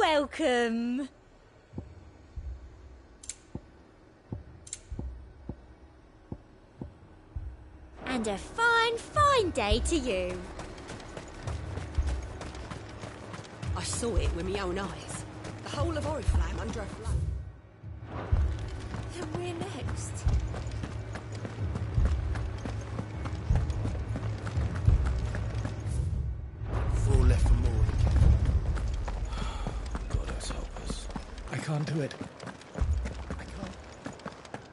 welcome. And a fine, fine day to you. I saw it with my own eyes. The whole of Oriflamme under a flood. Then we're next. Four left for more. God help us. I can't do it. I can't.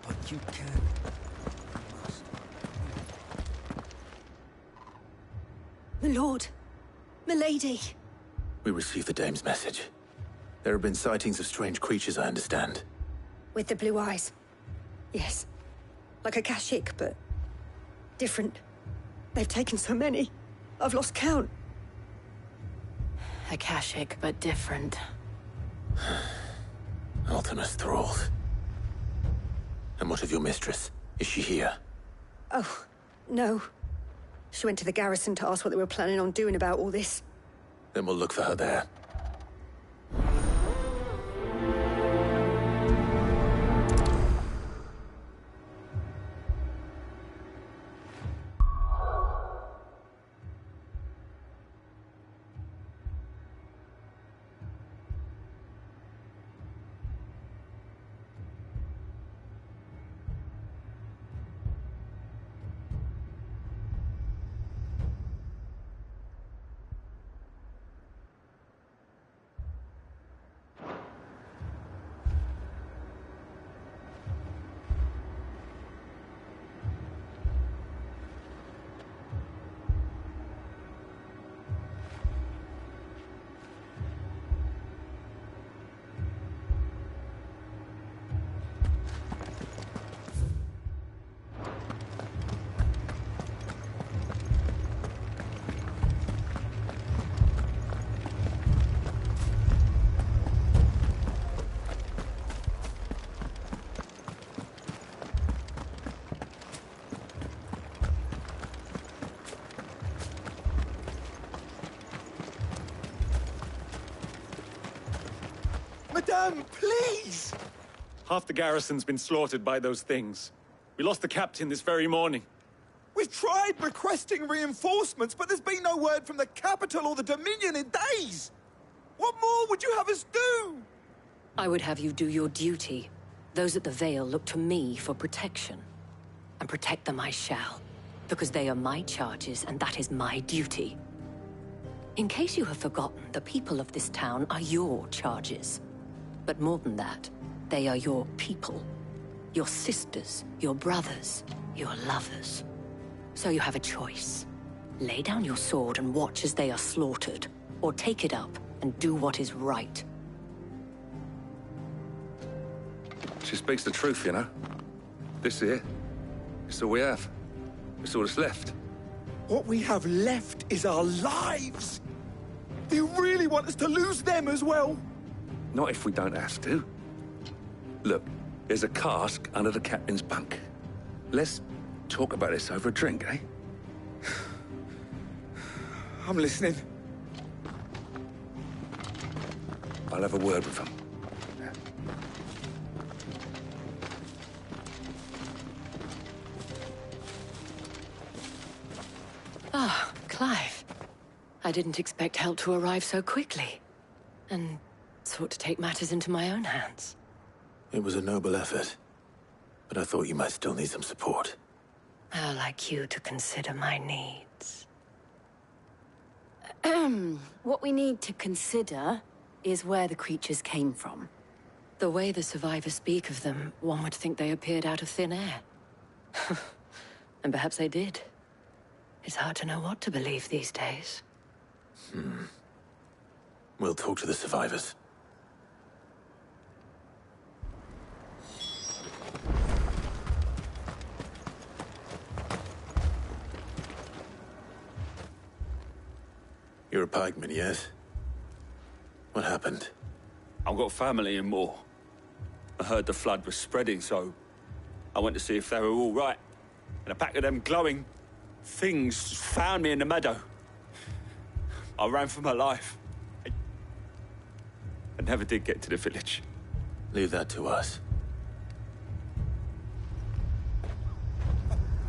But you can. My lord. My lady. We received the dame's message. There have been sightings of strange creatures, I understand. With the blue eyes. Yes. Like a Kashik, but different. They've taken so many. I've lost count. Akashic, but different. Ultimus thralls. And what of your mistress? Is she here? Oh, no. She went to the garrison to ask what they were planning on doing about all this. Then we'll look for her there. Madame, please! Half the garrison's been slaughtered by those things. We lost the captain this very morning. We've tried requesting reinforcements, but there's been no word from the capital or the Dominion in days! What more would you have us do? I would have you do your duty. Those at the Vale look to me for protection. And protect them I shall, because they are my charges, and that is my duty. In case you have forgotten, the people of this town are your charges. But more than that, they are your people. Your sisters, your brothers, your lovers. So you have a choice. Lay down your sword and watch as they are slaughtered, or take it up and do what is right. She speaks the truth, you know. This here, it's all we have. It's all that's left. What we have left is our lives! Do you really want us to lose them as well? Not if we don't have to. Look, there's a cask under the captain's bunk. Let's talk about this over a drink, eh? I'm listening. I'll have a word with him. Ah, Clive. I didn't expect help to arrive so quickly. And sought to take matters into my own hands. It was a noble effort, but I thought you might still need some support. How like you to consider my needs. What we need to consider is where the creatures came from. The way the survivors speak of them, one would think they appeared out of thin air. And perhaps they did. It's hard to know what to believe these days. We'll talk to the survivors. You're a pikeman, yes? What happened? I've got family in Moor. I heard the flood was spreading, so I went to see if they were all right. And a pack of them glowing things found me in the meadow. I ran for my life. I never did get to the village. Leave that to us.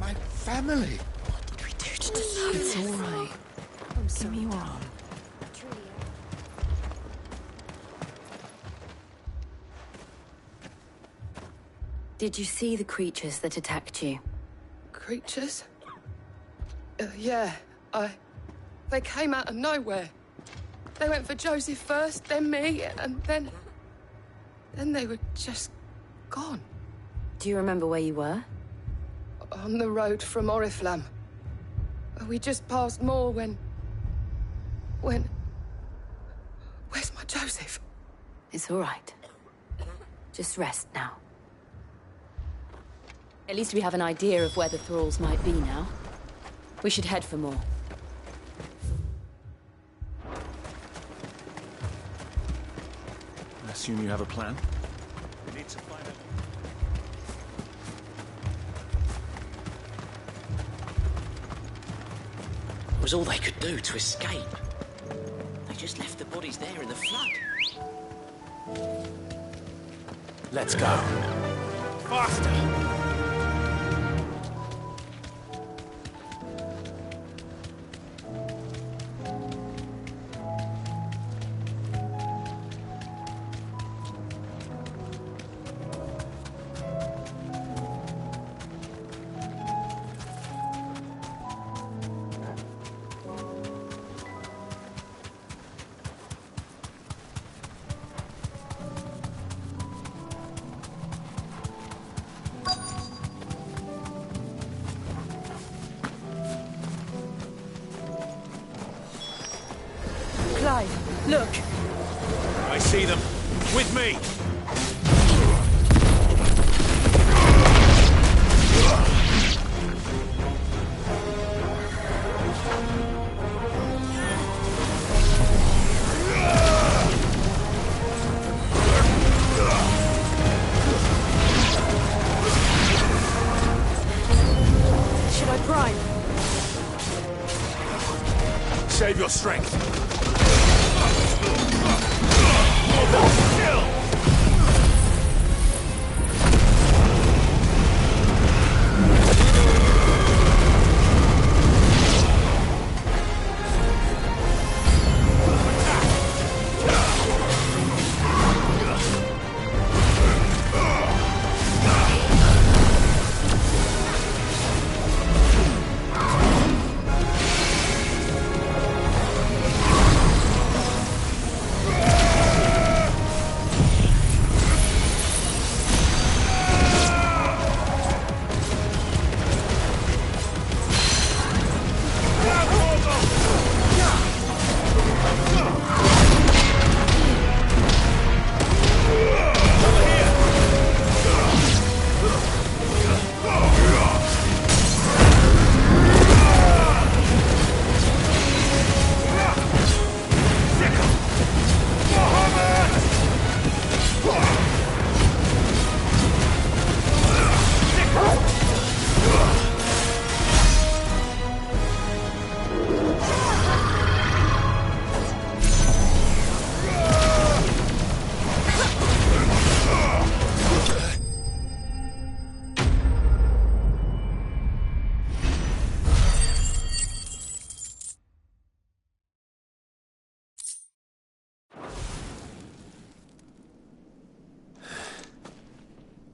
My family! What did we do to deserve this? It's all right. I'm sorry. Give me your arm. Did you see the creatures that attacked you? Creatures? Yeah, They came out of nowhere. They went for Joseph first, then me, and then they were just gone. Do you remember where you were? On the road from Oriflamme. We just passed Moor when... Where's my Joseph? It's all right. Just rest now. At least we have an idea of where the thralls might be now. We should head for more. I assume you have a plan? We need to find out. It was all they could do to escape. They just left the bodies there in the flood. Let's go. Faster! Clive, look! I see them. With me! Should I prime? Save your strength.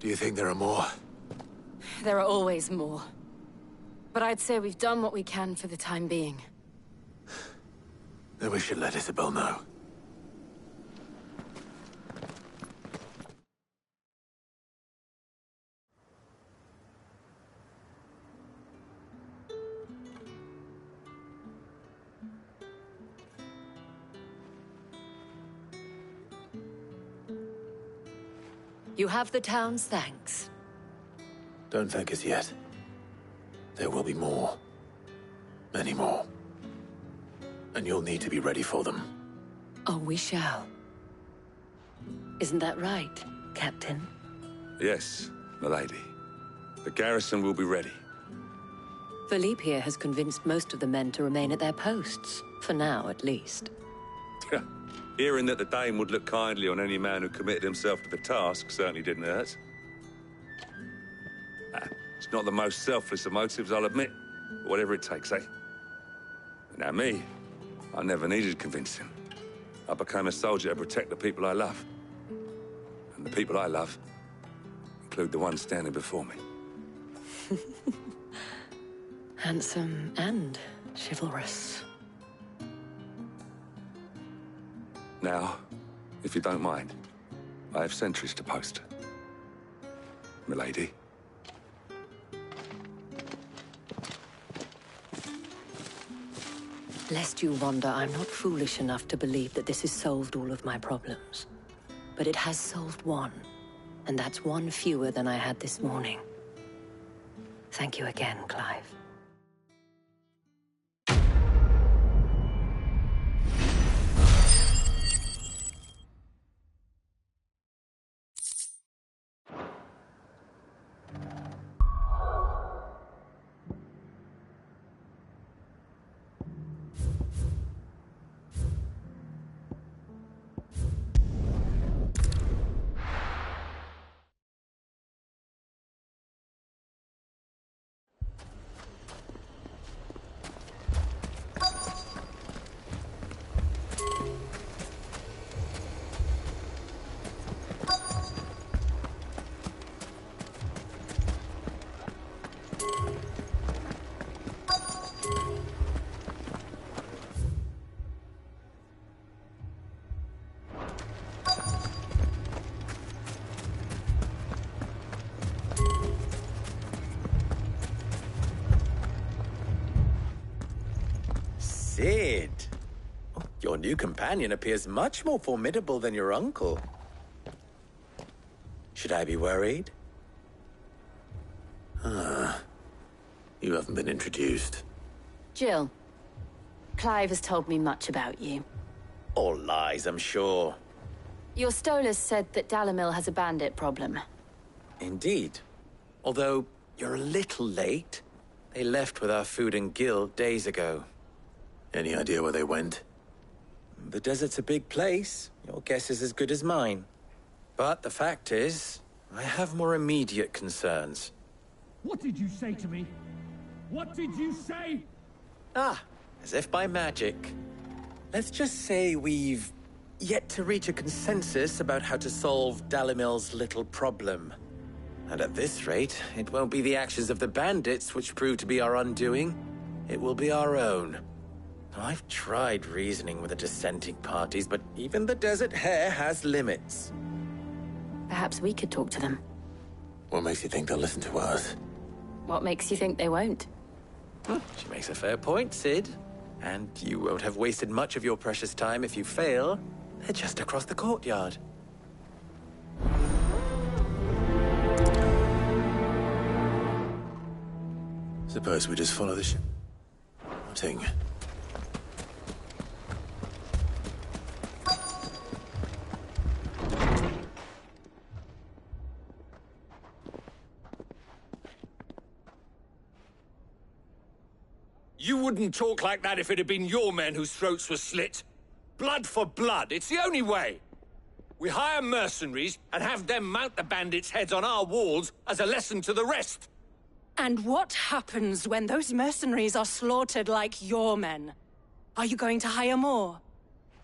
Do you think there are more? There are always more. But I'd say we've done what we can for the time being. Then we should let Isabel know. You have the town's thanks. Don't thank us yet. There will be more. Many more. And you'll need to be ready for them. Oh, we shall. Isn't that right, Captain? Yes, milady. The garrison will be ready. Philippe here has convinced most of the men to remain at their posts. For now, at least. Hearing that the Dame would look kindly on any man who committed himself to the task certainly didn't hurt. It's not the most selfless of motives, I'll admit. But whatever it takes, eh? Now me, I never needed convincing. I became a soldier to protect the people I love. And the people I love include the ones standing before me. Handsome and chivalrous. Now, if you don't mind, I have sentries to post. Milady. Lest you wonder, I'm not foolish enough to believe that this has solved all of my problems. But it has solved one, and that's one fewer than I had this morning. Thank you again, Clive. Sid! Oh, your new companion appears much more formidable than your uncle. Should I be worried? You haven't been introduced. Jill, Clive has told me much about you. All lies, I'm sure. Your Stolas said that Dalamil has a bandit problem. Indeed. Although, you're a little late. They left with our food and guild days ago. Any idea where they went? The desert's a big place. Your guess is as good as mine. But the fact is, I have more immediate concerns. What did you say to me? What did you say? Ah, as if by magic. Let's just say we've yet to reach a consensus about how to solve Dalimil's little problem. And at this rate, it won't be the actions of the bandits which prove to be our undoing. It will be our own. I've tried reasoning with the dissenting parties, but even the Desert Hare has limits. Perhaps we could talk to them. What makes you think they'll listen to us? What makes you think they won't? She makes a fair point, Sid. And you won't have wasted much of your precious time if you fail. They're just across the courtyard. Suppose we just follow the thing. You wouldn't talk like that if it had been your men whose throats were slit. Blood for blood, it's the only way. We hire mercenaries and have them mount the bandits' heads on our walls as a lesson to the rest. And what happens when those mercenaries are slaughtered like your men? Are you going to hire more?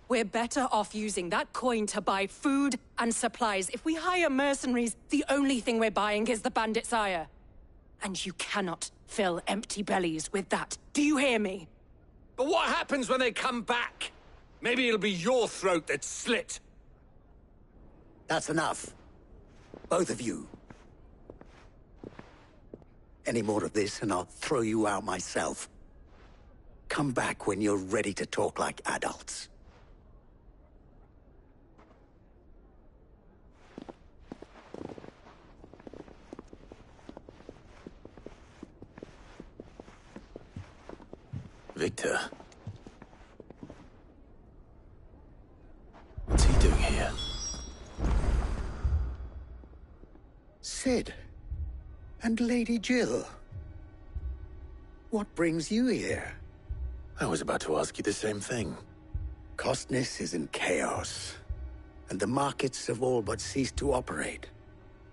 We're better off using that coin to buy food and supplies. If we hire mercenaries, the only thing we're buying is the bandit's ire. And you cannot fill empty bellies with that. Do you hear me? But what happens when they come back? Maybe it'll be your throat that's slit. That's enough. Both of you. Any more of this and I'll throw you out myself. Come back when you're ready to talk like adults. Victor. What's he doing here? Sid. And Lady Jill. What brings you here? I was about to ask you the same thing. Costness is in chaos, and the markets have all but ceased to operate.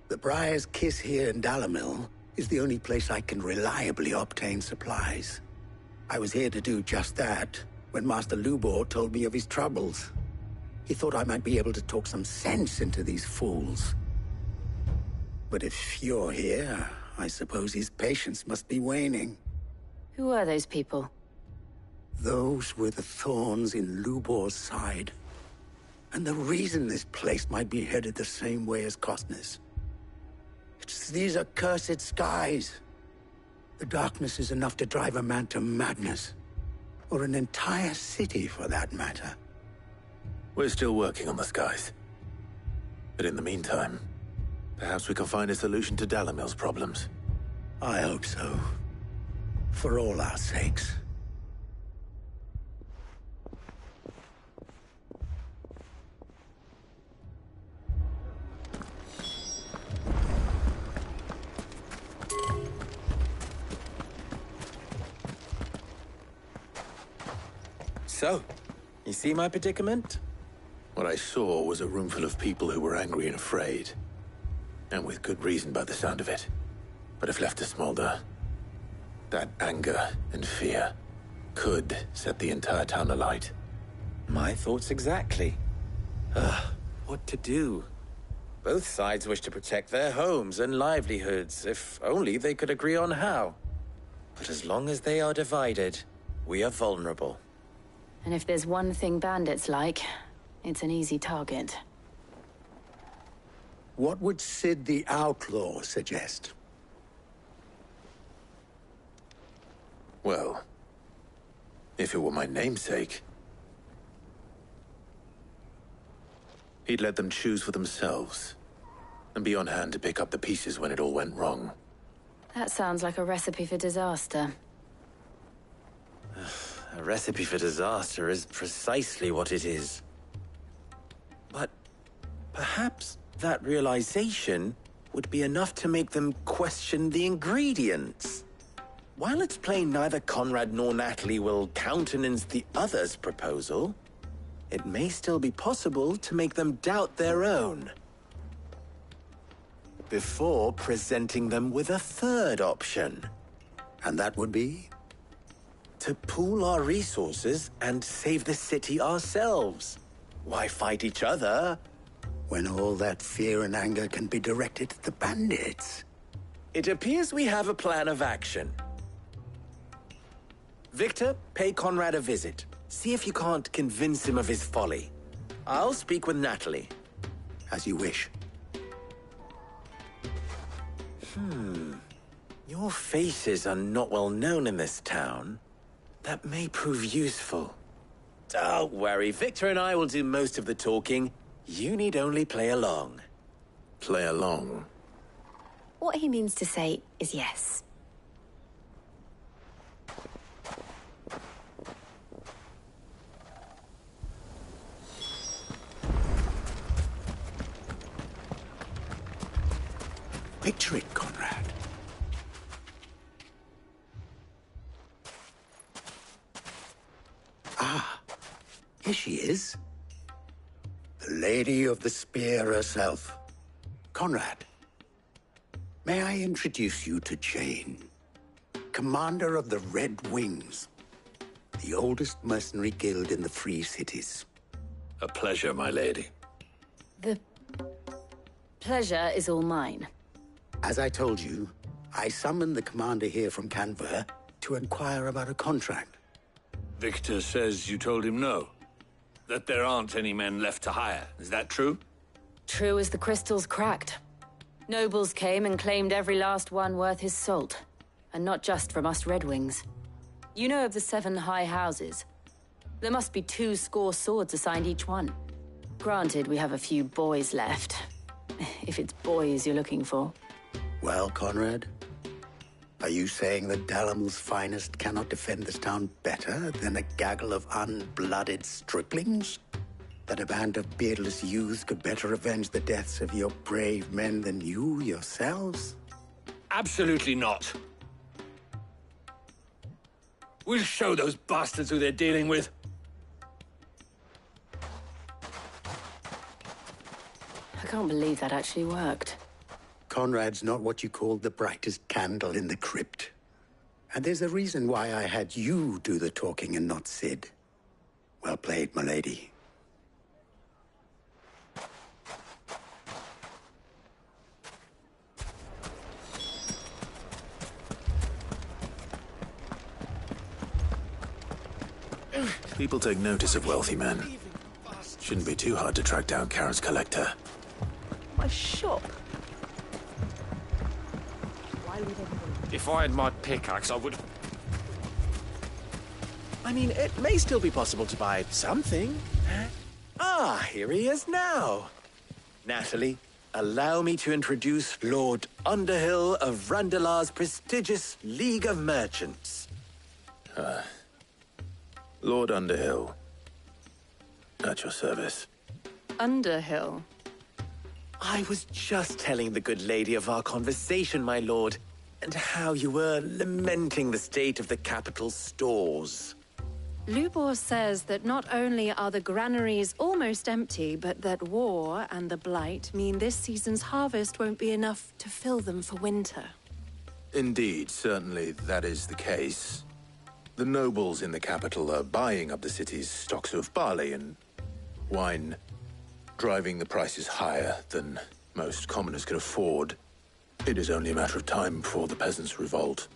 The Briar's Kiss here in Dalimil is the only place I can reliably obtain supplies. I was here to do just that when Master Lubor told me of his troubles. He thought I might be able to talk some sense into these fools. But if you're here, I suppose his patience must be waning. Who are those people? Those were the thorns in Lubor's side. And the reason this place might be headed the same way as Costness. It's these accursed skies. The darkness is enough to drive a man to madness. Or an entire city, for that matter. We're still working on the skies. But in the meantime, perhaps we can find a solution to Dalimil's problems. I hope so. For all our sakes. So, you see my predicament? What I saw was a room full of people who were angry and afraid. And with good reason by the sound of it. But if left to smolder, that anger and fear could set the entire town alight. My thoughts exactly. What to do? Both sides wish to protect their homes and livelihoods, if only they could agree on how. But as long as they are divided, we are vulnerable. And if there's one thing bandits like, it's an easy target. What would Sid the Outlaw suggest? Well, if it were my namesake, he'd let them choose for themselves, and be on hand to pick up the pieces when it all went wrong. That sounds like a recipe for disaster. A recipe for disaster is precisely what it is. But perhaps that realization would be enough to make them question the ingredients. While it's plain neither Conrad nor Natalie will countenance the other's proposal, it may still be possible to make them doubt their own. Before presenting them with a third option. And that would be? To pool our resources and save the city ourselves. Why fight each other? When all that fear and anger can be directed at the bandits. It appears we have a plan of action. Victor, pay Conrad a visit. See if you can't convince him of his folly. I'll speak with Natalie. As you wish. Your faces are not well known in this town. That may prove useful. Don't worry, Victor and I will do most of the talking. You need only play along. Play along? What he means to say is yes. Picture it, Conrad. Here she is. The Lady of the Spear herself. Conrad, may I introduce you to Jane, commander of the Red Wings, the oldest mercenary guild in the Free Cities. A pleasure, my lady. The pleasure is all mine. As I told you, I summoned the commander here from Canver to inquire about a contract. Victor says you told him no. That there aren't any men left to hire. Is that true? True as the crystals cracked. Nobles came and claimed every last one worth his salt. And not just from us Red Wings. You know of the 7 high houses. There must be 2 swords assigned each one. Granted, we have a few boys left. If it's boys you're looking for. Well, Conrad, are you saying that Dalimil's finest cannot defend this town better than a gaggle of unblooded striplings? That a band of beardless youths could better avenge the deaths of your brave men than you yourselves? Absolutely not. We'll show those bastards who they're dealing with. can't believe that actually worked. Conrad's not what you call the brightest candle in the crypt. And there's a reason why I had you do the talking and not Sid. Well played, my lady. People take notice of wealthy men. Shouldn't be too hard to track down Karen's collector. My shop. If I had my pickaxe, I would... I mean, it may still be possible to buy something. Ah, here he is now. Natalie, allow me to introduce Lord Underhill of Randalar's prestigious League of Merchants. Lord Underhill. At your service. Underhill? I was just telling the good lady of our conversation, my lord, and how you were lamenting the state of the capital's stores. Lubor says that not only are the granaries almost empty, but that war and the Blight mean this season's harvest won't be enough to fill them for winter. Indeed, certainly that is the case. The nobles in the capital are buying up the city's stocks of barley and wine, driving the prices higher than most commoners can afford. It is only a matter of time before the peasants revolt.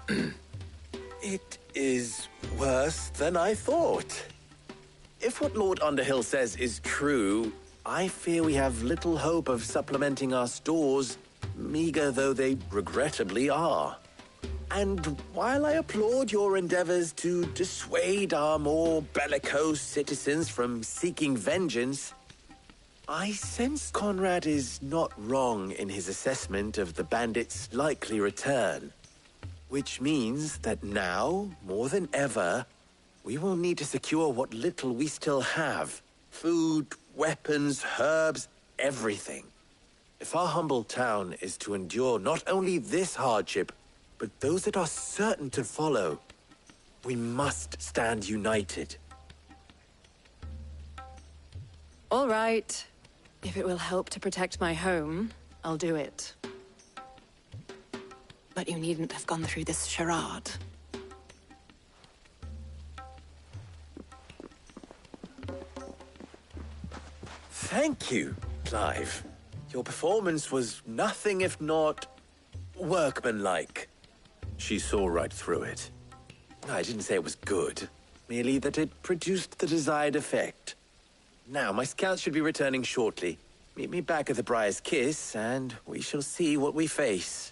It is worse than I thought. If what Lord Underhill says is true, I fear we have little hope of supplementing our stores, meager though they regrettably are. And while I applaud your endeavors to dissuade our more bellicose citizens from seeking vengeance, I sense Conrad is not wrong in his assessment of the bandits' likely return. Which means that now, more than ever, we will need to secure what little we still have. Food, weapons, herbs, everything. If our humble town is to endure not only this hardship, but those that are certain to follow, we must stand united. All right. If it will help to protect my home, I'll do it. But you needn't have gone through this charade. Thank you, Clive. Your performance was nothing if not workmanlike. She saw right through it. I didn't say it was good, merely that it produced the desired effect. Now, my scouts should be returning shortly. Meet me back at the Briar's Kiss, and we shall see what we face.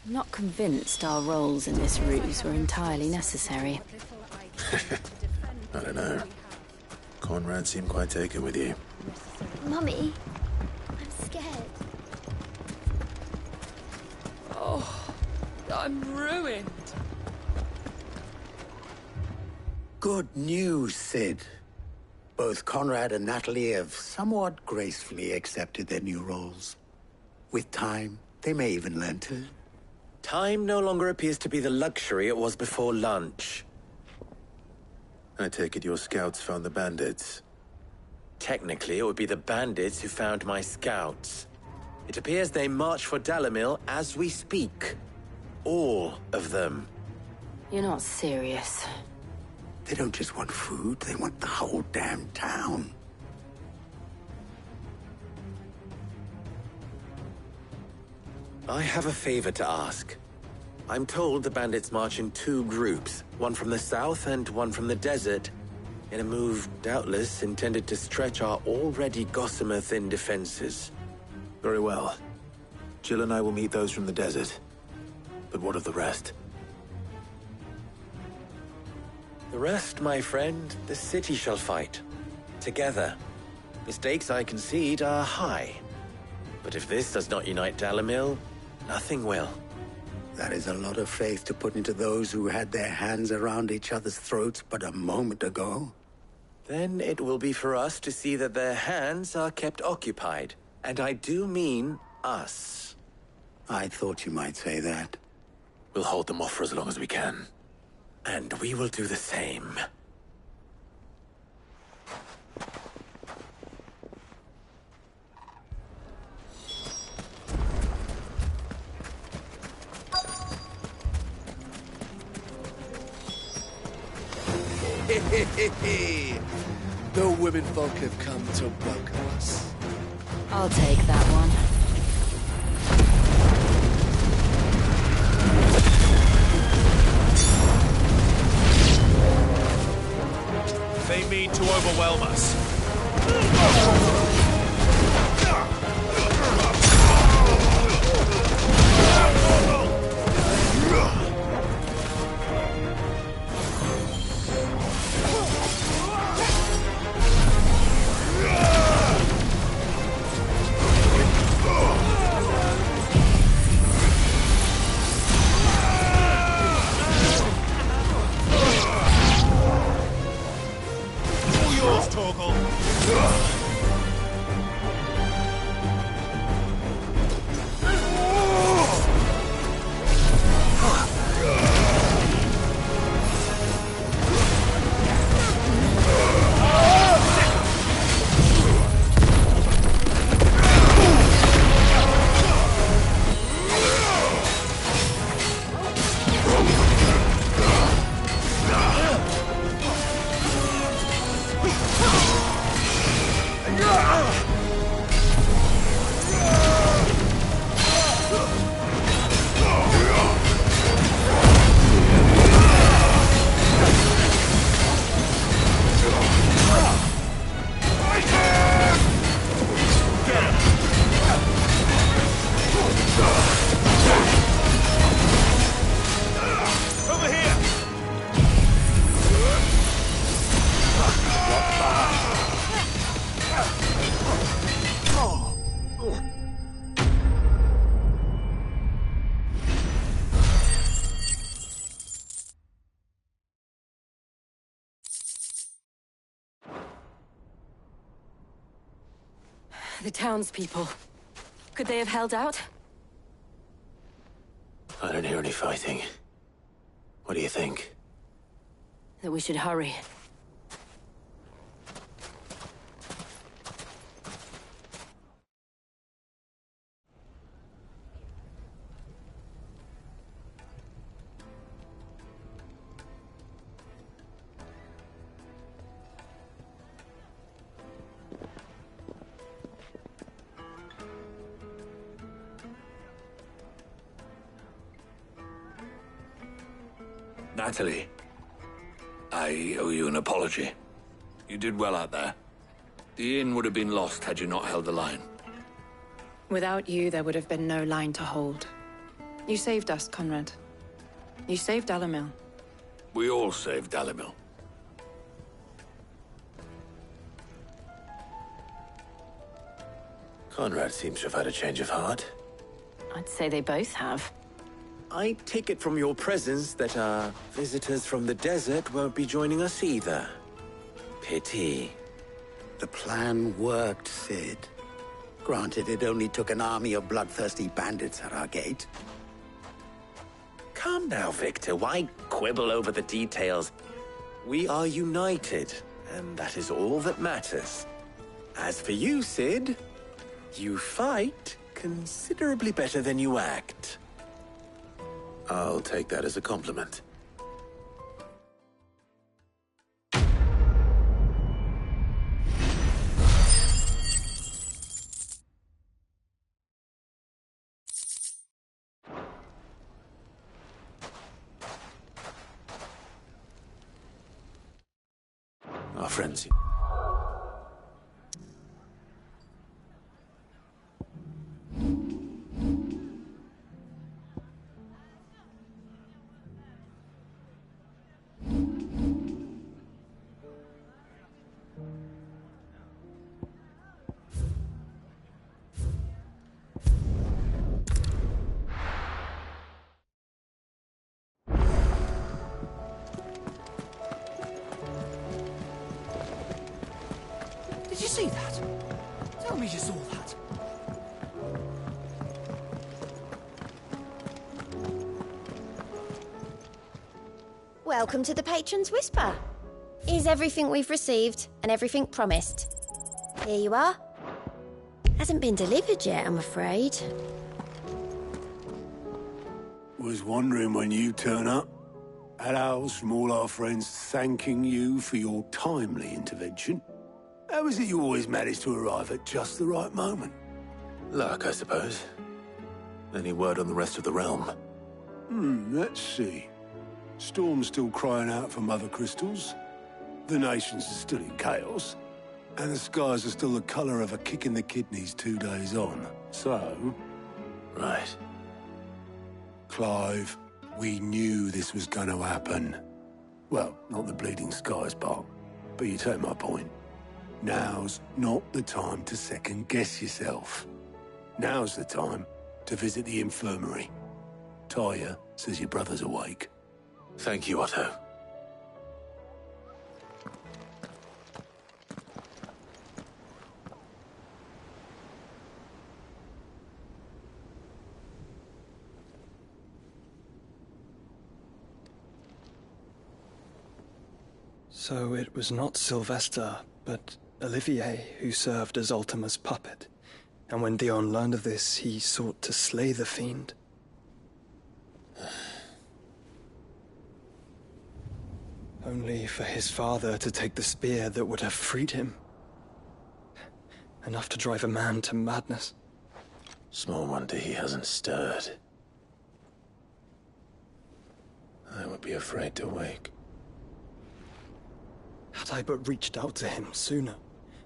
I'm not convinced our roles in this ruse were entirely necessary. I don't know. Conrad seemed quite taken with you. Mummy, I'm scared. Oh, I'm ruined. Good news, Sid. Both Conrad and Natalie have somewhat gracefully accepted their new roles. With time, they may even learn to. Time no longer appears to be the luxury it was before lunch. I take it your scouts found the bandits. Technically, it would be the bandits who found my scouts. It appears they march for Dalimil as we speak. All of them. You're not serious. They don't just want food, they want the whole damn town. I have a favor to ask. I'm told the bandits march in two groups, one from the south and one from the desert, in a move doubtless intended to stretch our already gossamer-thin defenses. Very well. Jill and I will meet those from the desert. But what of the rest? The rest, my friend, the city shall fight. Together. Mistakes, I concede, are high. But if this does not unite Dalimil, nothing will. That is a lot of faith to put into those who had their hands around each other's throats but a moment ago. Then it will be for us to see that their hands are kept occupied. And I do mean us. I thought you might say that. We'll hold them off for as long as we can. And we will do the same. The women folk have come to welcome us. I'll take that one. They mean to overwhelm us. The townspeople. Could they have held out? I don't hear any fighting. What do you think? That we should hurry. Natalie, I owe you an apology. You did well out there. The inn would have been lost had you not held the line. Without you, there would have been no line to hold. You saved us, Conrad. You saved Dalimil. We all saved Dalimil. Conrad seems to have had a change of heart. I'd say they both have. I take it from your presence that our visitors from the desert won't be joining us either. Pity. The plan worked, Sid. Granted, it only took an army of bloodthirsty bandits at our gate. Calm now, Victor. Why quibble over the details? We are united, and that is all that matters. As for you, Sid, you fight considerably better than you act. I'll take that as a compliment. Our friends. Did you see that? Tell me you saw that. Welcome to the Patron's Whisper. Is everything we've received and everything promised? Here you are. Hasn't been delivered yet, I'm afraid. Was wondering when you turn up. Hellos from all our friends thanking you for your timely intervention. How is it you always manage to arrive at just the right moment? Luck, I suppose. Any word on the rest of the realm? Let's see. Storm's still crying out for mother crystals. The nations are still in chaos. And the skies are still the colour of a kick in the kidneys 2 days on. So... Right. Clive, we knew this was going to happen. Well, not the bleeding skies part, but you take my point. Now's not the time to second-guess yourself. Now's the time to visit the infirmary. Talia says your brother's awake. Thank you, Otto. So it was not Sylvester, but Olivier who served as Ultima's puppet. And when Dion learned of this, he sought to slay the fiend. Only for his father to take the spear that would have freed him. Enough to drive a man to madness. Small wonder he hasn't stirred. I would be afraid to wake. Had I but reached out to him sooner,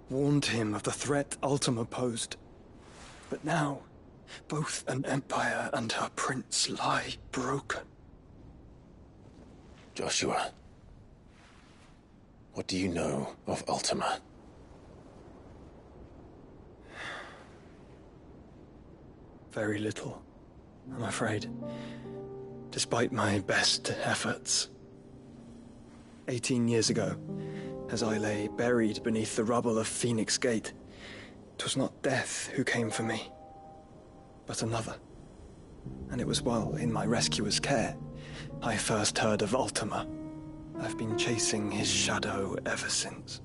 warned him of the threat Ultima posed. But now, both an empire and her prince lie broken. Joshua, what do you know of Ultima? Very little, I'm afraid. Despite my best efforts. 18 years ago, as I lay buried beneath the rubble of Phoenix Gate, 'twas not death who came for me, but another. And it was while in my rescuer's care I first heard of Ultima. I've been chasing his shadow ever since.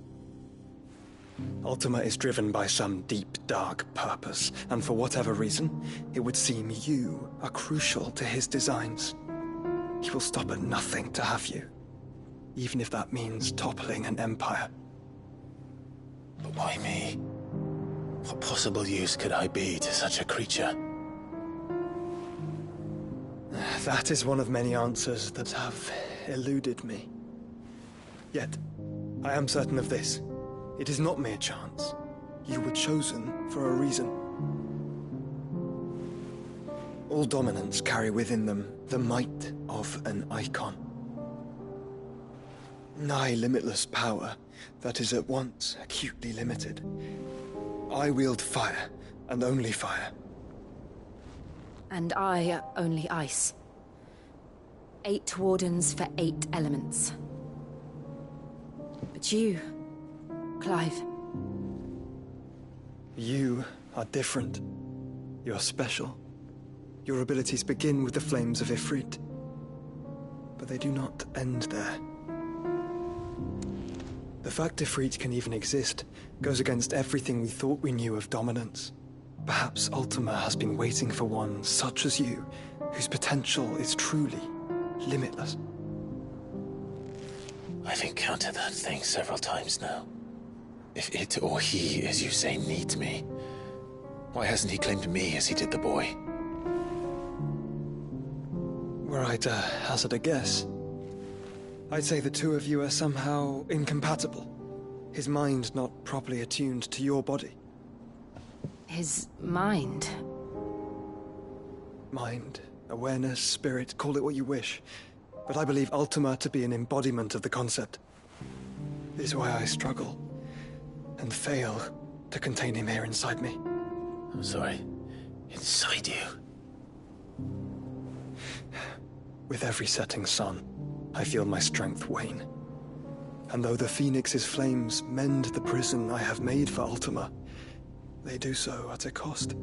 Ultima is driven by some deep, dark purpose, and for whatever reason, it would seem you are crucial to his designs. He will stop at nothing to have you, even if that means toppling an empire. But why me? What possible use could I be to such a creature? That is one of many answers that have eluded me. Yet, I am certain of this. It is not mere chance. You were chosen for a reason. All dominants carry within them the might of an icon. Nigh limitless power that is at once acutely limited. I wield fire, and only fire. And I only ice. 8 wardens for 8 elements. But you, Clive. You are different. You're special. Your abilities begin with the flames of Ifrit. But they do not end there. The fact Ifrit can even exist goes against everything we thought we knew of dominance. Perhaps Ultima has been waiting for one such as you, whose potential is truly limitless. I've encountered that thing several times now. If it or he, as you say, needs me, why hasn't he claimed me as he did the boy? Were I to hazard a guess, I'd say the two of you are somehow incompatible. His mind not properly attuned to your body. His mind? Mind, awareness, spirit, call it what you wish. But I believe Ultima to be an embodiment of the concept. It is why I struggle and fail to contain him here inside me. I'm sorry. Inside you? With every setting sun, I feel my strength wane. And though the Phoenix's flames mend the prison I have made for Ultima, they do so at a cost.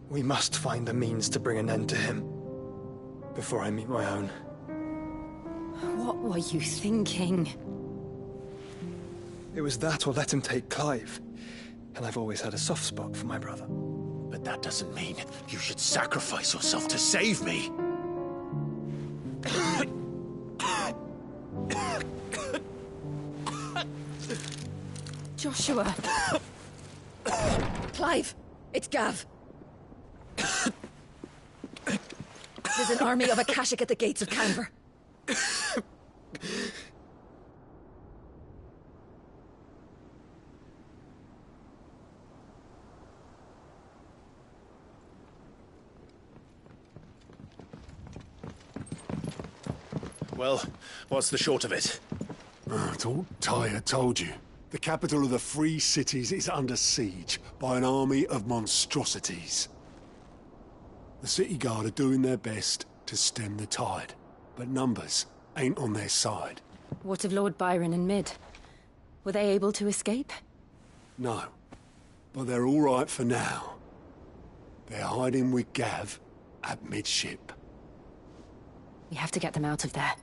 We must find a means to bring an end to him before I meet my own. What were you thinking? It was that or let him take Clive. And I've always had a soft spot for my brother. But that doesn't mean you should sacrifice yourself to save me. Joshua. Clive, it's Gav. There's an army of Akashic at the gates of Canver. Well, what's the short of it? It's all Tyre told you. The capital of the Free Cities is under siege by an army of monstrosities. The City Guard are doing their best to stem the tide, but numbers ain't on their side. What of Lord Byron and Mid? Were they able to escape? No, but they're all right for now. They're hiding with Gav at midship. We have to get them out of there.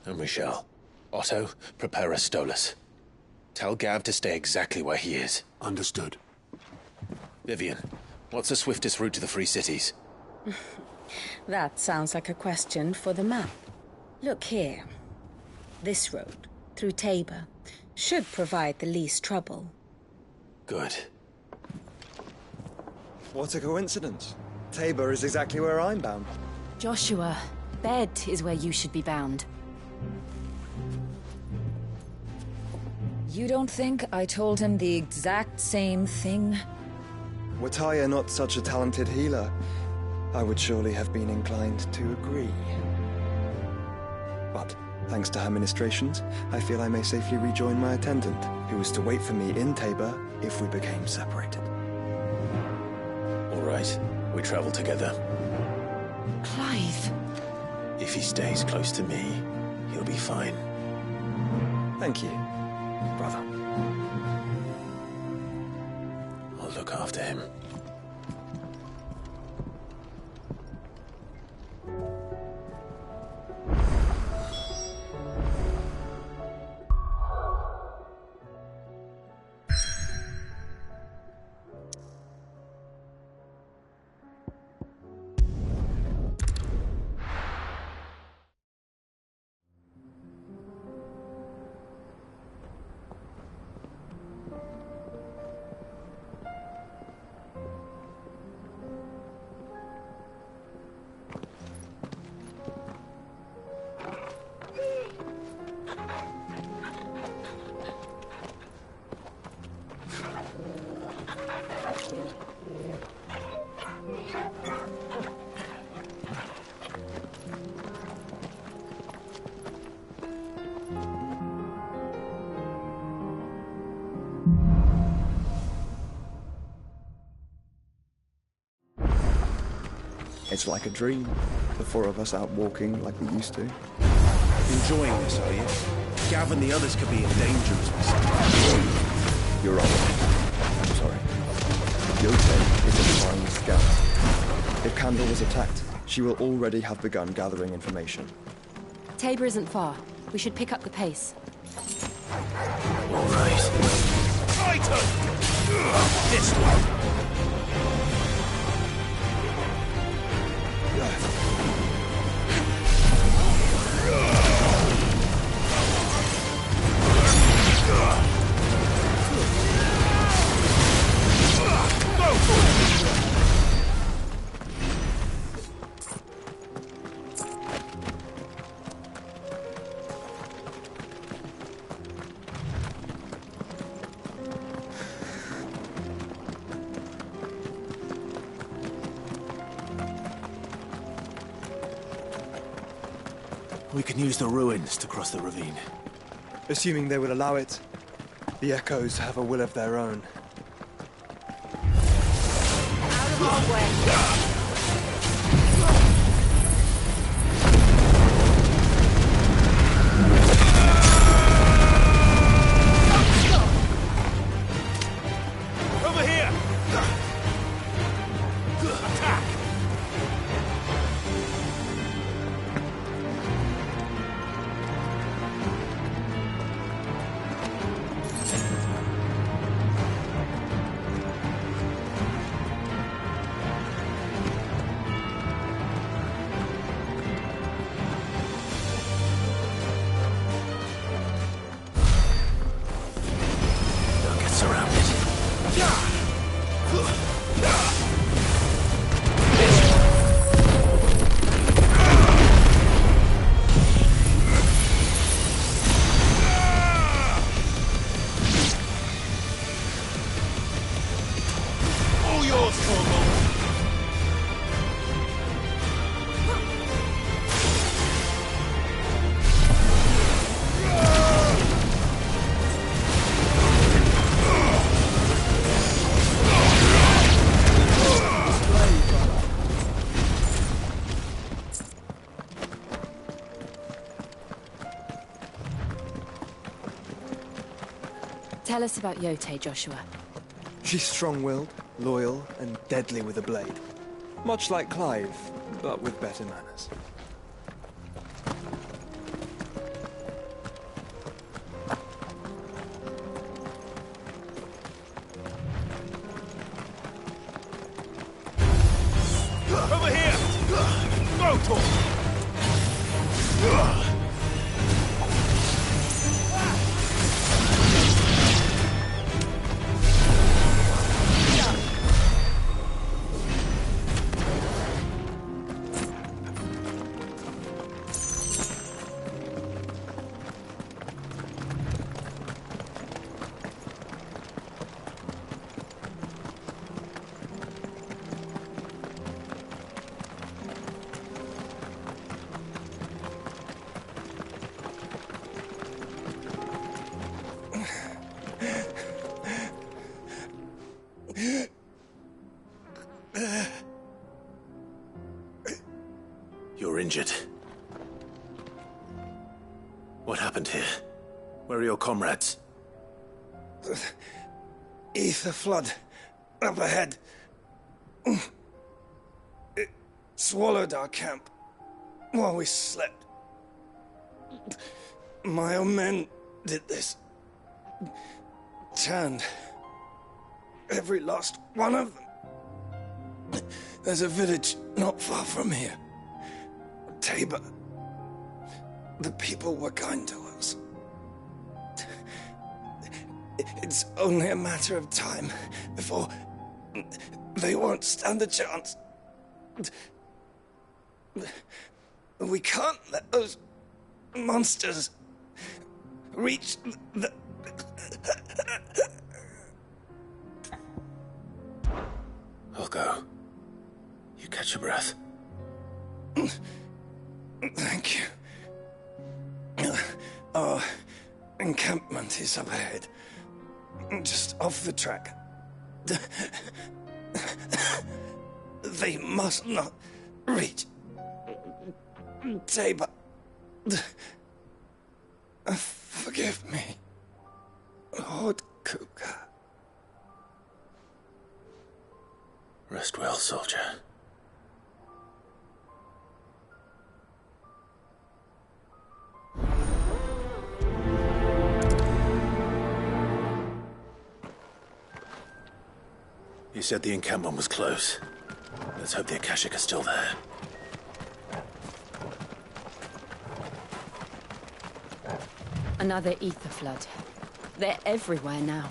And we shall. Otto, prepare a Stolas. Tell Gav to stay exactly where he is. Understood. Vivian, what's the swiftest route to the Free Cities? That sounds like a question for the map. Look here. This road, through Tabor, should provide the least trouble. Good. What a coincidence. Tabor is exactly where I'm bound. Joshua, bed is where you should be bound. You don't think I told him the exact same thing? Were Tyre not such a talented healer, I would surely have been inclined to agree. But, thanks to her ministrations, I feel I may safely rejoin my attendant, who was to wait for me in Tabor if we became separated. All right, we travel together. Clive. If he stays close to me, he'll be fine. Thank you, brother. I'll look after him. It's like a dream. The four of us out walking like we used to. Enjoying this, are you? Gav and the others could be in danger as we stand. You're right. I'm sorry. Yote is a fine scout. If Candle was attacked, she will already have begun gathering information. Tabor isn't far. We should pick up the pace. All right. Titan! This one! We can use the ruins to cross the ravine. Assuming they would allow it, the Echoes have a will of their own. Out of our way. Tell us about Yote, Joshua. She's strong-willed, loyal, and deadly with a blade. Much like Clive, but with better manners. Over here! Go, Tor! You're injured. What happened here? Where are your comrades? Ether flood. Up ahead. It swallowed our camp while we slept. My own men did this. Turned every last one of them. There's a village not far from here. Tabor. The people were kind to us. It's only a matter of time before they won't stand a chance. We can't let those monsters reach the... I'll go. You catch your breath. Thank you. Our encampment is up ahead. Just off the track. They must not reach Tabor. Forgive me, Lord Kuka. Rest well, soldier. You said the encampment was close. Let's hope the Akashic are still there. Another ether flood. They're everywhere now.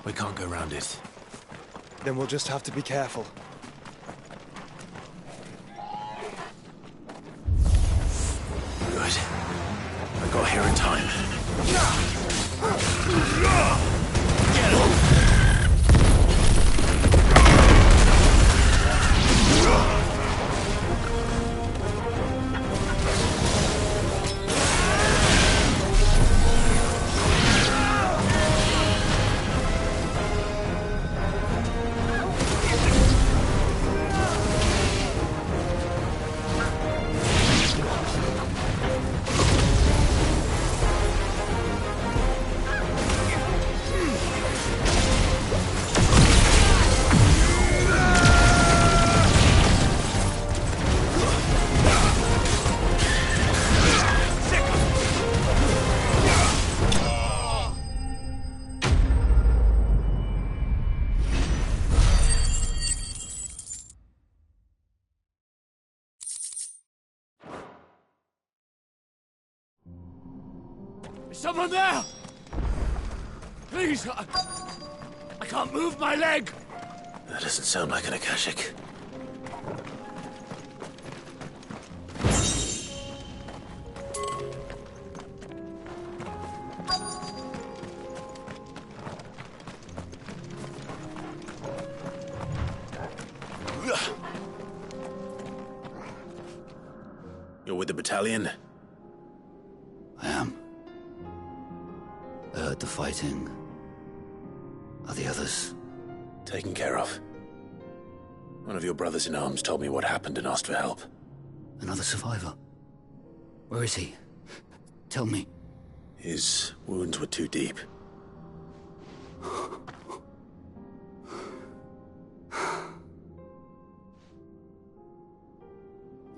We can't go round it. Then we'll just have to be careful. Good. I got here in time. Get him! Is someone there? Please, I can't move my leg. That doesn't sound like an Akashic. You're with the battalion? I am. I heard the fighting. Are the others? Taken care of. One of your brothers in arms told me what happened and asked for help. Another survivor? Where is he? Tell me. His wounds were too deep.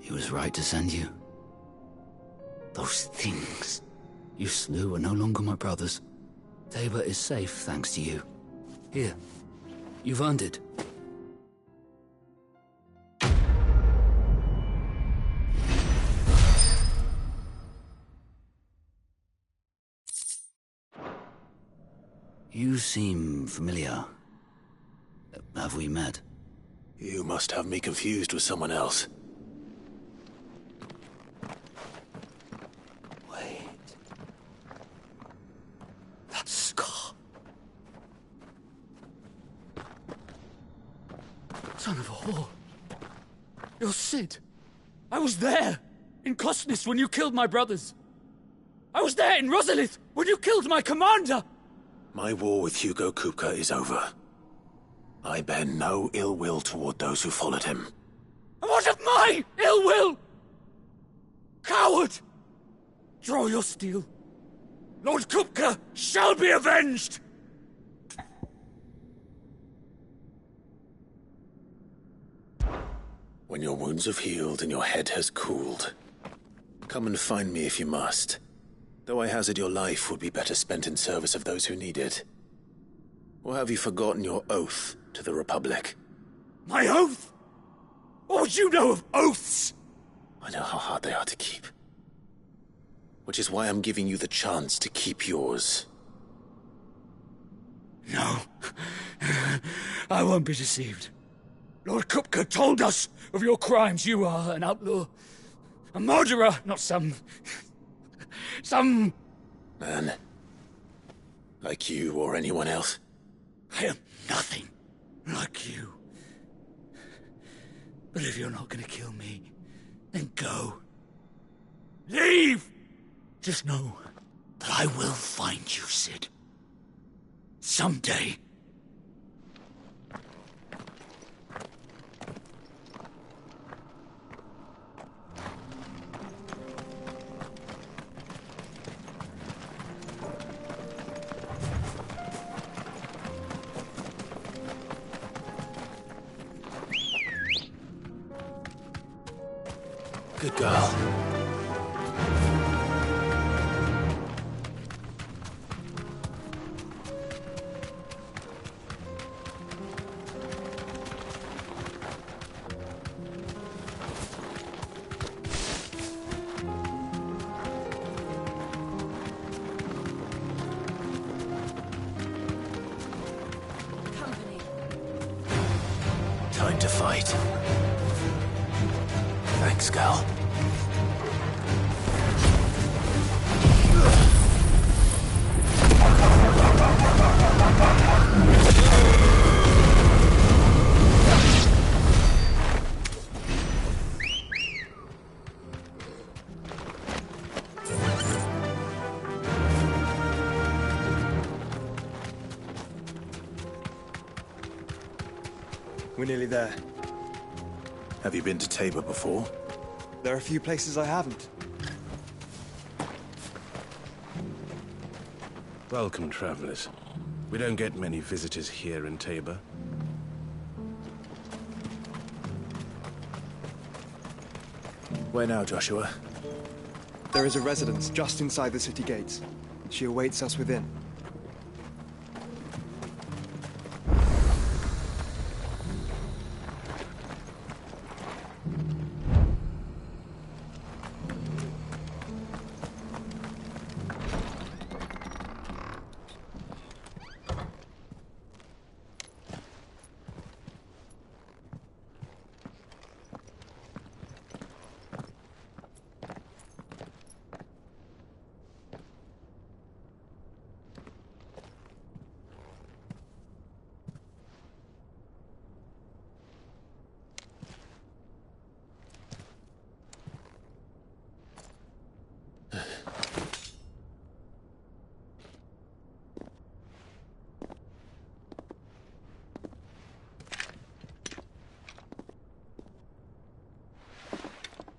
He was right to send you. Those things you slew are no longer my brothers. Tabor is safe thanks to you. Here, you've earned it. You seem familiar. Have we met? You must have me confused with someone else. Wait. That scar. Son of a whore. You're Sid. I was there, in Cosnis, when you killed my brothers. I was there in Rosalith, when you killed my commander! My war with Hugo Kupka is over. I bear no ill will toward those who followed him. And what of my ill will? Coward! Draw your steel. Lord Kupka shall be avenged! When your wounds have healed and your head has cooled, come and find me if you must. Though I hazard your life would be better spent in service of those who need it. Or have you forgotten your oath to the Republic? My oath? What would you know of oaths? I know how hard they are to keep. Which is why I'm giving you the chance to keep yours. No. I won't be deceived. Lord Kupka told us of your crimes. You are an outlaw. A murderer, not some man. Like you or anyone else. I am nothing like you. But if you're not gonna kill me, then go. Leave! Just know that I will find you, Sid. Someday. Good girl. Time to fight. Thanks, gal. We're nearly there. Have you been to Tabor before? There are a few places I haven't. Welcome, travelers. We don't get many visitors here in Tabor. Where now, Joshua? There is a residence just inside the city gates. She awaits us within.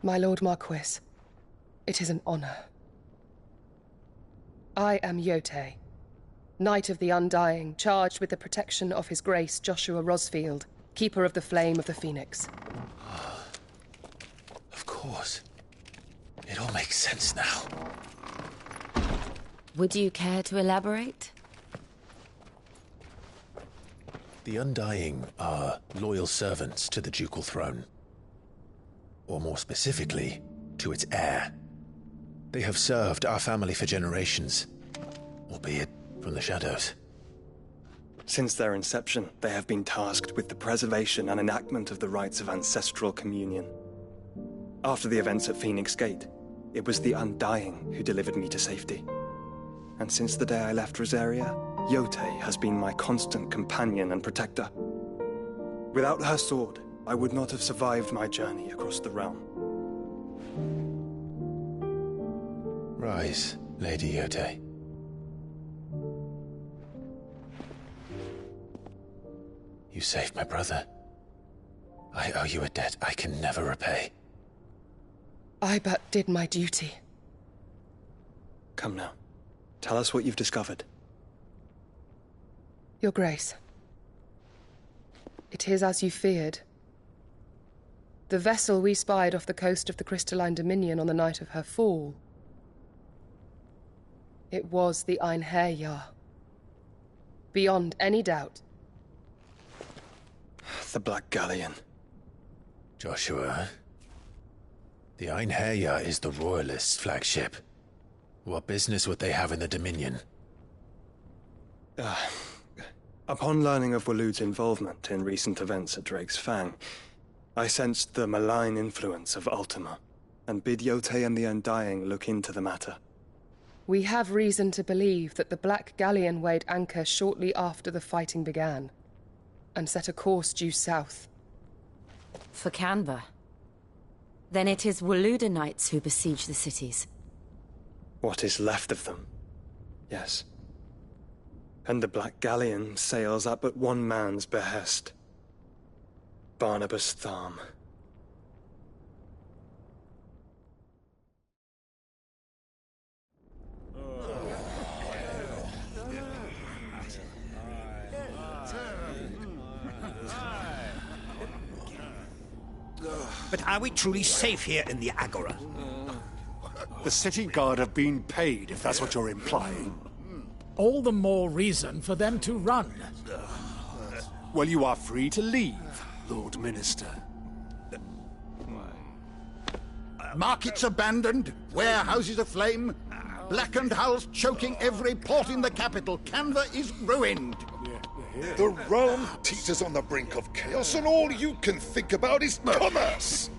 My Lord Marquis, it is an honor. I am Yote, Knight of the Undying, charged with the protection of His Grace Joshua Rosfield, Keeper of the Flame of the Phoenix. Of course. It all makes sense now. Would you care to elaborate? The Undying are loyal servants to the ducal throne. Or more specifically, to its heir. They have served our family for generations, albeit from the shadows. Since their inception, they have been tasked with the preservation and enactment of the rites of ancestral communion. After the events at Phoenix Gate, it was the Undying who delivered me to safety. And since the day I left Rosaria, Yote has been my constant companion and protector. Without her sword, I would not have survived my journey across the realm. Rise, Lady Yote. You saved my brother. I owe you a debt I can never repay. I but did my duty. Come now. Tell us what you've discovered. Your Grace. It is as you feared. The vessel we spied off the coast of the Crystalline Dominion on the night of her fall. It was the Einherjar. Beyond any doubt. The Black Galleon. Joshua, the Einherjar is the Royalists' flagship. What business would they have in the Dominion? Upon learning of Waloed's involvement in recent events at Drake's Fang, I sensed the malign influence of Ultima, and bid Yote and the Undying look into the matter. We have reason to believe that the Black Galleon weighed anchor shortly after the fighting began, and set a course due south. For Canva. Then it is Waloeda Knights who besiege the cities. What is left of them, yes. And the Black Galleon sails up at one man's behest. Barnabas Tharm. But are we truly safe here in the Agora? The city guard have been paid, if that's what you're implying. All the more reason for them to run. Well, you are free to leave, Lord Minister. Markets abandoned, warehouses aflame, blackened hulls choking every port in the capital. Canva is ruined. The realm teeters on the brink of chaos, and all you can think about is commerce!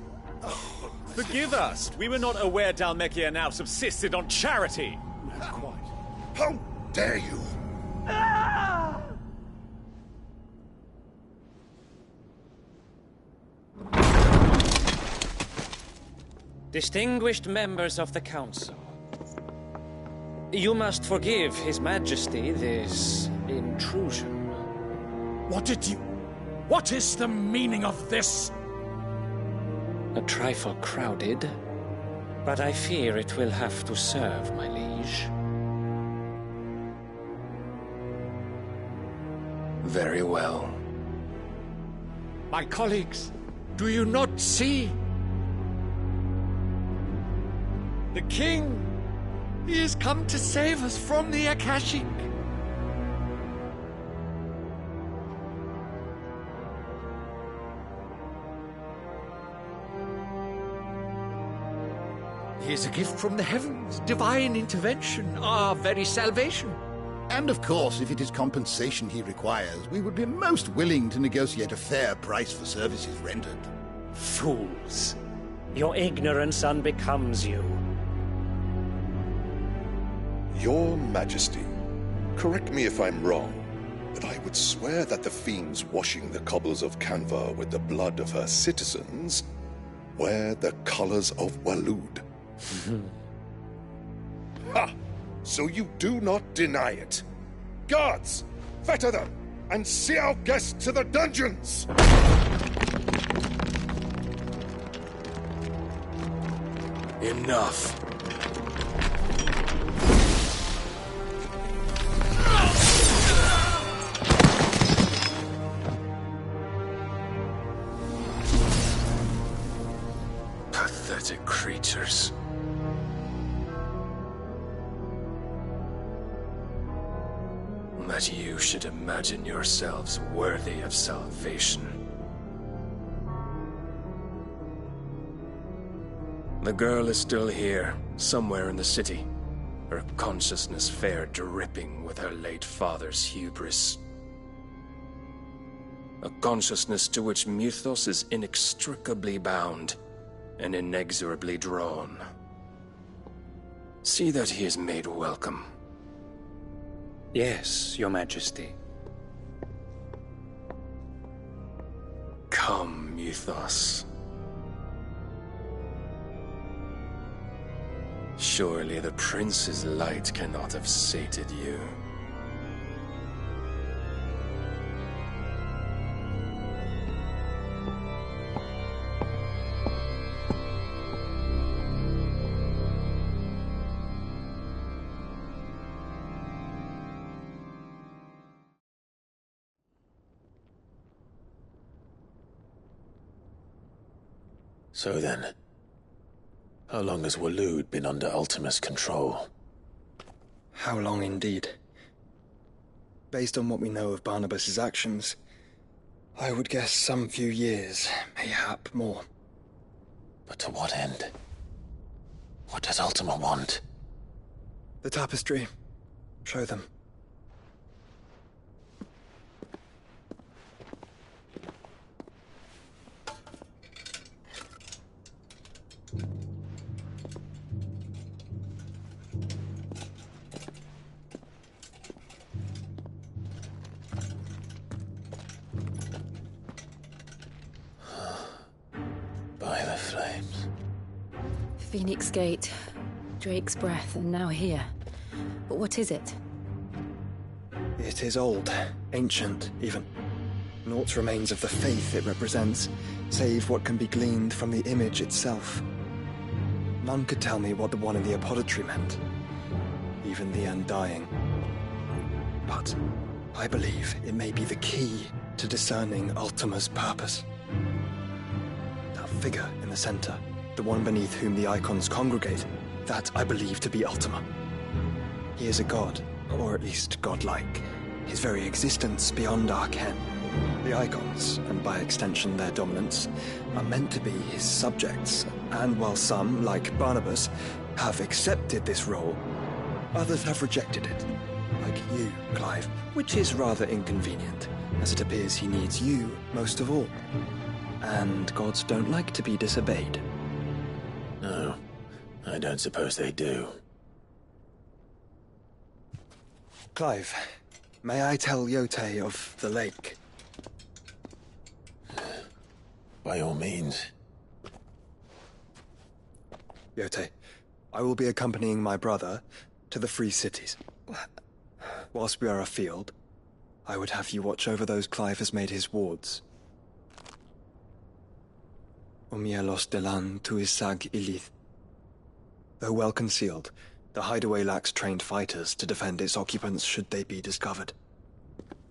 Forgive us. We were not aware Dhalmekia now subsisted on charity. How dare you? Distinguished members of the Council, you must forgive His Majesty this intrusion. What is the meaning of this? A trifle crowded, but I fear it will have to serve, my liege. Very well. My colleagues, do you not see? The King! He has come to save us from the Akashic! He is a gift from the heavens, divine intervention, our very salvation. And of course, if it is compensation he requires, we would be most willing to negotiate a fair price for services rendered. Fools! Your ignorance unbecomes you. Your Majesty, correct me if I'm wrong, but I would swear that the fiends washing the cobbles of Canva with the blood of her citizens wear the colors of Waloed. Ha! So you do not deny it. Guards, fetter them, and see our guests to the dungeons! Enough. that you should imagine yourselves worthy of salvation. The girl is still here, somewhere in the city, her consciousness fair dripping with her late father's hubris. A consciousness to which Mythos is inextricably bound and inexorably drawn. See that he is made welcome. Yes, Your Majesty. Come, Mythos. Surely the prince's light cannot have sated you. So then, how long has Waloed been under Ultima's control? How long indeed? Based on what we know of Barnabas's actions, I would guess some few years, mayhap more. But to what end? What does Ultima want? The tapestry. Show them. By the flames. Phoenix Gate, Drake's Breath, and now here. But what is it? It is old, ancient, even. Naught remains of the faith it represents, save what can be gleaned from the image itself. None could tell me what the one in the apothecary meant, even the Undying. But I believe it may be the key to discerning Ultima's purpose. That figure in the center, the one beneath whom the icons congregate, that I believe to be Ultima. He is a god, or at least godlike, his very existence beyond our ken. The icons, and by extension their dominants, are meant to be his subjects, and while some, like Barnabas, have accepted this role, others have rejected it. Like you, Clive, which is rather inconvenient, as it appears he needs you most of all. And gods don't like to be disobeyed. No, I don't suppose they do. Clive, may I tell Yote of the lake? By all means. Yote, I will be accompanying my brother to the Free Cities. Whilst we are afield, I would have you watch over those Clive has made his wards. Omielos delan tuisag ilith. Though well concealed, the hideaway lacks trained fighters to defend its occupants should they be discovered.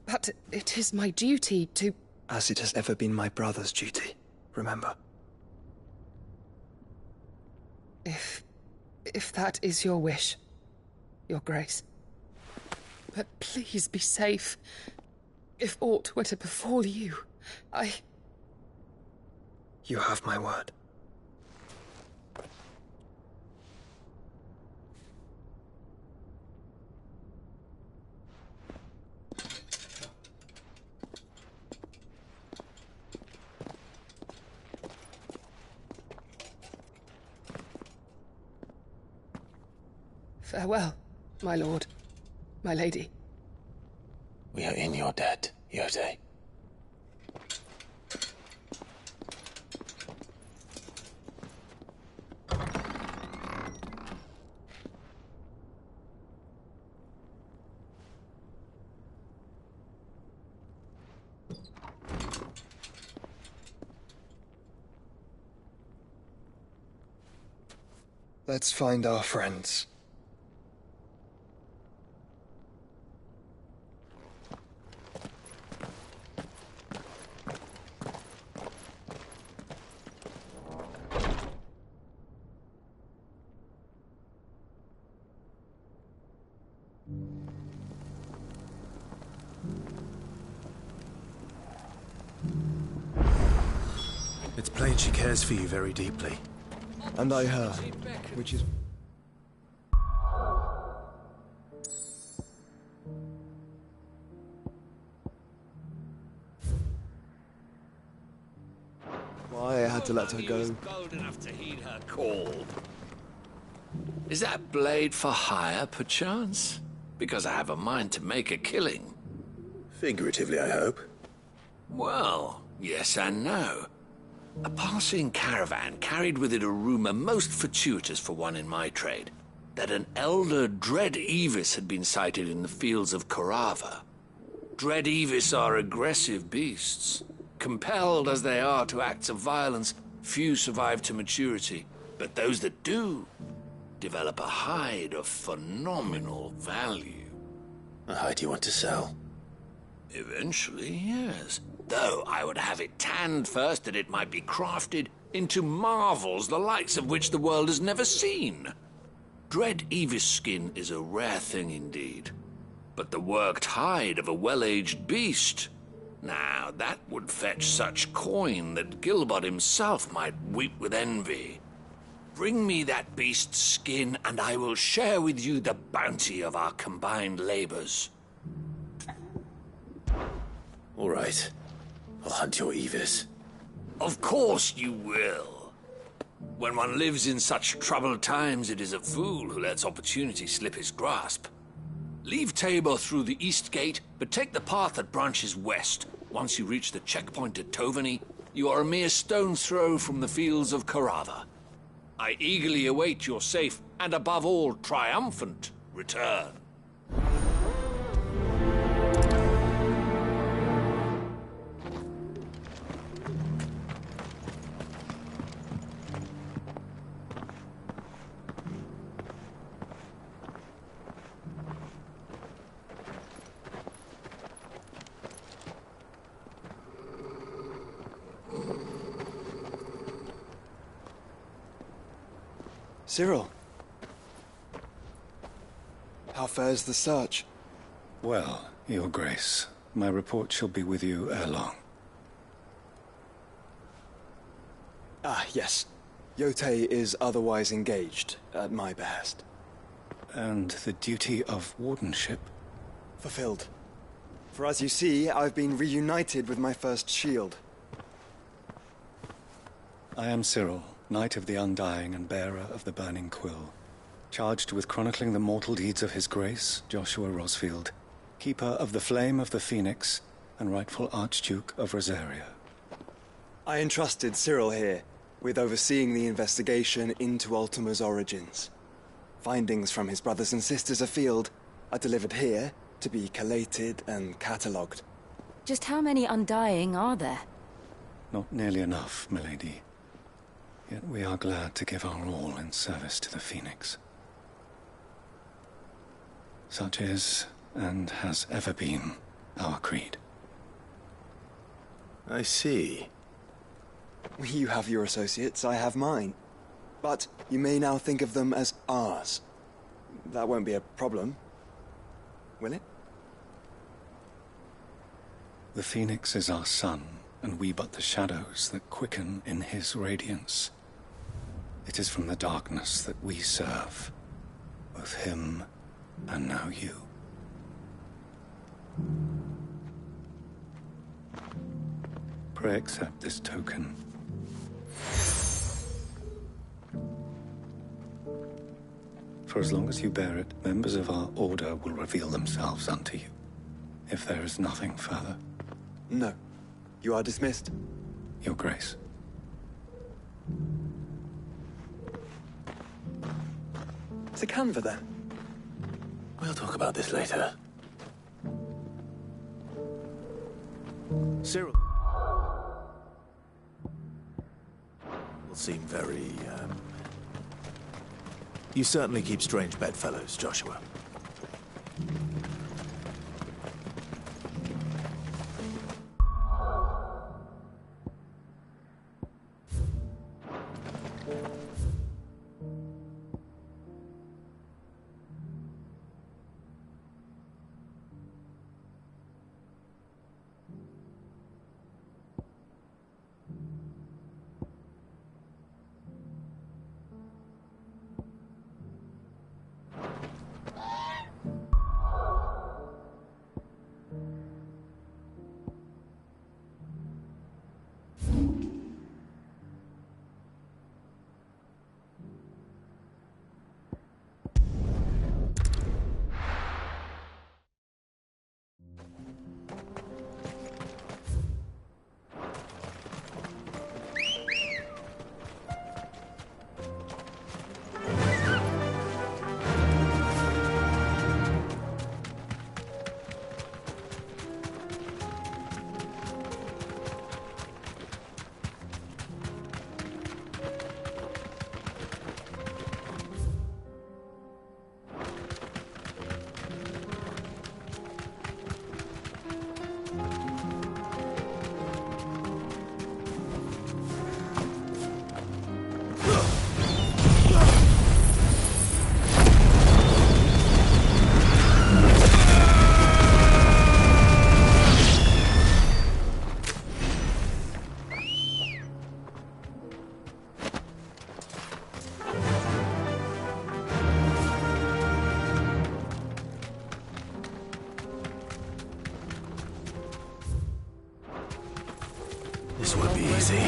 But it is my duty to... As it has ever been my brother's duty, remember. If that is your wish, Your Grace. But please be safe. If aught were to befall you, You have my word. Farewell, my lord, my lady. We are in your debt, Yote. Let's find our friends. It's plain she cares for you very deeply. And I her, which is... why I had to let her go. Bold enough to heed her call. Is that blade for hire, perchance? Because I have a mind to make a killing. Figuratively, I hope. Well, yes and no. A passing caravan carried with it a rumor most fortuitous for one in my trade, that an elder Dread Evis had been sighted in the fields of Korava. Dread Evis are aggressive beasts. Compelled as they are to acts of violence, few survive to maturity, but those that do develop a hide of phenomenal value. A hide you want to sell? Eventually, yes. Though I would have it tanned first that it might be crafted into marvels the likes of which the world has never seen. Dread Evis skin is a rare thing indeed. But the worked hide of a well-aged beast, now that would fetch such coin that Gilbert himself might weep with envy. Bring me that beast's skin, and I will share with you the bounty of our combined labors. All right. I'll hunt your Evis. Of course you will. When one lives in such troubled times, it is a fool who lets opportunity slip his grasp. Leave Tabor through the east gate, but take the path that branches west. Once you reach the checkpoint at Tovany, you are a mere stone's throw from the fields of Korava. I eagerly await your safe, and above all, triumphant return. Cyril. How fares the search? Well, Your Grace, my report shall be with you ere long. Ah, yes. Yotei is otherwise engaged, at my behest. And the duty of wardenship? Fulfilled. For as you see, I've been reunited with my first shield. I am Cyril, Knight of the Undying and bearer of the Burning Quill, charged with chronicling the mortal deeds of His Grace, Joshua Rosfield, Keeper of the Flame of the Phoenix, and rightful Archduke of Rosaria. I entrusted Cyril here with overseeing the investigation into Ultima's origins. Findings from his brothers and sisters afield are delivered here to be collated and catalogued. Just how many Undying are there? Not nearly enough, milady. Yet we are glad to give our all in service to the Phoenix. Such is, and has ever been, our creed. I see. You have your associates, I have mine. But you may now think of them as ours. That won't be a problem, will it? The Phoenix is our sun, and we but the shadows that quicken in his radiance. It is from the darkness that we serve, both him and now you. Pray accept this token. For as long as you bear it, members of our order will reveal themselves unto you. If there is nothing further. No. You are dismissed. Your Grace. To Canva, then? We'll talk about this later. Cyril will seem very, You certainly keep strange bedfellows, Joshua. This won't be easy.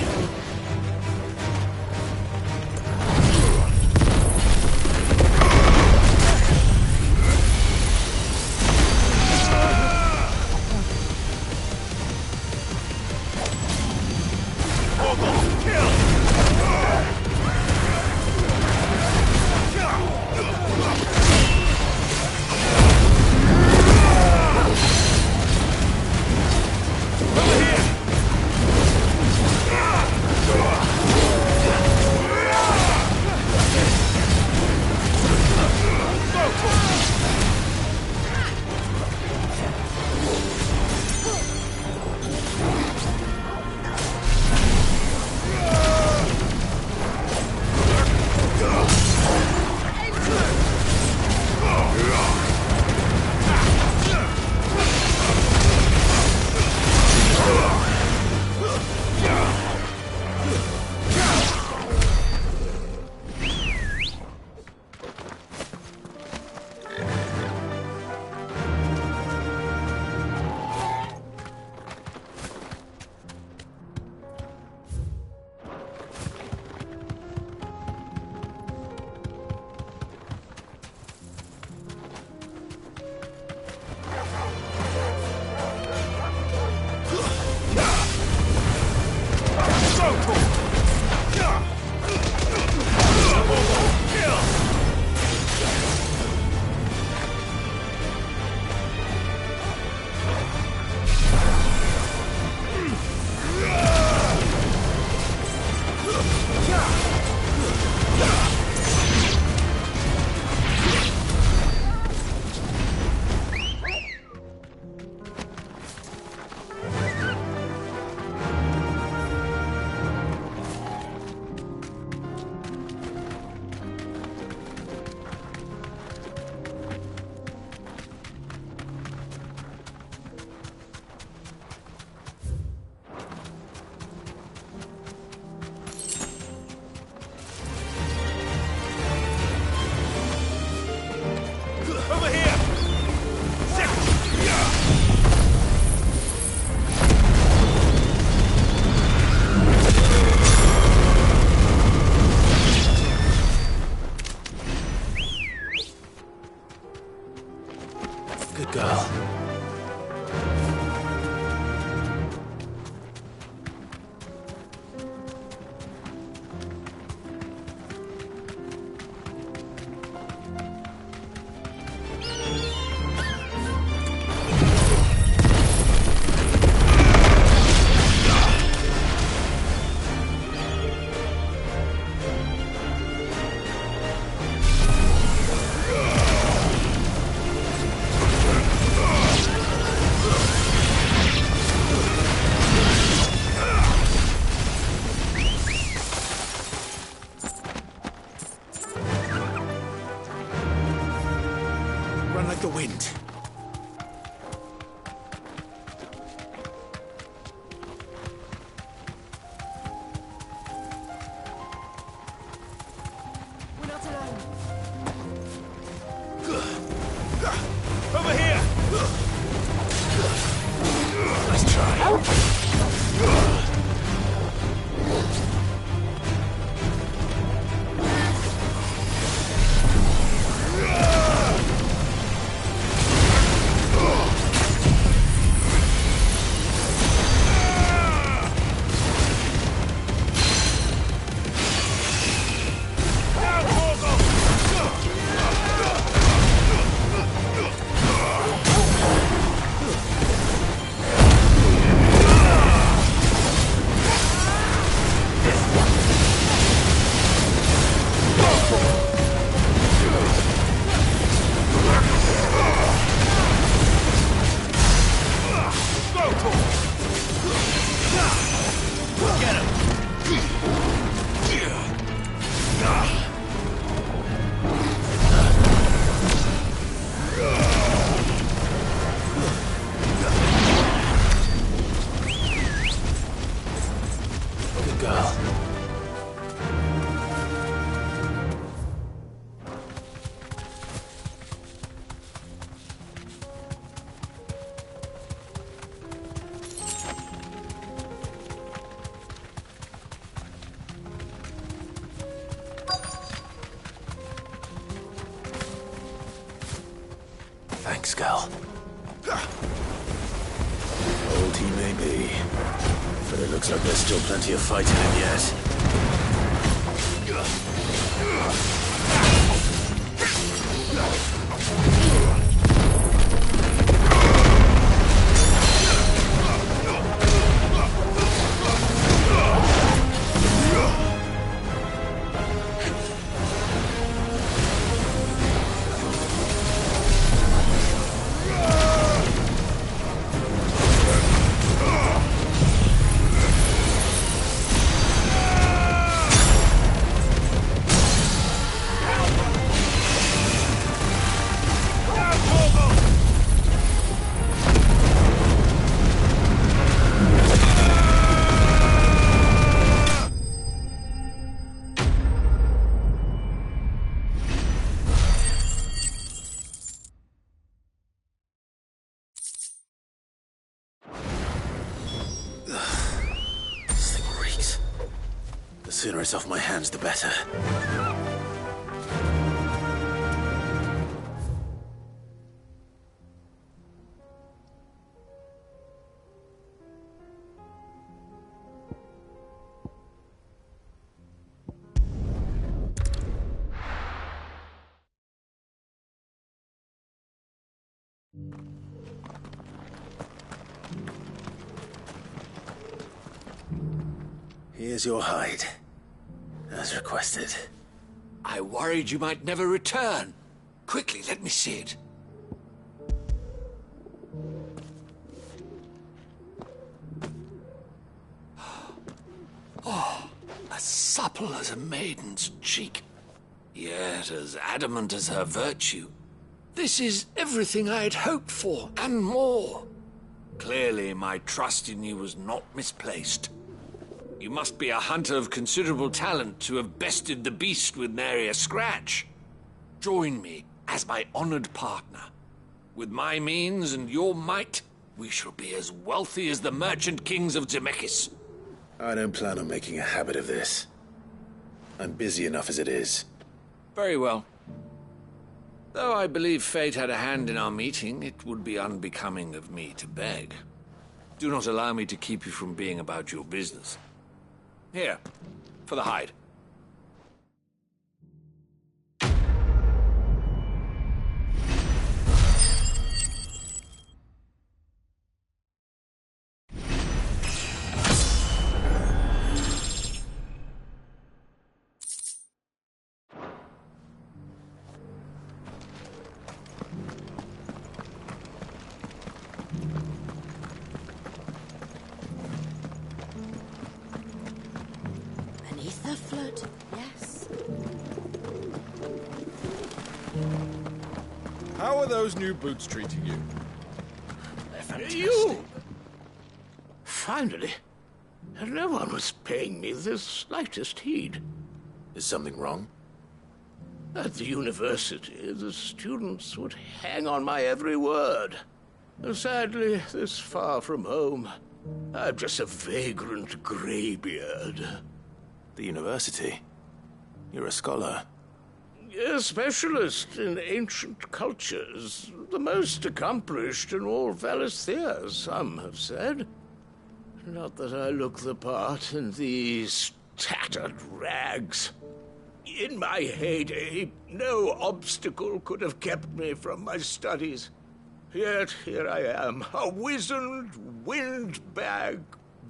Good girl. Run like the wind. We're not alone. Over here! Nice try. Thanks, girl. Old he may be, but it looks like there's still plenty of fight in him yet. This thing reeks. The sooner it's off my hands, the better. Here's your hide, as requested. I worried you might never return. Quickly, let me see it. Oh, as supple as a maiden's cheek, yet as adamant as her virtue. This is everything I had hoped for, and more. Clearly, my trust in you was not misplaced. You must be a hunter of considerable talent to have bested the beast with nary a scratch. Join me as my honored partner. With my means and your might, we shall be as wealthy as the merchant kings of Zemeckis. I don't plan on making a habit of this. I'm busy enough as it is. Very well. Though I believe fate had a hand in our meeting, it would be unbecoming of me to beg. Do not allow me to keep you from being about your business. Here, for the hide. The flood, yes. How are those new boots treating you? They're fantastic. You! Finally. No one was paying me the slightest heed. Is something wrong? At the university, the students would hang on my every word. Sadly, this far from home, I'm just a vagrant greybeard. The university? You're a scholar. A specialist in ancient cultures. The most accomplished in all Valisthea, some have said. Not that I look the part in these tattered rags. In my heyday, no obstacle could have kept me from my studies. Yet here I am, a wizened windbag,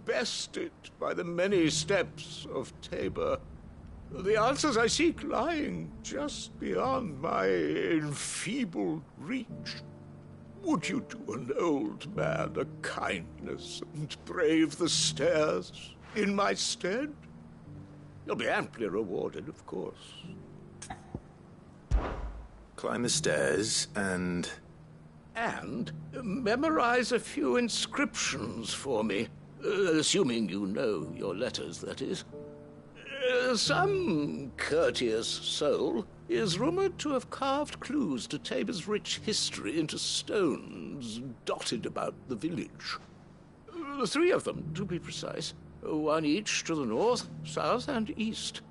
bested by the many steps of Tabor. The answers I seek lying just beyond my enfeebled reach. Would you do an old man a kindness and brave the stairs in my stead? You'll be amply rewarded, of course. Climb the stairs and... And memorize a few inscriptions for me. Assuming you know your letters, that is. Some courteous soul is rumored to have carved clues to Tabor's rich history into stones dotted about the village. 3 of them, to be precise. One each to the north, south, and east.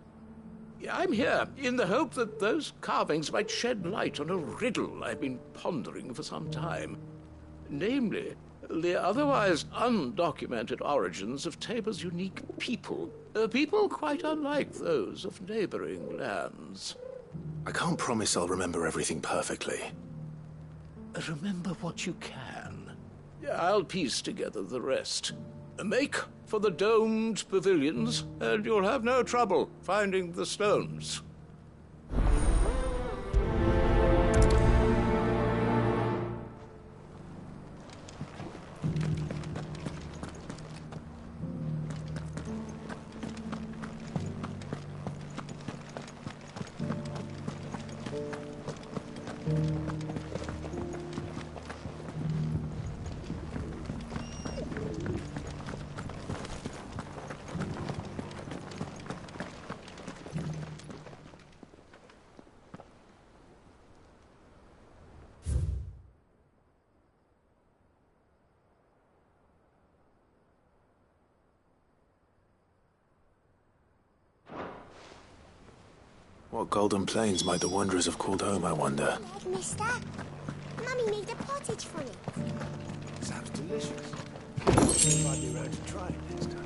I'm here in the hope that those carvings might shed light on a riddle I've been pondering for some time. Namely, the otherwise undocumented origins of Tabor's unique people. People quite unlike those of neighboring lands. I can't promise I'll remember everything perfectly. Remember what you can. I'll piece together the rest. Make for the domed pavilions, and you'll have no trouble finding the stones. What golden plains might the wanderers have called home, I wonder? Egg, mister. Mummy made a pottage from it. Sounds delicious. Might be around to try it next time.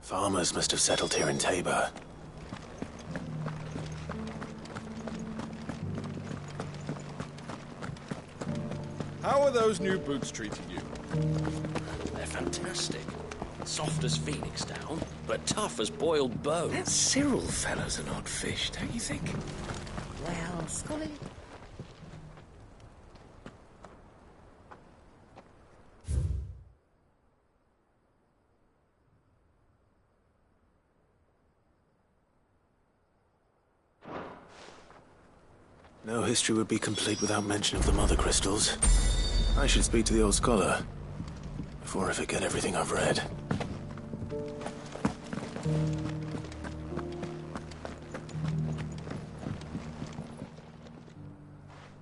Farmers must have settled here in Tabor. How are those new boots treating you? They're fantastic. Soft as phoenix down, but tough as boiled bone. That Cyril fellow's an odd fish, don't you think? Well, Scully. No history would be complete without mention of the mother crystals. I should speak to the old scholar before I forget everything I've read.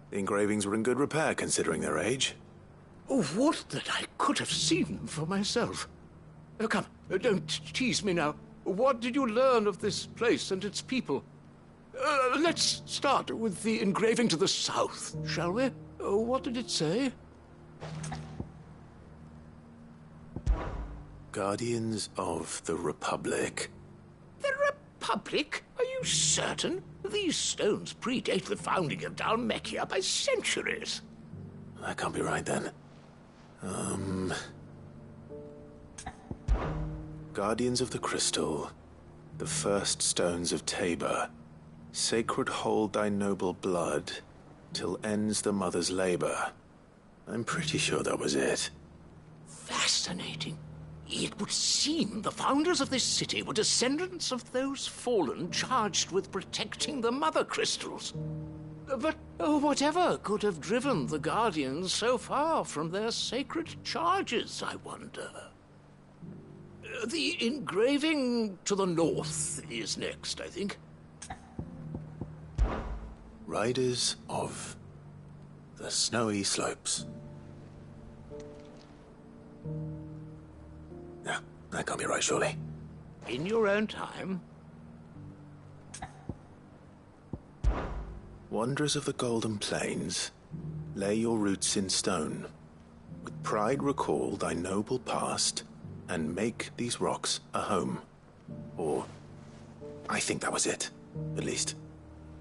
The engravings were in good repair considering their age. Oh, would that I could have seen them for myself. Come, don't tease me now. What did you learn of this place and its people? Let's start with the engraving to the south, shall we? What did it say? Guardians of the Republic. The Republic? Are you certain? These stones predate the founding of Dhalmekia by centuries. That can't be right, then. Guardians of the Crystal. The first stones of Tabor. Sacred hold thy noble blood, till ends the mother's labor. I'm pretty sure that was it. Fascinating. It would seem the founders of this city were descendants of those fallen charged with protecting the mother crystals. But whatever could have driven the Guardians so far from their sacred charges, I wonder? The engraving to the north is next, I think. Riders of the snowy slopes. No, that can't be right, surely. In your own time. Wanderers of the Golden Plains, lay your roots in stone. With pride recall thy noble past, and make these rocks a home. Or, I think that was it, at least.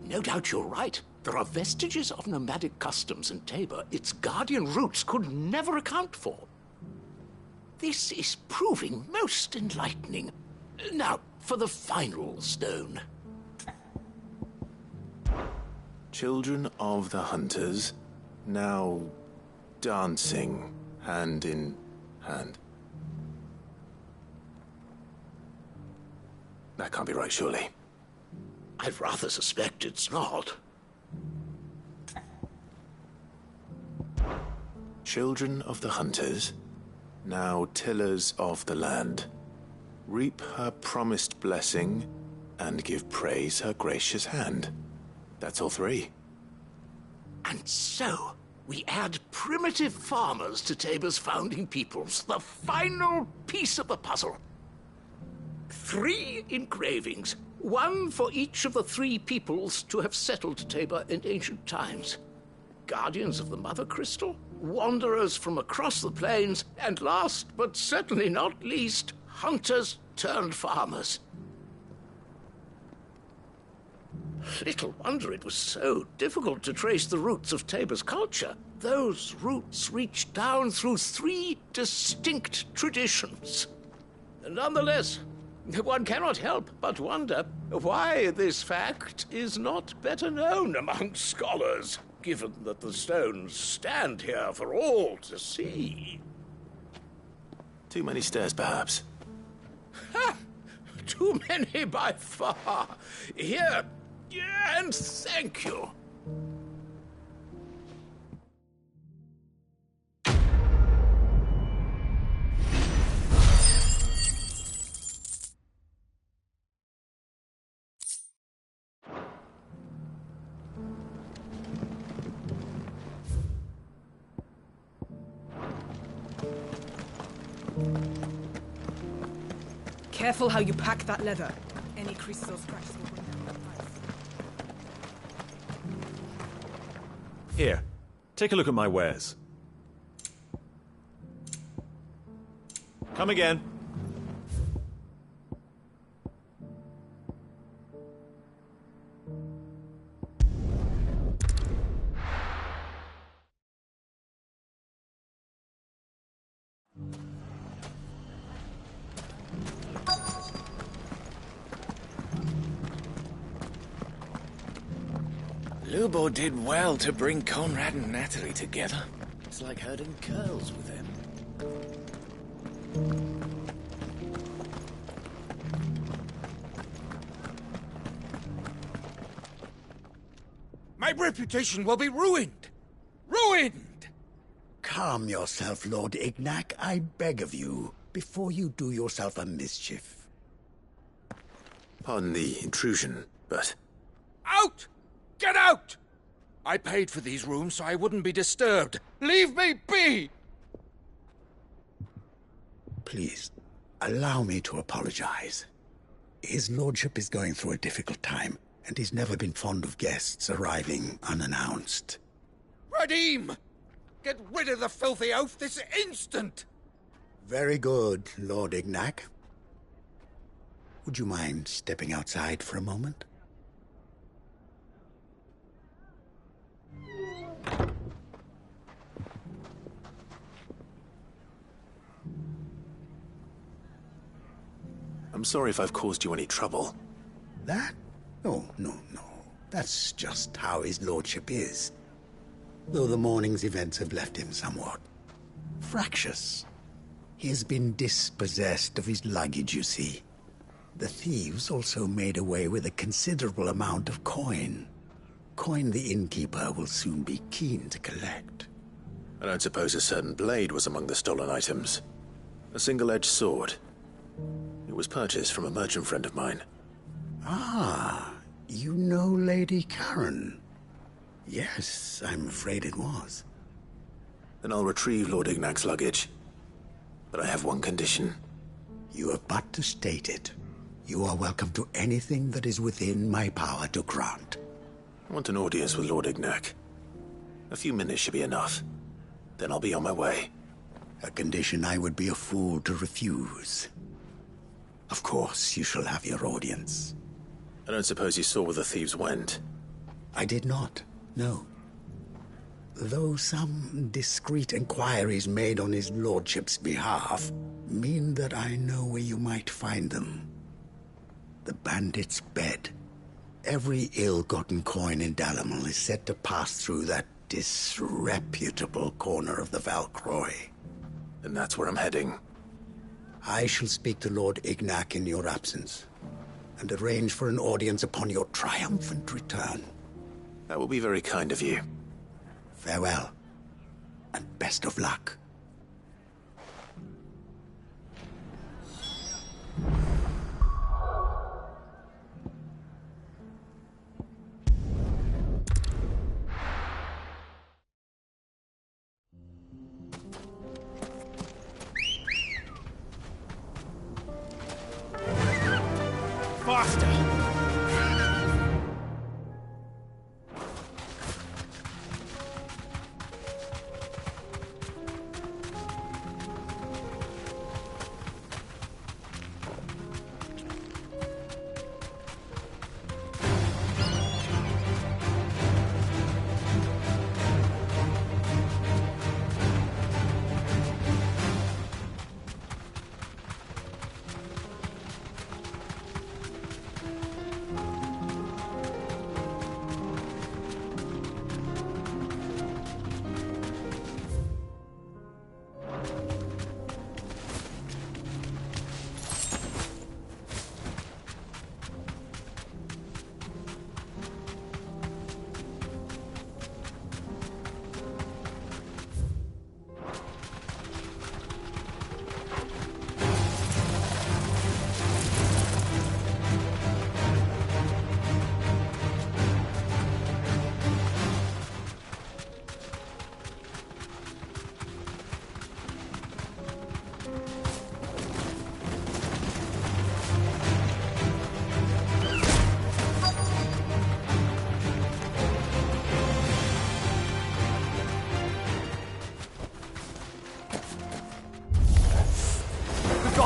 No doubt you're right. There are vestiges of nomadic customs in Tabor its guardian roots could never account for. This is proving most enlightening. Now, for the final stone. Children of the Hunters, now dancing hand in hand. That can't be right, surely. I'd rather suspect it's not. Children of the Hunters, now tillers of the land, reap her promised blessing and give praise her gracious hand. That's all three. And so, we add primitive farmers to Tabor's founding peoples, the final piece of the puzzle. 3 engravings, 1 for each of the 3 peoples to have settled Tabor in ancient times. Guardians of the Mother Crystal, wanderers from across the plains, and last but certainly not least, hunters turned farmers. Little wonder it was so difficult to trace the roots of Tabor's culture. Those roots reached down through 3 distinct traditions. Nonetheless, one cannot help but wonder why this fact is not better known among scholars, given that the stones stand here for all to see. Too many stairs, perhaps. Ha! Too many by far. Here, and thank you. Careful how you pack that leather. Any creases or scratches will bring down that price. Here, take a look at my wares. Come again. Lubo did well to bring Conrad and Natalie together. It's like herding curls with him. My reputation will be ruined! Ruined! Calm yourself, Lord Ignac, I beg of you, before you do yourself a mischief. Pardon the intrusion, but... Out! Get out! I paid for these rooms so I wouldn't be disturbed. Leave me be! Please, allow me to apologize. His lordship is going through a difficult time, and he's never been fond of guests arriving unannounced. Radim! Get rid of the filthy oaf this instant! Very good, Lord Ignac. Would you mind stepping outside for a moment? I'm sorry if I've caused you any trouble. That? Oh, no. That's just how his lordship is. Though the morning's events have left him somewhat fractious. He has been dispossessed of his luggage, you see. The thieves also made away with a considerable amount of coin. Coin the innkeeper will soon be keen to collect. I don't suppose a certain blade was among the stolen items. A single-edged sword. It was purchased from a merchant friend of mine. Ah, you know Lady Karen. Yes, I'm afraid it was. Then I'll retrieve Lord Ignac's luggage. But I have one condition. You have but to state it. You are welcome to anything that is within my power to grant. I want an audience with Lord Ignac. A few minutes should be enough. Then I'll be on my way. A condition I would be a fool to refuse. Of course, you shall have your audience. I don't suppose you saw where the thieves went? I did not, no. Though some discreet inquiries made on his lordship's behalf mean that I know where you might find them. The bandit's bed. Every ill-gotten coin in Dalimil is said to pass through that disreputable corner of the Valcroy. And that's where I'm heading. I shall speak to Lord Ignac in your absence, and arrange for an audience upon your triumphant return. That will be very kind of you. Farewell, and best of luck.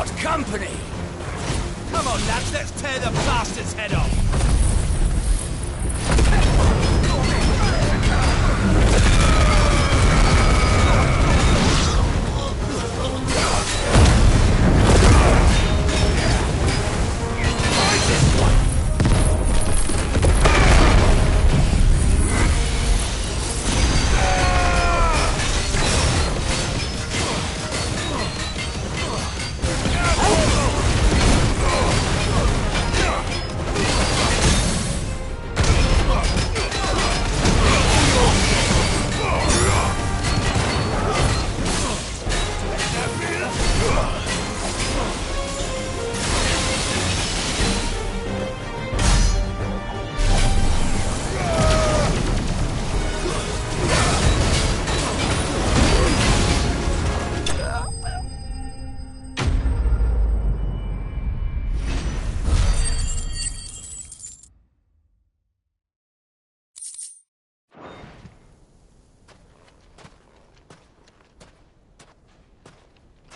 got company! Come on, lads, let's tear the bastard's head off!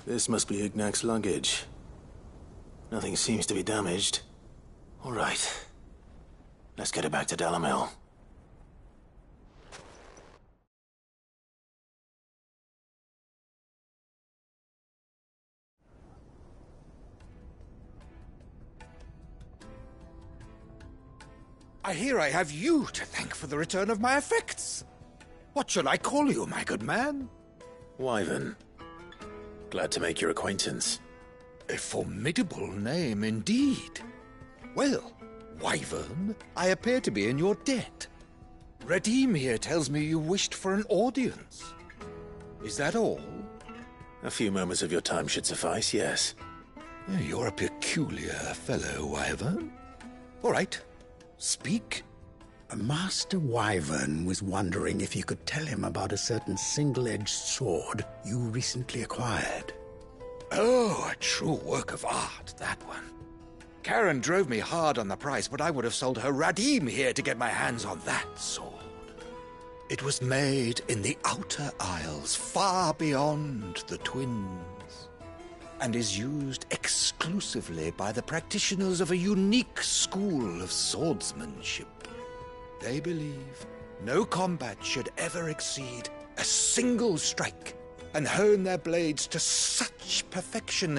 This must be Ignac's luggage. Nothing seems to be damaged. All right. Let's get it back to Dalimil. I hear I have you to thank for the return of my effects. What shall I call you, my good man? Wyvern. Glad to make your acquaintance. A formidable name indeed. Well, Wyvern, I appear to be in your debt. Redeem here tells me you wished for an audience. Is that all? A few moments of your time should suffice, yes. You're a peculiar fellow, Wyvern. All right, speak. Master Wyvern was wondering if you could tell him about a certain single-edged sword you recently acquired. Oh, a true work of art, that one. Karen drove me hard on the price, but I would have sold her Radim here to get my hands on that sword. It was made in the Outer Isles, far beyond the Twins, and is used exclusively by the practitioners of a unique school of swordsmanship. They believe no combat should ever exceed a single strike, and hone their blades to such perfection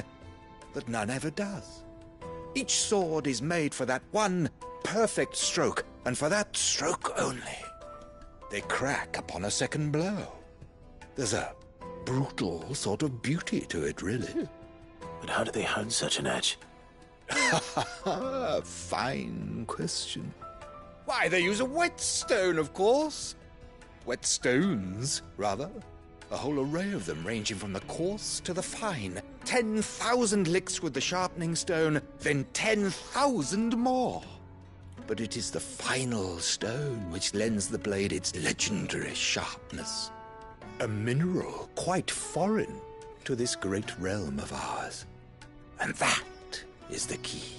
that none ever does. Each sword is made for that one perfect stroke, and for that stroke only. They crack upon a second blow. There's a brutal sort of beauty to it, really. But how do they hone such an edge? Fine question. Why, they use a whetstone, of course. Whetstones, rather. A whole array of them, ranging from the coarse to the fine. 10,000 licks with the sharpening stone, then 10,000 more. But it is the final stone which lends the blade its legendary sharpness. A mineral quite foreign to this great realm of ours. And that is the key.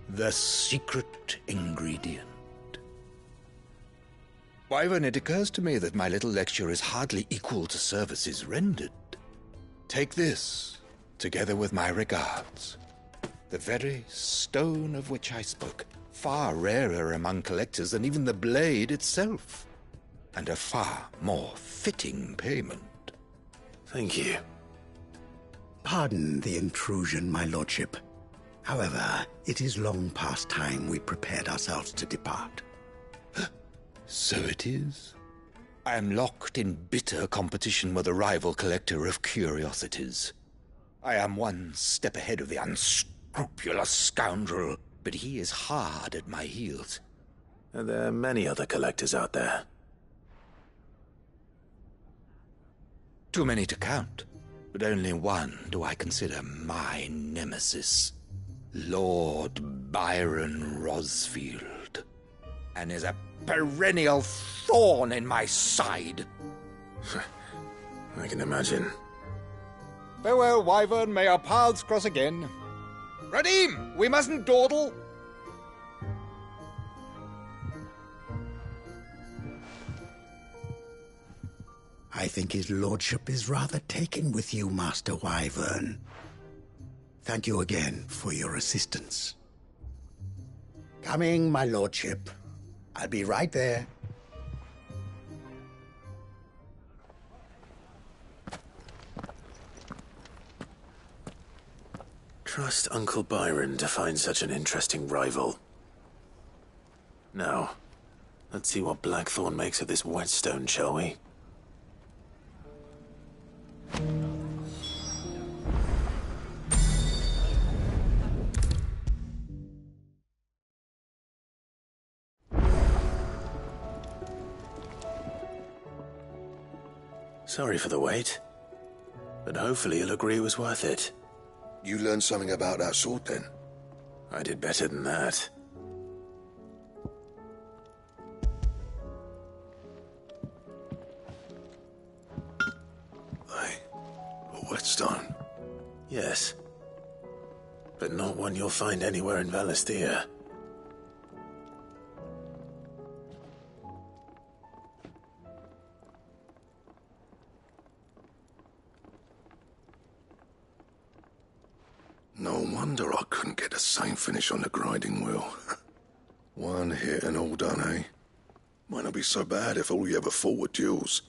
The secret ingredient. Wyvern, it occurs to me that my little lecture is hardly equal to services rendered. Take this, together with my regards. The very stone of which I spoke, far rarer among collectors than even the blade itself, and a far more fitting payment. Thank you. Pardon the intrusion, my lordship. However, it is long past time we prepared ourselves to depart. So it is. I am locked in bitter competition with a rival collector of curiosities. I am one step ahead of the unscrupulous scoundrel, but he is hard at my heels. And there are many other collectors out there. Too many to count, but only one do I consider my nemesis. Lord Byron Rosfield. And is a perennial thorn in my side. I can imagine. Farewell, Wyvern. May our paths cross again. Radim, we mustn't dawdle. I think his lordship is rather taken with you, Master Wyvern. Thank you again for your assistance. Coming, my lordship. I'll be right there. Trust Uncle Byron to find such an interesting rival. Now, let's see what Blackthorn makes of this whetstone, shall we? Sorry for the wait, but hopefully you'll agree it was worth it. You learned something about that sword, then? I did better than that. Hey, a whetstone? Yes, but not one you'll find anywhere in Valisthea. No wonder I couldn't get the same finish on the grinding wheel. One hit and all done, eh? Might not be so bad if all you ever fought were duels.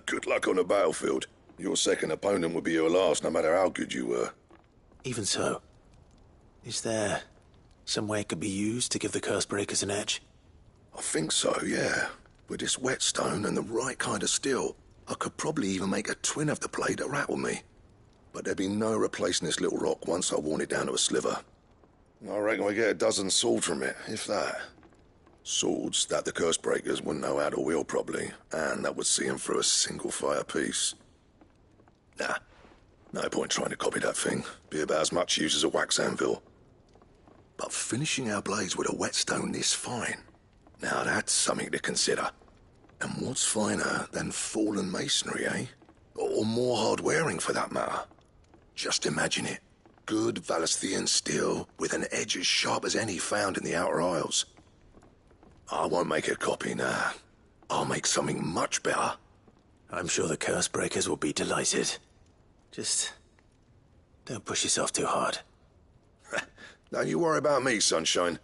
Good luck on the battlefield. Your second opponent would be your last, no matter how good you were. Even so, is there some way it could be used to give the Cursebreakers an edge? I think so, yeah. With this whetstone and the right kind of steel, I could probably even make a twin of the blade that rattled me. But there'd be no replacing this little rock once I worn it down to a sliver. I reckon we get a dozen swords from it, if that. Swords that the Cursebreakers wouldn't know how to wield properly, and that would see them through a single fire piece. Nah, no point trying to copy that thing. Be about as much use as a wax anvil. But finishing our blades with a whetstone this fine, now that's something to consider. And what's finer than fallen masonry, eh? Or more hard-wearing, for that matter. Just imagine it. Good Valisthean steel with an edge as sharp as any found in the Outer Isles. I won't make a copy, nah. I'll make something much better. I'm sure the Cursebreakers will be delighted. Just don't push yourself too hard. Don't you worry about me, sunshine.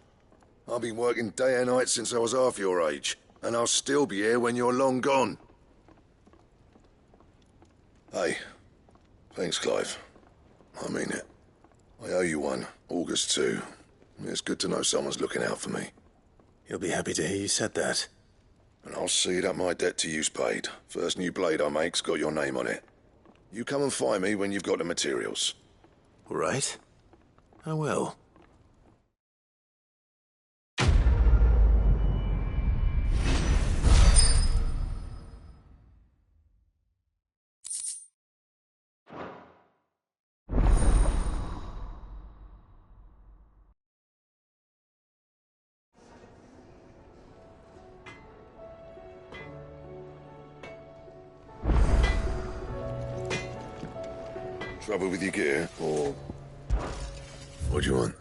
I've been working day and night since I was half your age, and I'll still be here when you're long gone. Hey, thanks, Clive. I mean it. I owe you one, August too. It's good to know someone's looking out for me. He'll be happy to hear you said that. And I'll see that my debt to you's paid. First new blade I make's got your name on it. You come and find me when you've got the materials. All right. I will. Trouble with your gear, or what do you want?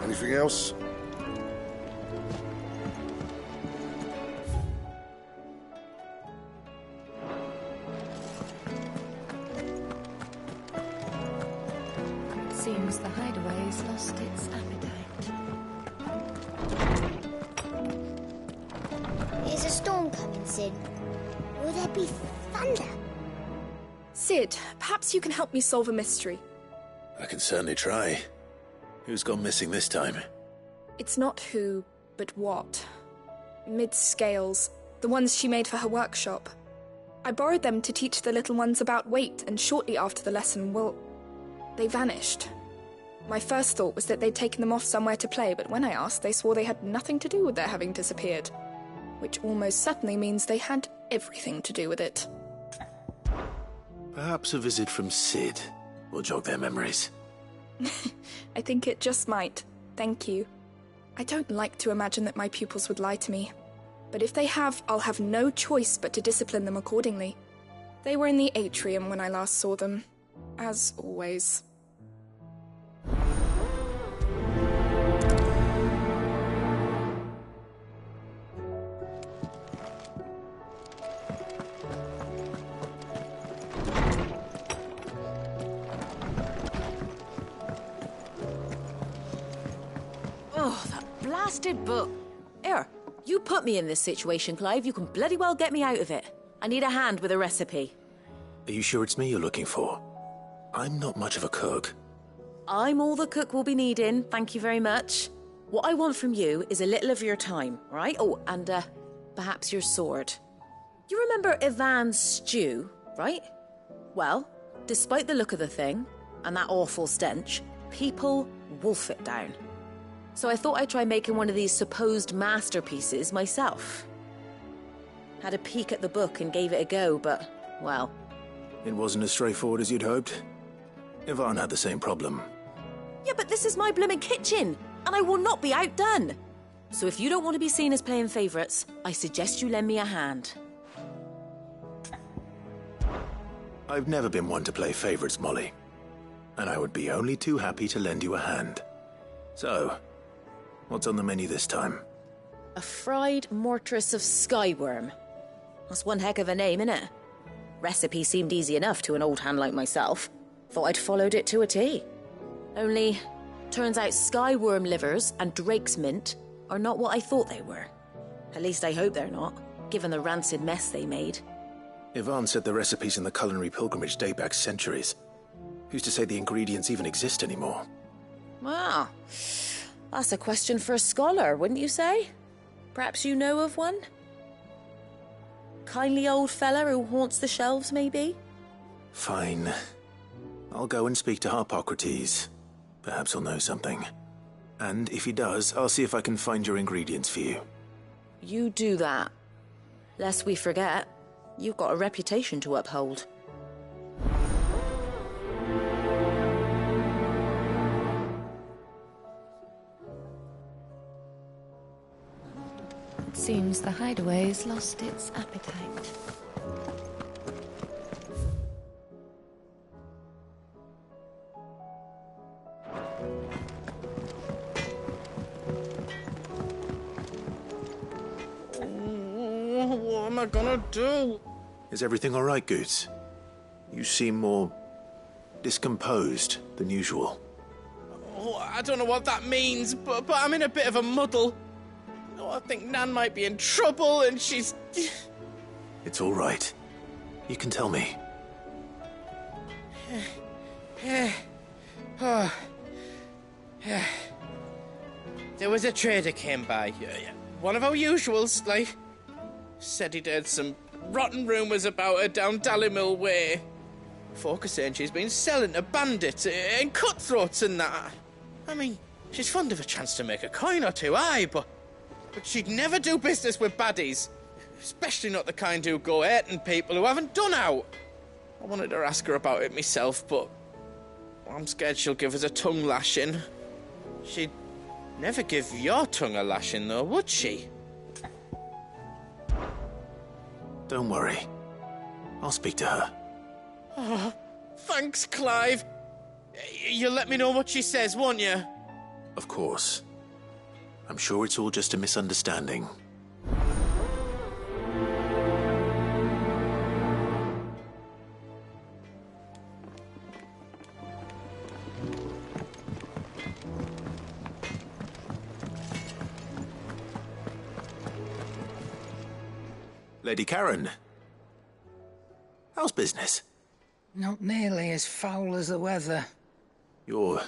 Anything else? Seems the hideaway's lost its appetite. Is a storm coming, Sid? Will there be thunder? Sid, perhaps you can help me solve a mystery. I can certainly try. Who's gone missing this time? It's not who, but what. Mid's scales, the ones she made for her workshop. I borrowed them to teach the little ones about weight, and shortly after the lesson, well, they vanished. My first thought was that they'd taken them off somewhere to play, but when I asked, they swore they had nothing to do with their having disappeared. Which almost certainly means they had everything to do with it. Perhaps a visit from Sid will jog their memories. I think it just might. Thank you. I don't like to imagine that my pupils would lie to me. But if they have, I'll have no choice but to discipline them accordingly. They were in the atrium when I last saw them. As always. Oh, that blasted book. Here, you put me in this situation, Clive. You can bloody well get me out of it. I need a hand with a recipe. Are you sure it's me you're looking for? I'm not much of a cook. I'm all the cook will be needing, thank you very much. What I want from you is a little of your time, right? Oh, and perhaps your sword. You remember Ivan's stew, right? Well, despite the look of the thing, and that awful stench, people wolf it down. So I thought I'd try making one of these supposed masterpieces myself. Had a peek at the book and gave it a go, but, well... It wasn't as straightforward as you'd hoped. Ivan had the same problem. Yeah, but this is my blooming kitchen, and I will not be outdone. So if you don't want to be seen as playing favourites, I suggest you lend me a hand. I've never been one to play favourites, Molly. And I would be only too happy to lend you a hand. So, what's on the menu this time? A fried mortress of skyworm. That's one heck of a name, innit? Recipe seemed easy enough to an old hand like myself. Thought I'd followed it to a T. Only, turns out skyworm livers and drake's mint are not what I thought they were. At least I hope they're not, given the rancid mess they made. Ivan said the recipes in the culinary pilgrimage date back centuries. Who's to say the ingredients even exist anymore? Well, that's a question for a scholar, wouldn't you say? Perhaps you know of one? Kindly old fella who haunts the shelves, maybe? Fine. I'll go and speak to Harpocrates. Perhaps he'll know something. And if he does, I'll see if I can find your ingredients for you. You do that. Lest we forget, you've got a reputation to uphold. It seems the hideaway's lost its appetite. What am I gonna do? Is everything all right, Goots? You seem more discomposed than usual. Oh, I don't know what that means, but I'm in a bit of a muddle. Oh, I think Nan might be in trouble, and she's... It's all right. You can tell me. There was a trader came by. One of our usuals, like... Said he'd heard some rotten rumours about her down Dalimil Way. Folk are saying she's been selling to bandits and cutthroats and that. I mean, she's fond of a chance to make a coin or two, aye, but she'd never do business with baddies. Especially not the kind who go hurting people who haven't done out. I wanted to ask her about it myself, but I'm scared she'll give us a tongue lashing. She'd never give your tongue a lashing, though, would she? Don't worry. I'll speak to her. Oh, thanks, Clive. You'll let me know what she says, won't you? Of course. I'm sure it's all just a misunderstanding. Lady Karen, how's business? Not nearly as foul as the weather. You're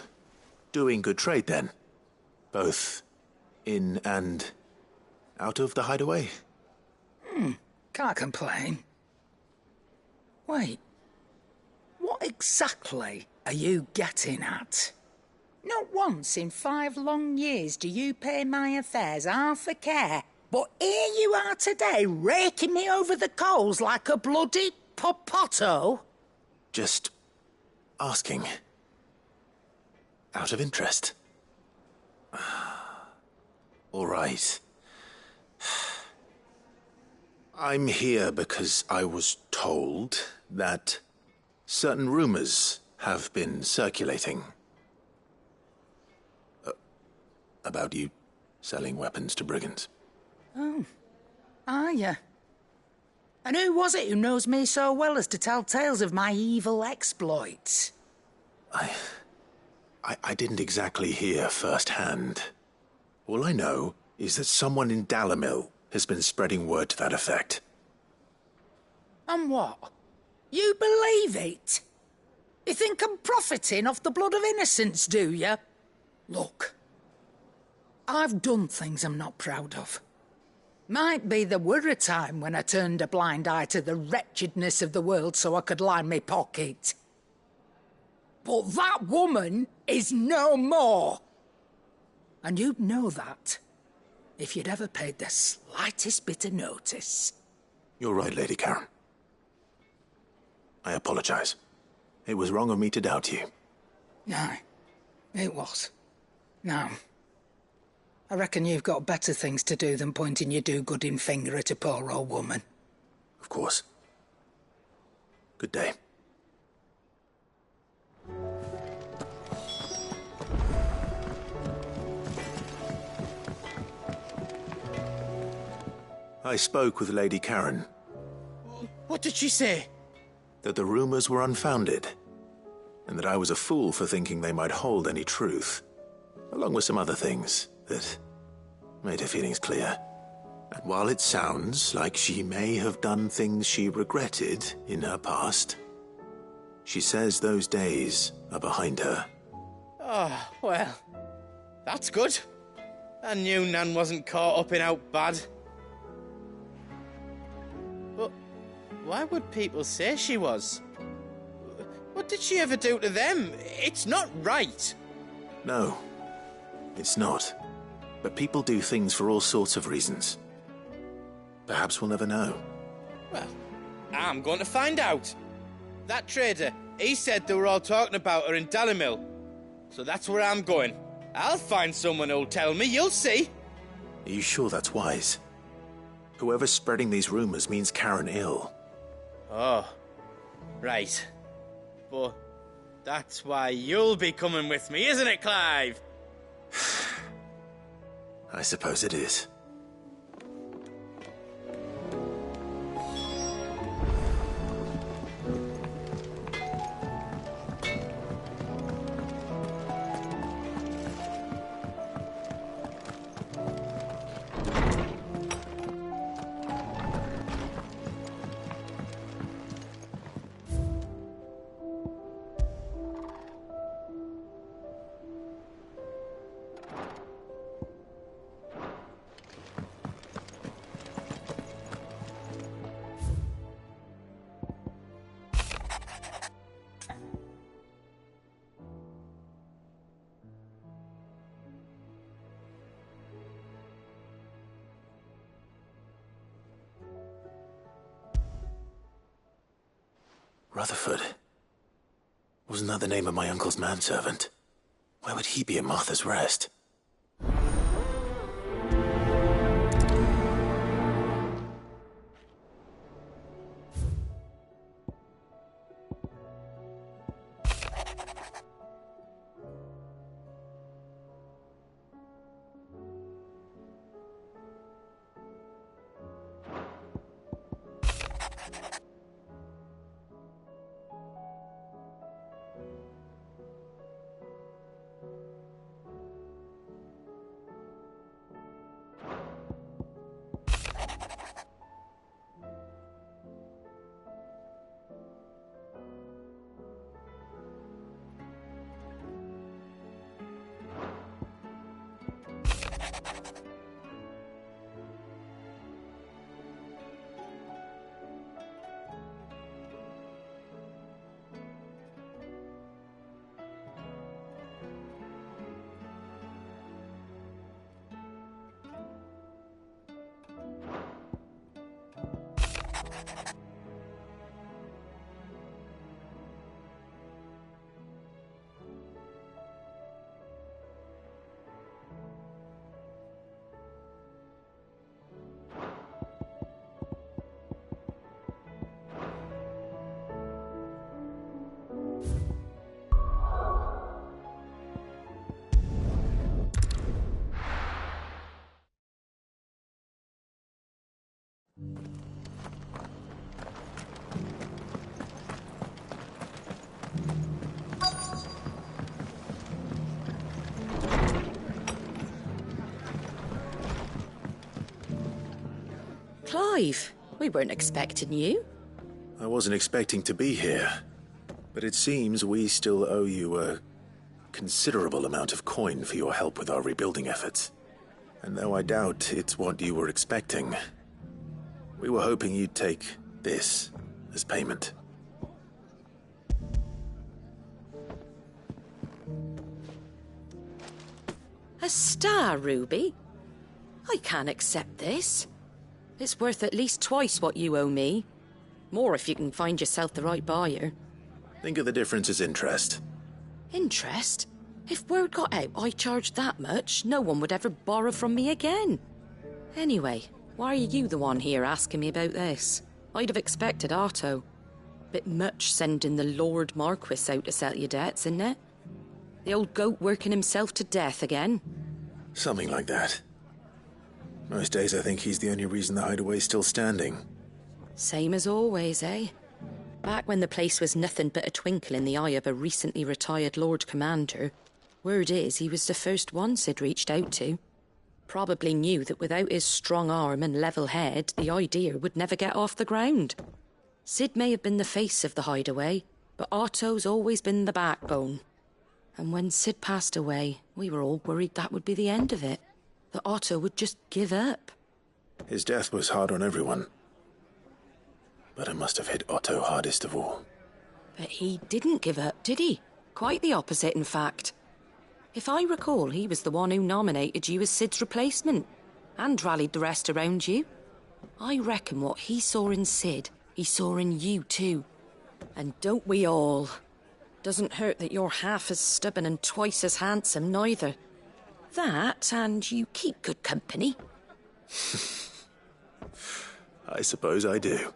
doing good trade, then? Both in and out of the hideaway? Can't complain. Wait. What exactly are you getting at? Not once in 5 long years do you pay my affairs half a care. But here you are today, raking me over the coals like a bloody popoto. Just asking. Out of interest. All right. I'm here because I was told that certain rumors have been circulating. About you selling weapons to brigands. Oh, are you? And who was it who knows me so well as to tell tales of my evil exploits? I didn't exactly hear firsthand. All I know is that someone in Dalimil has been spreading word to that effect. And what? You believe it? You think I'm profiting off the blood of innocents, do you? Look, I've done things I'm not proud of. Might be there were a time when I turned a blind eye to the wretchedness of the world so I could line my pocket. But that woman is no more. And you'd know that if you'd ever paid the slightest bit of notice. You're right, Lady Karen. I apologize. It was wrong of me to doubt you. No, it was. Now, I reckon you've got better things to do than pointing your do-gooding finger at a poor old woman. Of course. Good day. I spoke with Lady Karen. What did she say? That the rumors were unfounded, and that I was a fool for thinking they might hold any truth, along with some other things that made her feelings clear. And while it sounds like she may have done things she regretted in her past, she says those days are behind her. Oh, well, that's good. I knew Nan wasn't caught up in out bad. But why would people say she was? What did she ever do to them? It's not right. No, it's not. But people do things for all sorts of reasons. Perhaps we'll never know. Well, I'm going to find out. That trader, he said they were all talking about her in Dalimil. So that's where I'm going. I'll find someone who'll tell me, you'll see. Are you sure that's wise? Whoever's spreading these rumors means Karen ill. Oh, right. But that's why you'll be coming with me, isn't it, Clive? I suppose it is. Rutherford. Wasn't that the name of my uncle's manservant? Why would he be at Martha's Rest? Clive, we weren't expecting you. I wasn't expecting to be here, but it seems we still owe you a considerable amount of coin for your help with our rebuilding efforts. And though I doubt it's what you were expecting, we were hoping you'd take this as payment. A star ruby? I can't accept this. It's worth at least twice what you owe me. More if you can find yourself the right buyer. Think of the difference as interest. Interest? If word got out I charged that much, no one would ever borrow from me again. Anyway, why are you the one here asking me about this? I'd have expected Otto. Bit much sending the Lord Marquis out to settle your debts, isn't it? The old goat working himself to death again? Something like that. Most days I think he's the only reason the hideaway's still standing. Same as always, eh? Back when the place was nothing but a twinkle in the eye of a recently retired Lord Commander, word is he was the first one Sid reached out to. Probably knew that without his strong arm and level head, the idea would never get off the ground. Sid may have been the face of the hideaway, but Otto's always been the backbone. And when Sid passed away, we were all worried that would be the end of it. That Otto would just give up. His death was hard on everyone. But it must have hit Otto hardest of all. But he didn't give up, did he? Quite the opposite, in fact. If I recall, he was the one who nominated you as Sid's replacement, and rallied the rest around you. I reckon what he saw in Sid, he saw in you too. And don't we all? Doesn't hurt that you're half as stubborn and twice as handsome, neither. That, and you keep good company. I suppose I do.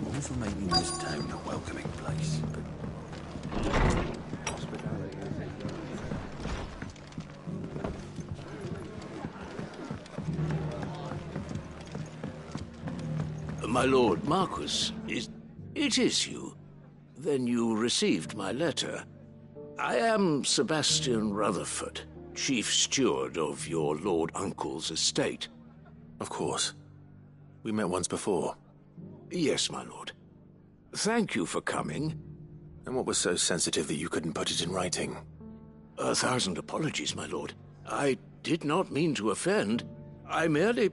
All for making this town a welcoming place, My Lord Marquis, it is you. Then you received my letter. I am Sebastian Rutherford, Chief Steward of your Lord Uncle's estate. Of course. We met once before. Yes, my lord. Thank you for coming. And what was so sensitive that you couldn't put it in writing? 1,000 apologies, my lord. I did not mean to offend. I merely...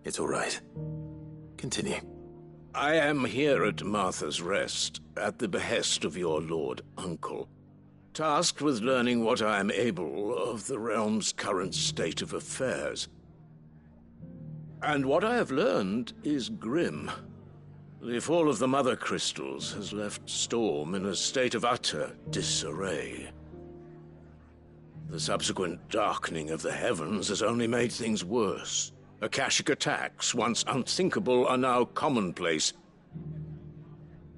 It's all right. Continue. I am here at Martha's Rest, at the behest of your Lord Uncle, tasked with learning what I am able of the realm's current state of affairs. And what I have learned is grim. The fall of the Mother Crystals has left Storm in a state of utter disarray. The subsequent darkening of the heavens has only made things worse. Akashic attacks, once unthinkable, are now commonplace.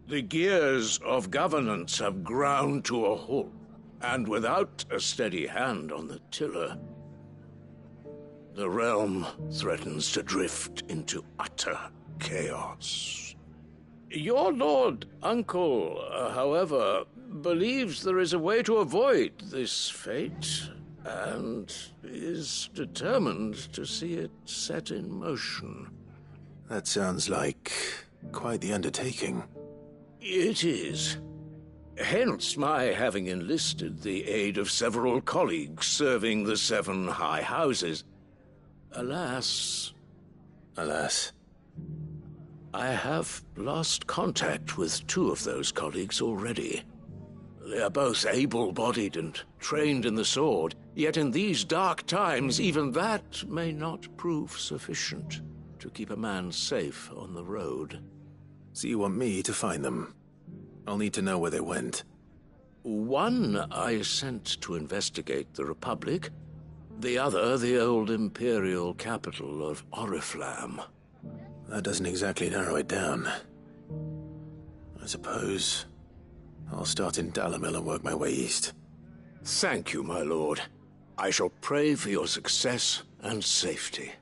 The gears of governance have ground to a halt, and without a steady hand on the tiller, the realm threatens to drift into utter chaos. Your Lord Uncle, however, believes there is a way to avoid this fate, and is determined to see it set in motion. That sounds like quite the undertaking. It is. Hence my having enlisted the aid of several colleagues serving the 7 high houses. Alas, I have lost contact with 2 of those colleagues already. They are both able-bodied and trained in the sword, yet in these dark times even that may not prove sufficient to keep a man safe on the road. So you want me to find them? I'll need to know where they went. One I sent to investigate the Republic, The other, the old imperial capital of Oriflamme. That doesn't exactly narrow it down. I suppose I'll start in Dalimil and work my way east. Thank you, my lord. I shall pray for your success and safety.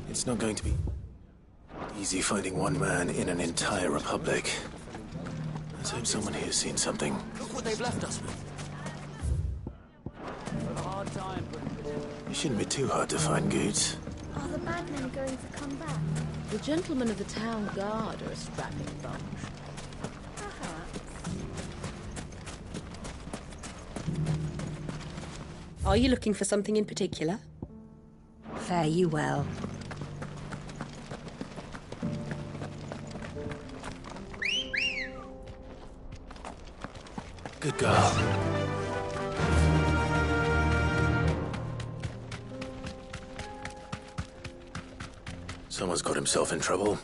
It's not going to be easy finding one man in an entire republic. Let's hope someone here's seen something. Look what they've left us with. It shouldn't be too hard to find goods. Are the bad men going to come back? The gentlemen of the town guard are a strapping bunch. Are you looking for something in particular? Fare you well. Good girl. Someone's got himself in trouble.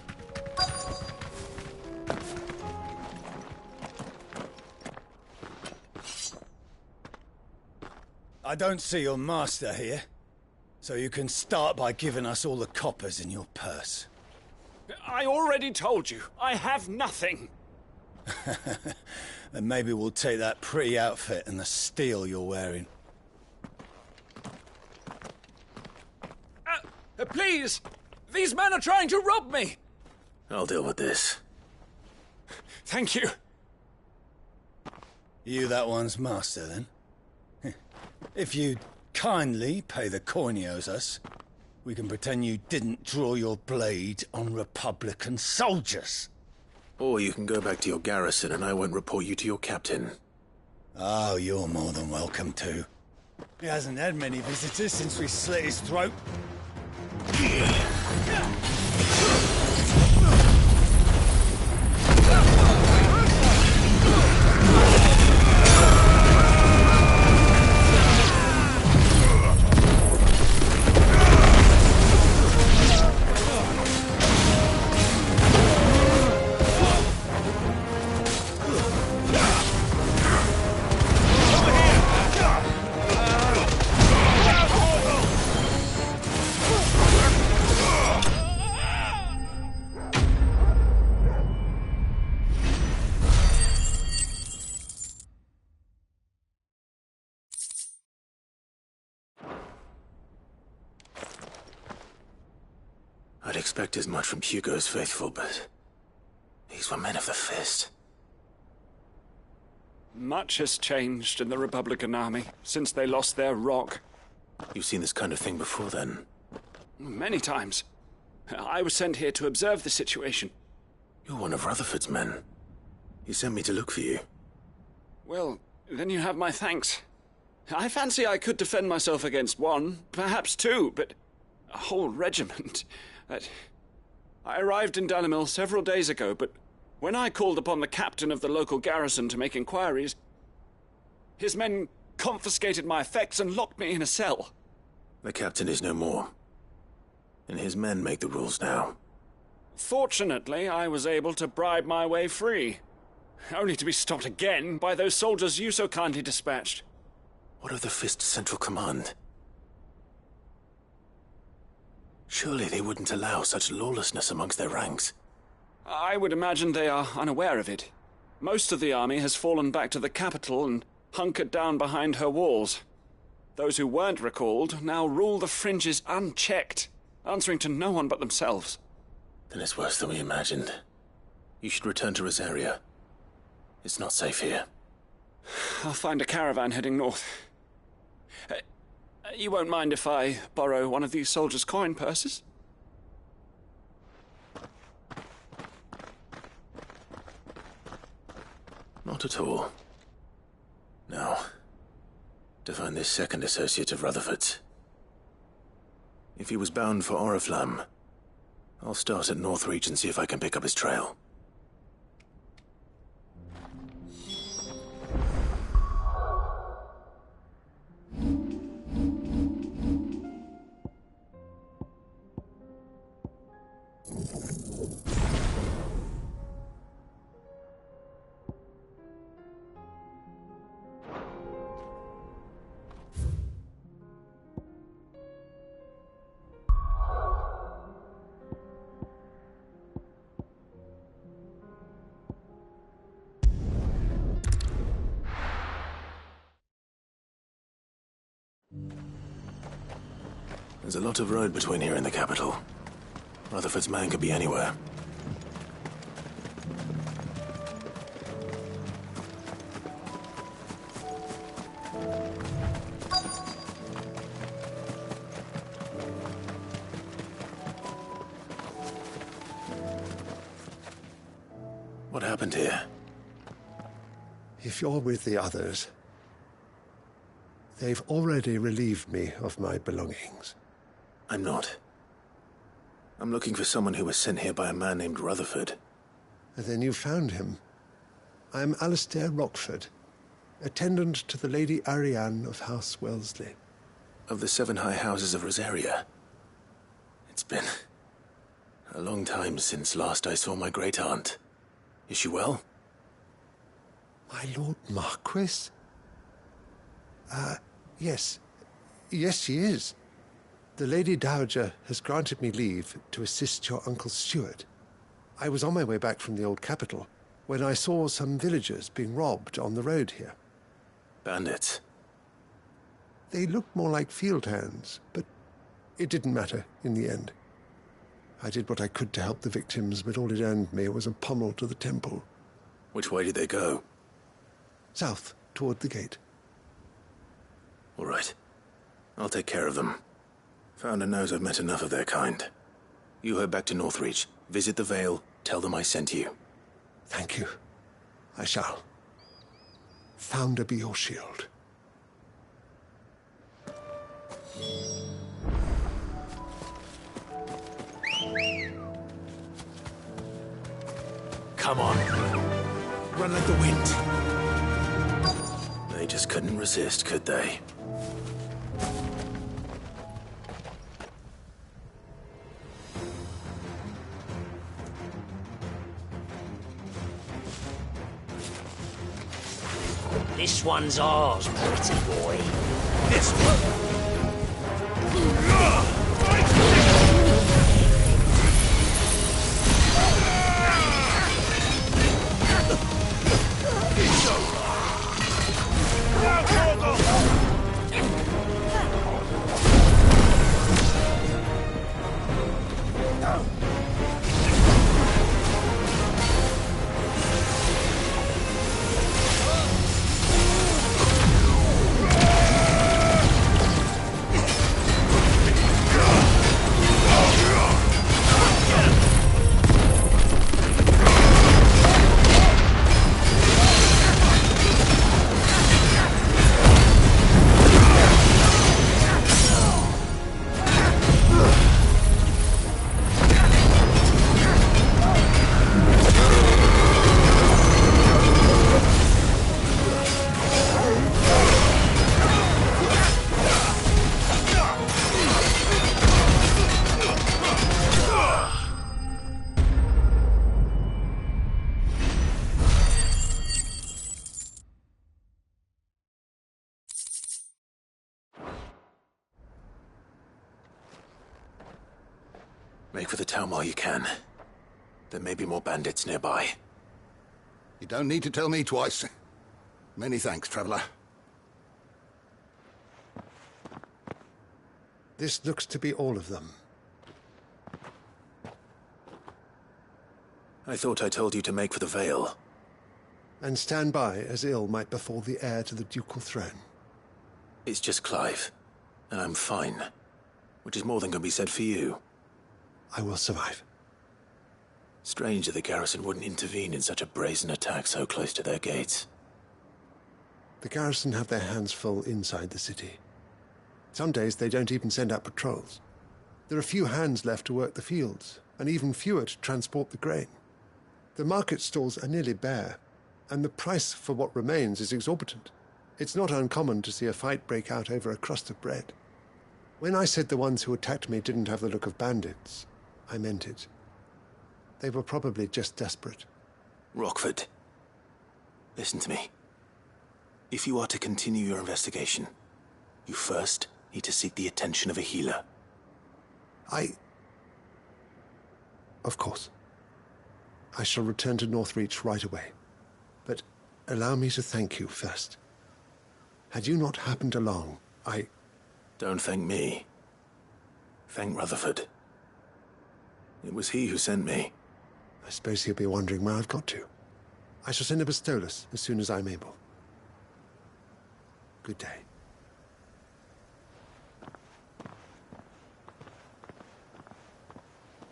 I don't see your master here, so you can start by giving us all the coppers in your purse. I already told you, I have nothing. Then maybe we'll take that pretty outfit and the steel you're wearing. Please! These men are trying to rob me! I'll deal with this. Thank you. You that one's master, then? If you'd kindly pay the coin he owes us, we can pretend you didn't draw your blade on Republican soldiers. Or you can go back to your garrison and I won't report you to your captain. Oh, you're more than welcome to. He hasn't had many visitors since we slit his throat. I'd expect as much from Hugo's faithful, but these were men of the fist. Much has changed in the Republican army since they lost their rock. You've seen this kind of thing before, then? Many times. I was sent here to observe the situation. You're one of Rutherford's men. He sent me to look for you. Well, then you have my thanks. I fancy I could defend myself against one, perhaps two, but a whole regiment. I arrived in Dalimil several days ago, but when I called upon the captain of the local garrison to make inquiries, his men confiscated my effects and locked me in a cell. The captain is no more, and his men make the rules now. Fortunately, I was able to bribe my way free, only to be stopped again by those soldiers you so kindly dispatched. What of the Fist's Central Command? Surely they wouldn't allow such lawlessness amongst their ranks. I would imagine they are unaware of it. Most of the army has fallen back to the capital and hunkered down behind her walls. Those who weren't recalled now rule the fringes unchecked, answering to no one but themselves. Then it's worse than we imagined. You should return to Rosaria. It's not safe here. I'll find a caravan heading north. You won't mind if I borrow one of these soldiers' coin purses? Not at all. Now, to find this second associate of Rutherford's. If he was bound for Oriflamme, I'll start at Northreach and see if I can pick up his trail. There's a lot of road between here and the capital. Rutherford's man could be anywhere. What happened here? If you're with the others, they've already relieved me of my belongings. I'm not. I'm looking for someone who was sent here by a man named Rutherford. And then you found him. I'm Alistair Rockford, attendant to the Lady Ariane of House Wellesley. Of the 7 high houses of Rosaria. It's been a long time since last I saw my great-aunt. Is she well? My Lord Marquis? Yes. Yes, she is. The Lady Dowager has granted me leave to assist your Uncle Stuart. I was on my way back from the old capital when I saw some villagers being robbed on the road here. Bandits? They looked more like field hands, but it didn't matter in the end. I did what I could to help the victims, but all it earned me was a pommel to the temple. Which way did they go? South, toward the gate. All right. I'll take care of them. Founder knows I've met enough of their kind. You head back to Northreach, visit the Vale, tell them I sent you. Thank you. I shall. Founder be your shield. Come on. Run like the wind. They just couldn't resist, could they? This one's ours, pretty boy. This one. Make for the town while you can. There may be more bandits nearby. You don't need to tell me twice. Many thanks, traveler. This looks to be all of them. I thought I told you to make for the Vale. And stand by as ill might befall the heir to the ducal throne. It's just Clive, and I'm fine. Which is more than can be said for you. I will survive. Strange that the garrison wouldn't intervene in such a brazen attack so close to their gates. The garrison have their hands full inside the city. Some days they don't even send out patrols. There are few hands left to work the fields, and even fewer to transport the grain. The market stalls are nearly bare, and the price for what remains is exorbitant. It's not uncommon to see a fight break out over a crust of bread. When I said the ones who attacked me didn't have the look of bandits, I meant it. They were probably just desperate. Rockford, listen to me. If you are to continue your investigation, you first need to seek the attention of a healer. Of course. I shall return to Northreach right away. But allow me to thank you first. Had you not happened along, Don't thank me. Thank Rutherford. It was he who sent me. I suppose he'll be wondering where I've got to. I shall send a pistolus as soon as I'm able. Good day.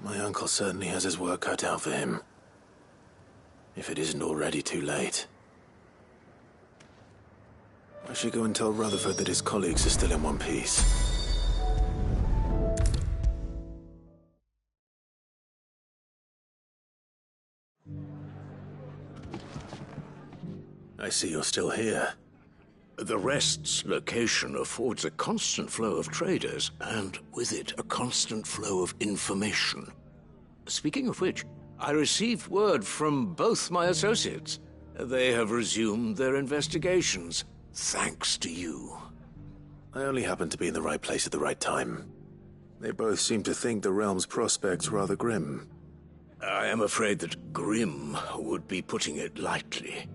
My uncle certainly has his work cut out for him. If it isn't already too late. I should go and tell Rutherford that his colleagues are still in one piece. I see you're still here. The Rest's location affords a constant flow of traders, and with it, a constant flow of information. Speaking of which, I received word from both my associates. They have resumed their investigations, thanks to you. I only happened to be in the right place at the right time. They both seem to think the realm's prospects rather grim. I am afraid that grim would be putting it lightly.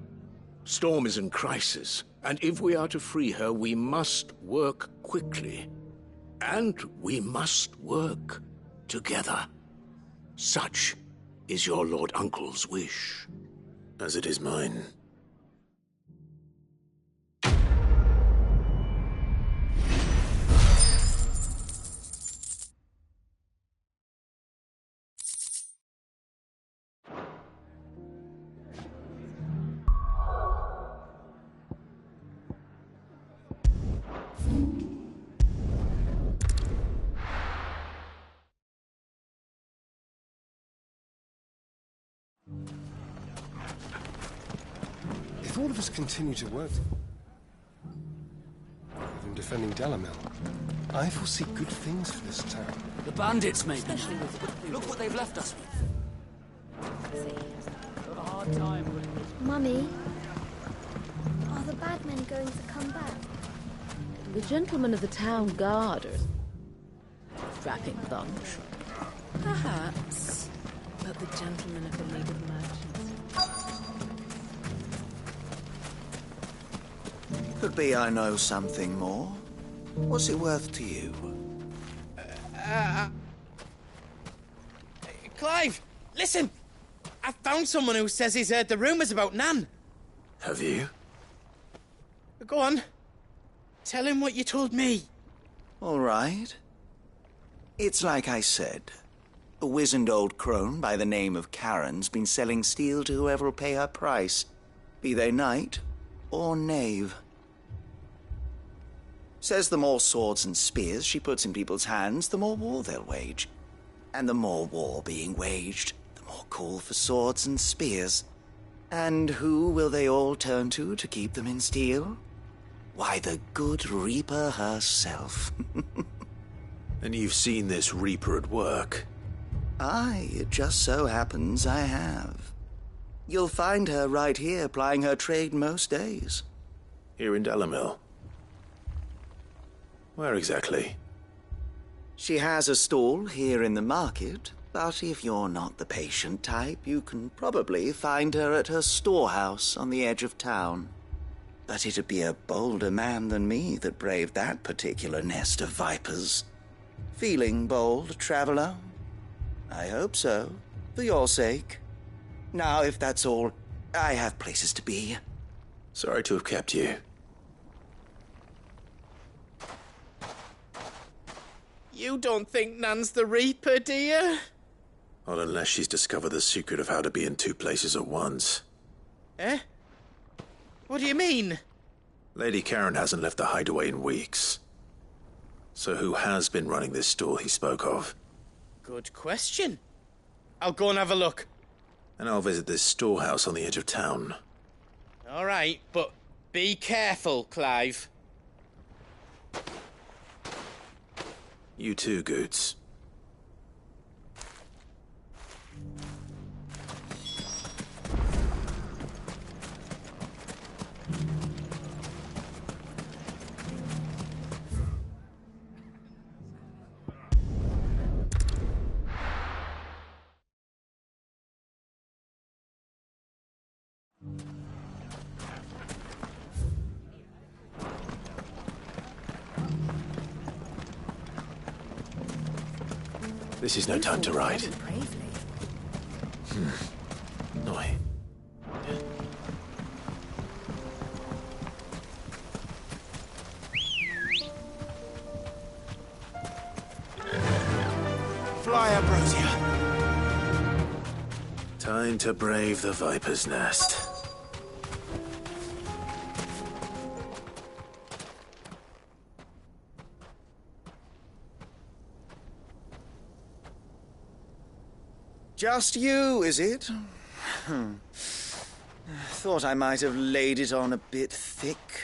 Storm is in crisis, and if we are to free her, we must work quickly. And we must work together. Such is your Lord Uncle's wish. As it is mine. If all of us continue to work, even defending Dalamil, I foresee good things for this town. The bandits, maybe. Look what they've left us with. Mummy, are the bad men going to come back? The gentlemen of the town guard are a strapping bunch. Perhaps. But the gentlemen of the League of Merchants. Could be I know something more. What's it worth to you? Clive, listen! I found someone who says he's heard the rumours about Nan. Have you? Go on. Tell him what you told me. All right. It's like I said. A wizened old crone by the name of Karen's been selling steel to whoever'll pay her price, be they knight or knave. Says the more swords and spears she puts in people's hands, the more war they'll wage. And the more war being waged, the more call for swords and spears. And who will they all turn to keep them in steel? Why, the good Reaper herself. And you've seen this Reaper at work? Aye, it just so happens I have. You'll find her right here plying her trade most days. Here in Dalamil? Where exactly? She has a stall here in the market, but if you're not the patient type, you can probably find her at her storehouse on the edge of town. But it'd be a bolder man than me that braved that particular nest of vipers. Feeling bold, traveler? I hope so, for your sake. Now, if that's all, I have places to be. Sorry to have kept you. You don't think Nan's the Reaper, do you? Not unless she's discovered the secret of how to be in two places at once. Eh? What do you mean? Lady Karen hasn't left the hideaway in weeks. So who has been running this stall he spoke of? Good question. I'll go and have a look. And I'll visit this storehouse on the edge of town. All right, but be careful, Clive. You too, Goots. This is no time to ride. Noi. Fly, Ambrosia. Time to brave the Viper's Nest. Just you, is it? Thought I might have laid it on a bit thick.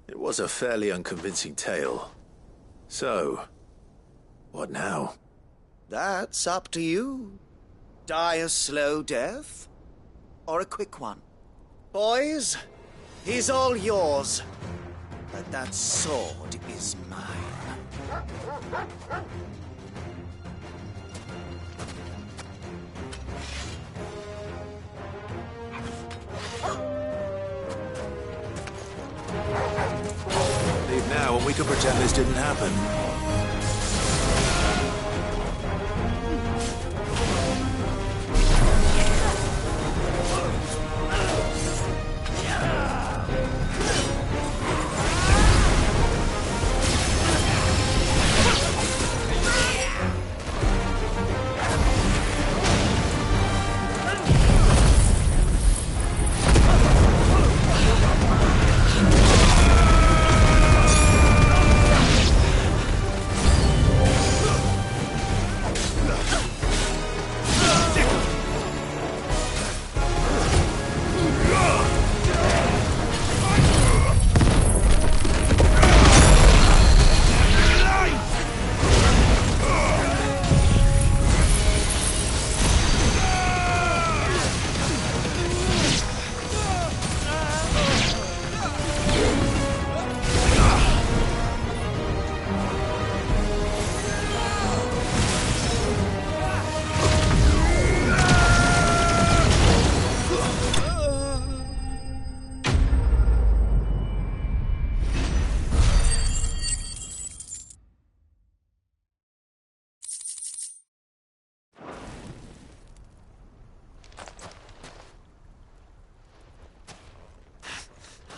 It was a fairly unconvincing tale. So, what now? That's up to you. Die a slow death, or a quick one. Boys, he's all yours. But that sword is mine. Leave now and we can pretend this didn't happen.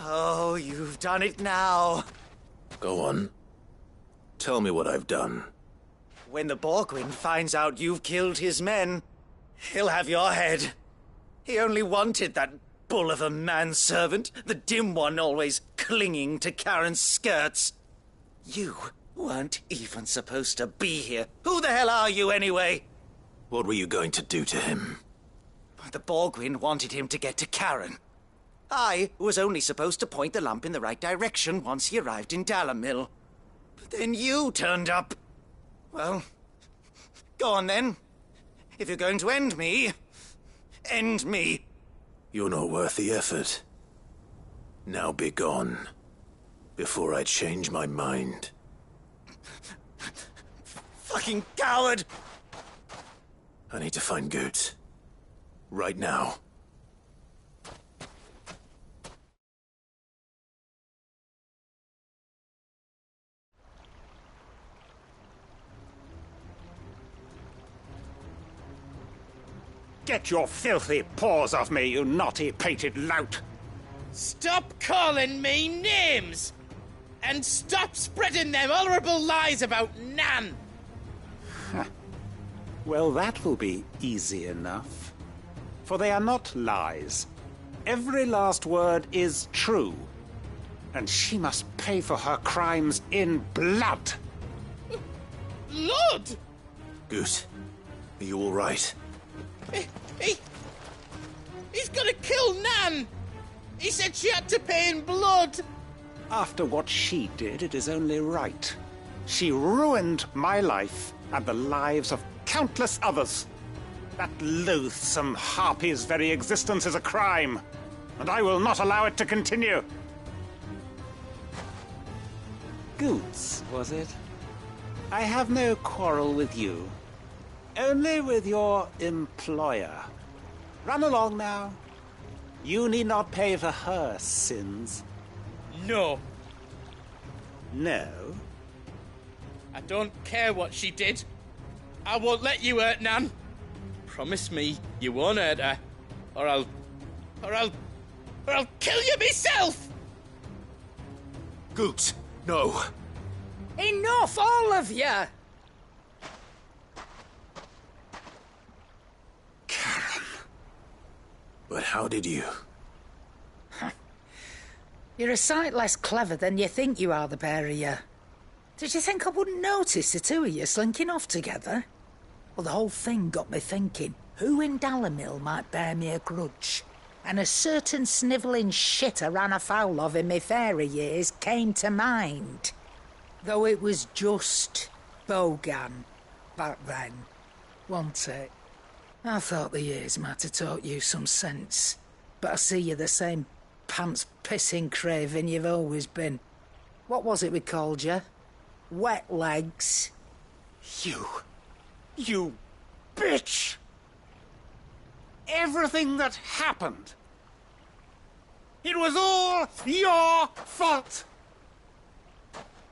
Oh, you've done it now. Go on. Tell me what I've done. When the Borgwyn finds out you've killed his men, he'll have your head. He only wanted that bull of a manservant, the dim one always clinging to Karen's skirts. You weren't even supposed to be here. Who the hell are you, anyway? What were you going to do to him? The Borgwyn wanted him to get to Karen. I was only supposed to point the lamp in the right direction once he arrived in Dalamil. But then you turned up. Well, go on then. If you're going to end me, end me. You're not worth the effort. Now be gone, before I change my mind. Fucking coward! I need to find Goots. Right now. Get your filthy paws off me, you naughty-pated lout! Stop calling me names! And stop spreading them horrible lies about Nan! Well, that will be easy enough. For they are not lies. Every last word is true. And she must pay for her crimes in blood. Lord! Goose, are you all right? He's gonna kill Nan! He said she had to pay in blood! After what she did, it is only right. She ruined my life and the lives of countless others. That loathsome harpy's very existence is a crime, and I will not allow it to continue. Goots, was it? I have no quarrel with you. Only with your employer. Run along now. You need not pay for her sins. No. No? I don't care what she did. I won't let you hurt Nan. Promise me you won't hurt her, or I'll kill you myself! Goots, no. Enough, all of you! But how did you? You're a sight less clever than you think you are, the pair of you. Did you think I wouldn't notice the two of you slinking off together? Well, the whole thing got me thinking, who in Dalamil might bear me a grudge? And a certain snivelling shit I ran afoul of in my fairy years came to mind. Though it was just Bogan back then, wasn't it? I thought the years might have taught you some sense, but I see you're the same pants-pissing craven you've always been. What was it we called you? Wet legs. You bitch! Everything that happened, it was all your fault!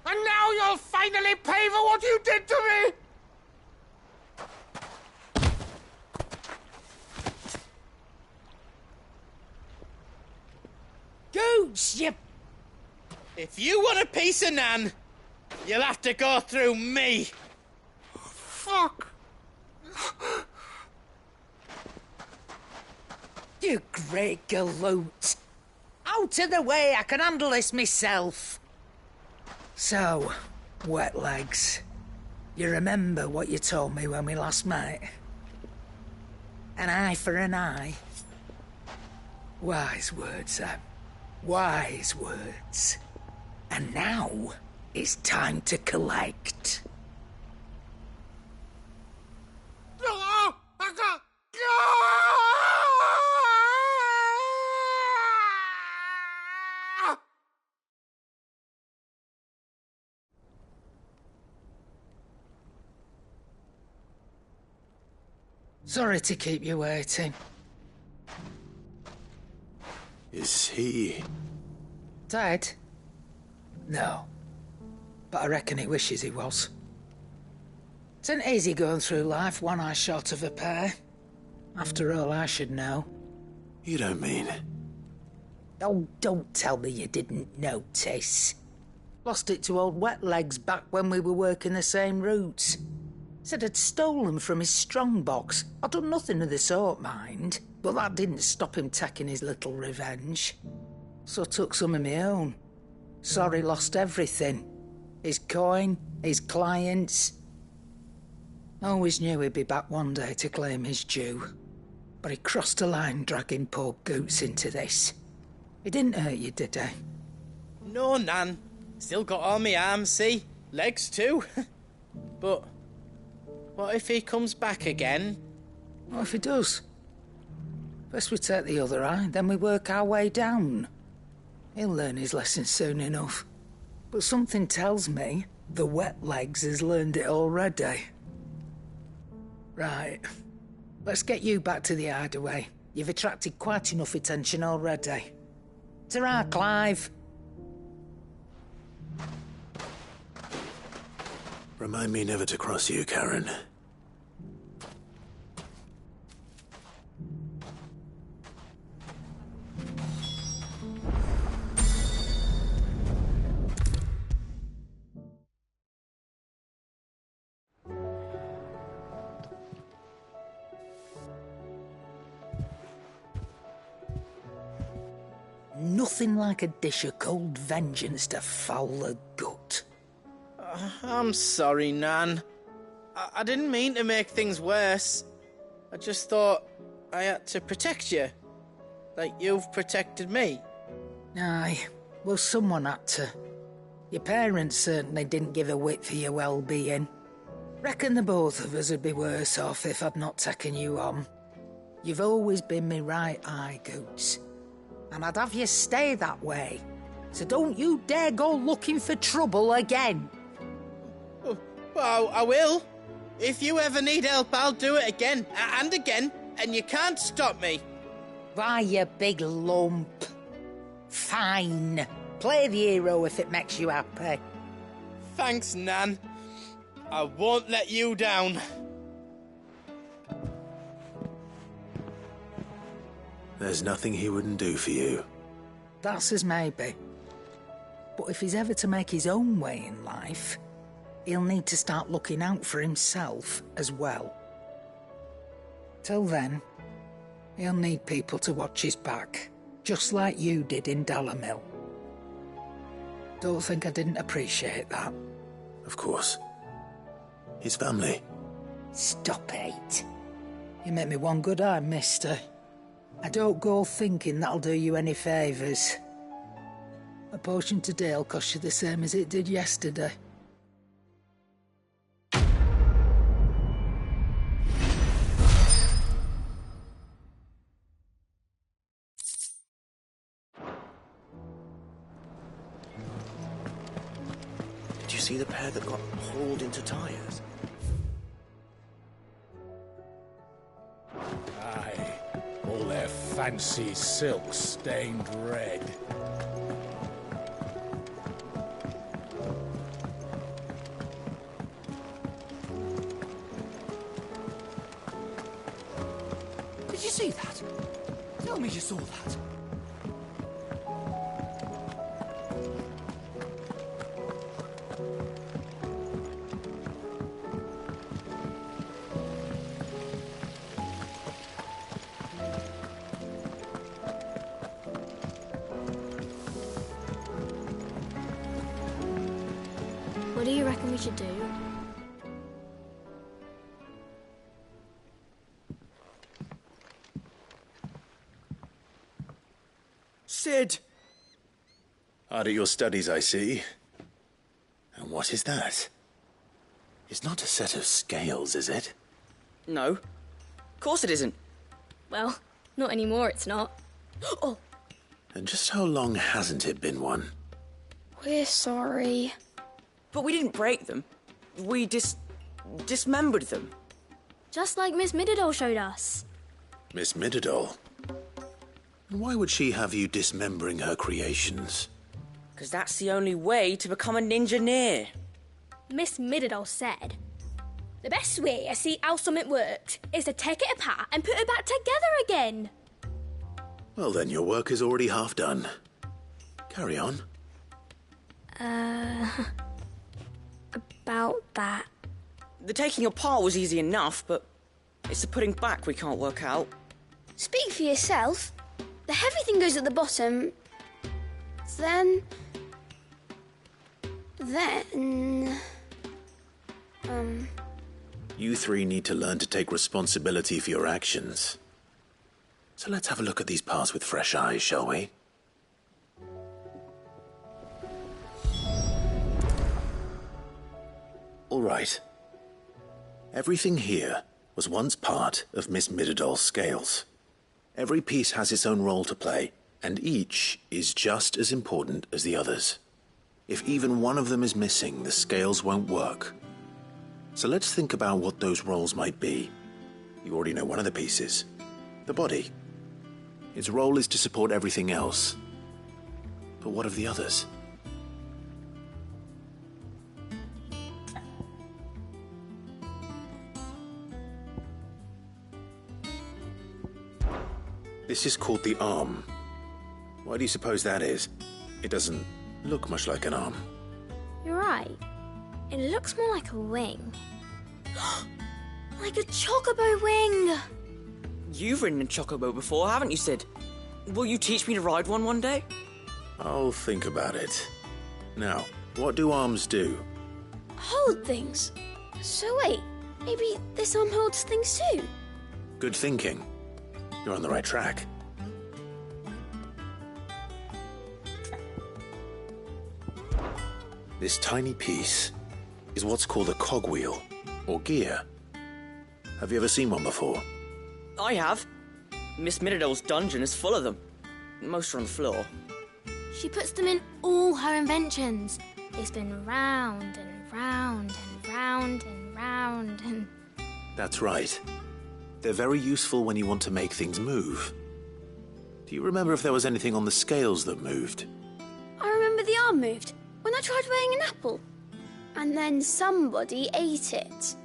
And now you'll finally pay for what you did to me! Goots, you... If you want a piece of Nan, you'll have to go through me. Fuck! You great galoot. Out of the way, I can handle this myself. So, wet legs, you remember what you told me when we last met? An eye for an eye. Wise words, Sam. Wise words. And now, it's time to collect. Sorry to keep you waiting. Is he... Dead? No. But I reckon he wishes he was. It ain't easy going through life one eye short of a pair. After all, I should know. You don't mean... Oh, don't tell me you didn't notice. Lost it to old Wet Legs back when we were working the same routes. Said I'd stolen from his strongbox. I'd done nothing of the sort, mind. But that didn't stop him taking his little revenge. So I took some of my own. Sorry, lost everything. His coin, his clients. Always knew he'd be back one day to claim his due. But he crossed a line dragging poor Goots into this. He didn't hurt you, did he? No, Nan. Still got all my arms, see? Legs too. But what if he comes back again? What if he does? First we take the other eye, then we work our way down. He'll learn his lesson soon enough. But something tells me the Wet Legs has learned it already. Right. Let's get you back to the hideaway. You've attracted quite enough attention already. Ta-ra, Clive. Remind me never to cross you, Karen. nothing like a dish of cold vengeance to foul the gut. I'm sorry, Nan. I didn't mean to make things worse. I just thought I had to protect you. Like you've protected me. Aye, well, someone had to. Your parents certainly didn't give a whit for your well-being. Reckon the both of us would be worse off if I'd not taken you on. You've always been me right eye, Goots. And I'd have you stay that way. So don't you dare go looking for trouble again. Well, I will. If you ever need help, I'll do it again and again, and you can't stop me. Why, you big lump. Fine. Play the hero if it makes you happy. Thanks, Nan. I won't let you down. There's nothing he wouldn't do for you. That's as maybe. But if he's ever to make his own way in life, he'll need to start looking out for himself as well. Till then, he'll need people to watch his back, just like you did in Dalamil. Don't think I didn't appreciate that. Of course. His family. Stop it. You make me one good eye, mister. I don't go thinking that'll do you any favours. A potion today will cost you the same as it did yesterday. Did you see the pair that got hauled into tyres? Aye. All their fancy silks stained red. Did you see that? Tell me you saw that. What do you reckon we should do? Sid! Hard at your studies, I see. And what is that? It's not a set of scales, is it? No. Of course it isn't. Well, not anymore, it's not. Oh! And just how long hasn't it been one? We're sorry. But we didn't break them. We dismembered them. Just like Miss Mididol showed us. Miss Mididol? And why would she have you dismembering her creations? Because that's the only way to become a ninja-neer. Miss Mididol said, the best way to see how something works is to take it apart and put it back together again. Well then, your work is already half done. Carry on. About that. The taking apart was easy enough, but it's the putting back we can't work out. Speak for yourself. The heavy thing goes at the bottom. Then... You three need to learn to take responsibility for your actions. So let's have a look at these parts with fresh eyes, shall we? All right. Everything here was once part of Miss Mididol's scales. Every piece has its own role to play, and each is just as important as the others. If even one of them is missing, the scales won't work. So let's think about what those roles might be. You already know one of the pieces. The body. Its role is to support everything else. But what of the others? This is called the arm. Why do you suppose that is? It doesn't look much like an arm. You're right. It looks more like a wing. Like a chocobo wing! You've ridden a chocobo before, haven't you, Sid? Will you teach me to ride one day? I'll think about it. Now, what do arms do? Hold things. So wait, maybe this arm holds things too? Good thinking. You're on the right track. This tiny piece is what's called a cogwheel, or gear. Have you ever seen one before? I have. Miss Middledale's dungeon is full of them. Most are on the floor. She puts them in all her inventions. They spin round and round and round and round and... That's right. They're very useful when you want to make things move. Do you remember if there was anything on the scales that moved? I remember the arm moved when I tried weighing an apple. And then somebody ate it.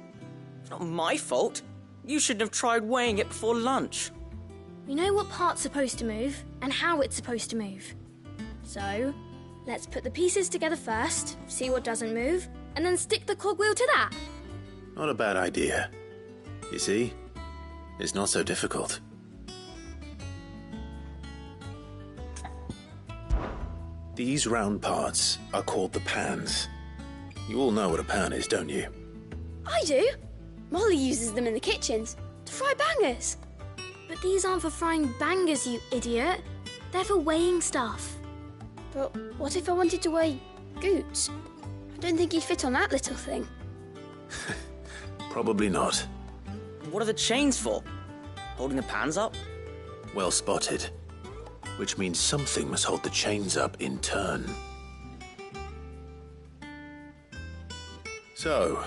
It's not my fault. You shouldn't have tried weighing it before lunch. We know what part's supposed to move and how it's supposed to move. So, let's put the pieces together first, see what doesn't move, and then stick the cogwheel to that. Not a bad idea. You see? It's not so difficult. These round parts are called the pans. You all know what a pan is, don't you? I do. Molly uses them in the kitchens to fry bangers. But these aren't for frying bangers, you idiot. They're for weighing stuff. But what if I wanted to weigh Goots? I don't think he'd fit on that little thing. Probably not. What are the chains for? Holding the pans up? Well spotted. Which means something must hold the chains up in turn. So,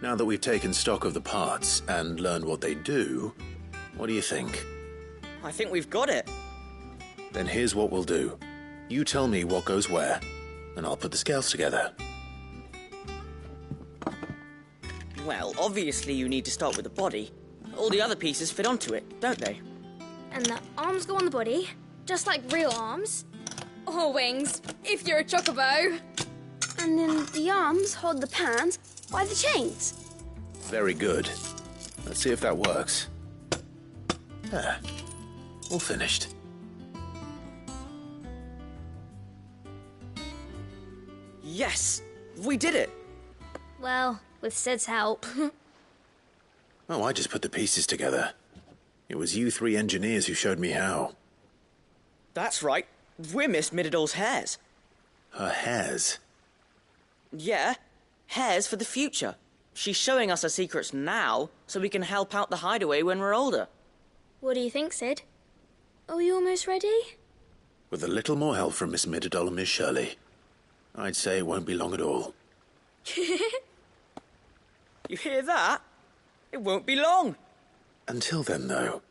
now that we've taken stock of the parts and learned what they do, what do you think? I think we've got it. Then here's what we'll do. You tell me what goes where, and I'll put the scales together. Well, obviously you need to start with the body. All the other pieces fit onto it, don't they? And the arms go on the body, just like real arms. Or wings, if you're a chocobo. And then the arms hold the pans by the chains. Very good. Let's see if that works. There. All finished. Yes! We did it! Well, with Sid's help. Oh, I just put the pieces together. It was you three engineers who showed me how. That's right. We're Miss Middledale's hares. Her hairs? Yeah, hares for the future. She's showing us her secrets now, so we can help out the hideaway when we're older. What do you think, Sid? Are we almost ready? With a little more help from Miss Middledale and Miss Shirley, I'd say it won't be long at all. You hear that? It won't be long. Until then, though,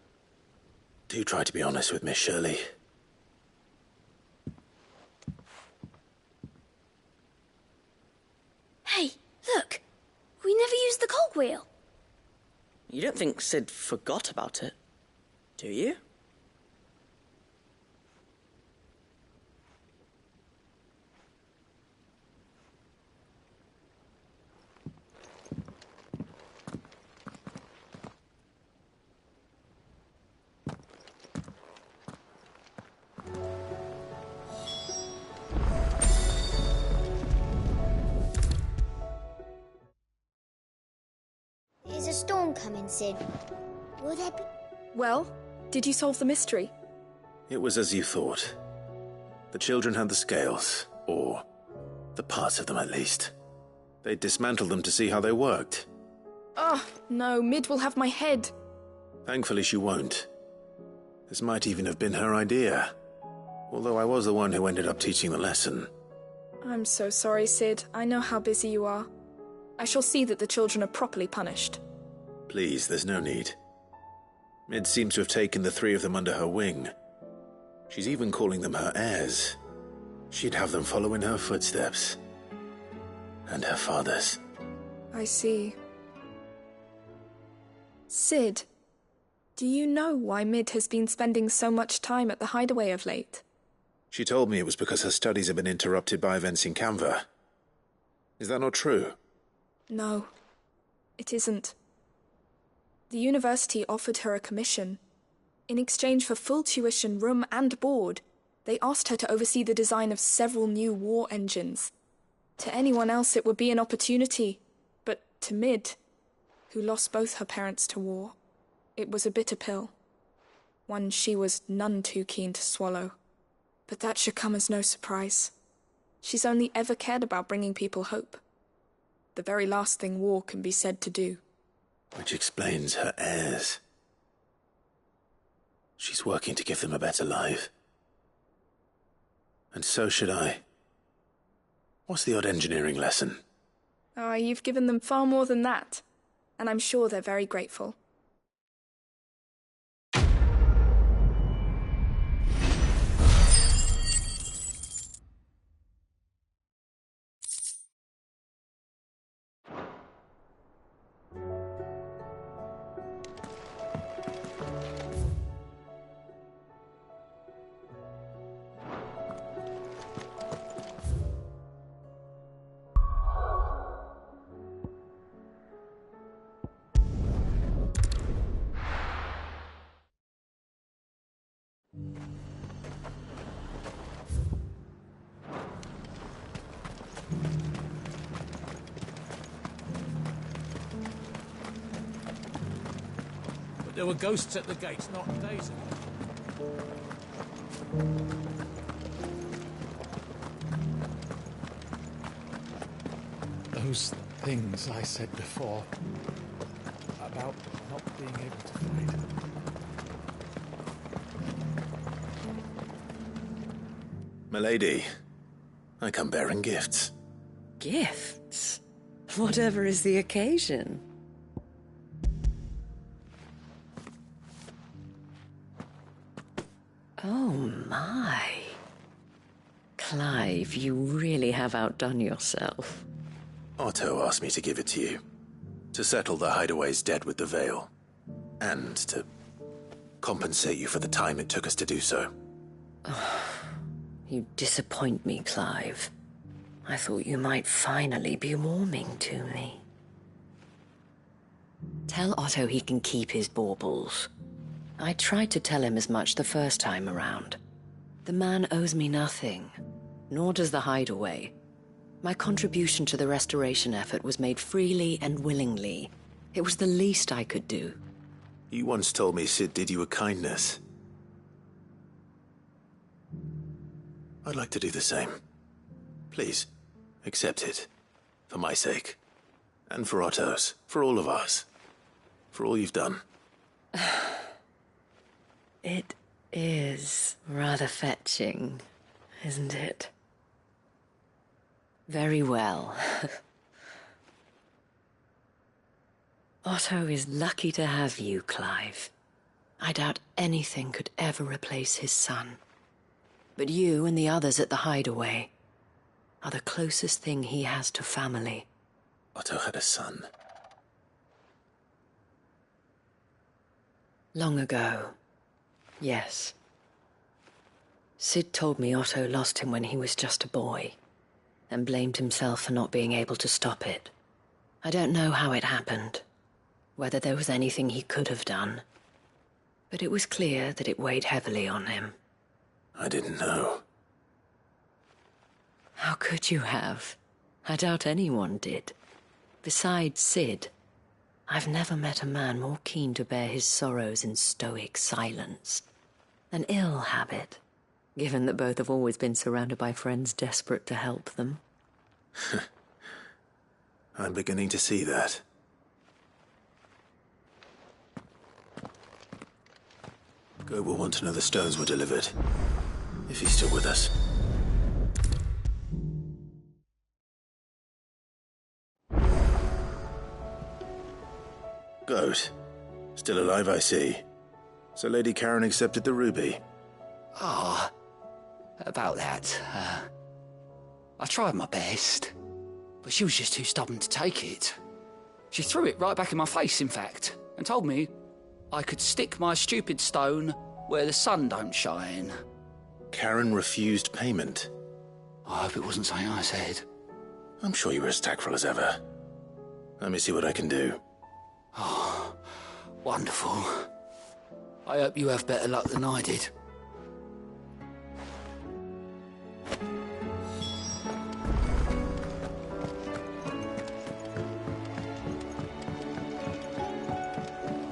do try to be honest with Miss Shirley. Hey, look! We never used the cogwheel. You don't think Sid forgot about it, do you? Is a storm coming, Sid? Will there be... Well, did you solve the mystery? It was as you thought. The children had the scales, or the parts of them at least. They dismantled them to see how they worked. Oh, no, Mid will have my head. Thankfully she won't. This might even have been her idea. Although I was the one who ended up teaching the lesson. I'm so sorry, Sid. I know how busy you are. I shall see that the children are properly punished. Please, there's no need. Mid seems to have taken the three of them under her wing. She's even calling them her heirs. She'd have them follow in her footsteps. And her father's. I see. Sid, do you know why Mid has been spending so much time at the hideaway of late? She told me it was because her studies have been interrupted by events in Canva. Is that not true? No, it isn't. The university offered her a commission. In exchange for full tuition, room and board, they asked her to oversee the design of several new war engines. To anyone else it would be an opportunity, but to Mid, who lost both her parents to war, it was a bitter pill. One she was none too keen to swallow. But that should come as no surprise. She's only ever cared about bringing people hope. The very last thing war can be said to do. Which explains her heirs. She's working to give them a better life. And so should I. What's the odd engineering lesson? Oh, you've given them far more than that. And I'm sure they're very grateful. But there were ghosts at the gates not days ago. Those things I said before about not being able to fight. Milady, I come bearing gifts. Gifts? Whatever is the occasion. Oh my. Clive, you really have outdone yourself. Otto asked me to give it to you. To settle the Hideaway's debt with the Veil. And to compensate you for the time it took us to do so. You disappoint me, Clive. I thought you might finally be warming to me. Tell Otto he can keep his baubles. I tried to tell him as much the first time around. The man owes me nothing, nor does the Hideaway. My contribution to the restoration effort was made freely and willingly. It was the least I could do. You once told me Sid did you a kindness. I'd like to do the same. Please, accept it. For my sake. And for Otto's. For all of us. For all you've done. It is rather fetching, isn't it? Very well. Otto is lucky to have you, Clive. I doubt anything could ever replace his son. But you and the others at the Hideaway are the closest thing he has to family. Otto had a son. Long ago, yes. Sid told me Otto lost him when he was just a boy, and blamed himself for not being able to stop it. I don't know how it happened, whether there was anything he could have done, but it was clear that it weighed heavily on him. I didn't know. How could you have? I doubt anyone did. Besides Sid, I've never met a man more keen to bear his sorrows in stoic silence. An ill habit, given that both have always been surrounded by friends desperate to help them. I'm beginning to see that. Go will want to know the stones were delivered. If he's still with us. Goat. Still alive, I see. So Lady Karen accepted the ruby. About that, I tried my best, but she was just too stubborn to take it. She threw it right back in my face, in fact, and told me I could stick my stupid stone where the sun don't shine. Karen refused payment. I hope it wasn't something I said. I'm sure you were as tactful as ever. Let me see what I can do. Oh, wonderful. I hope you have better luck than I did.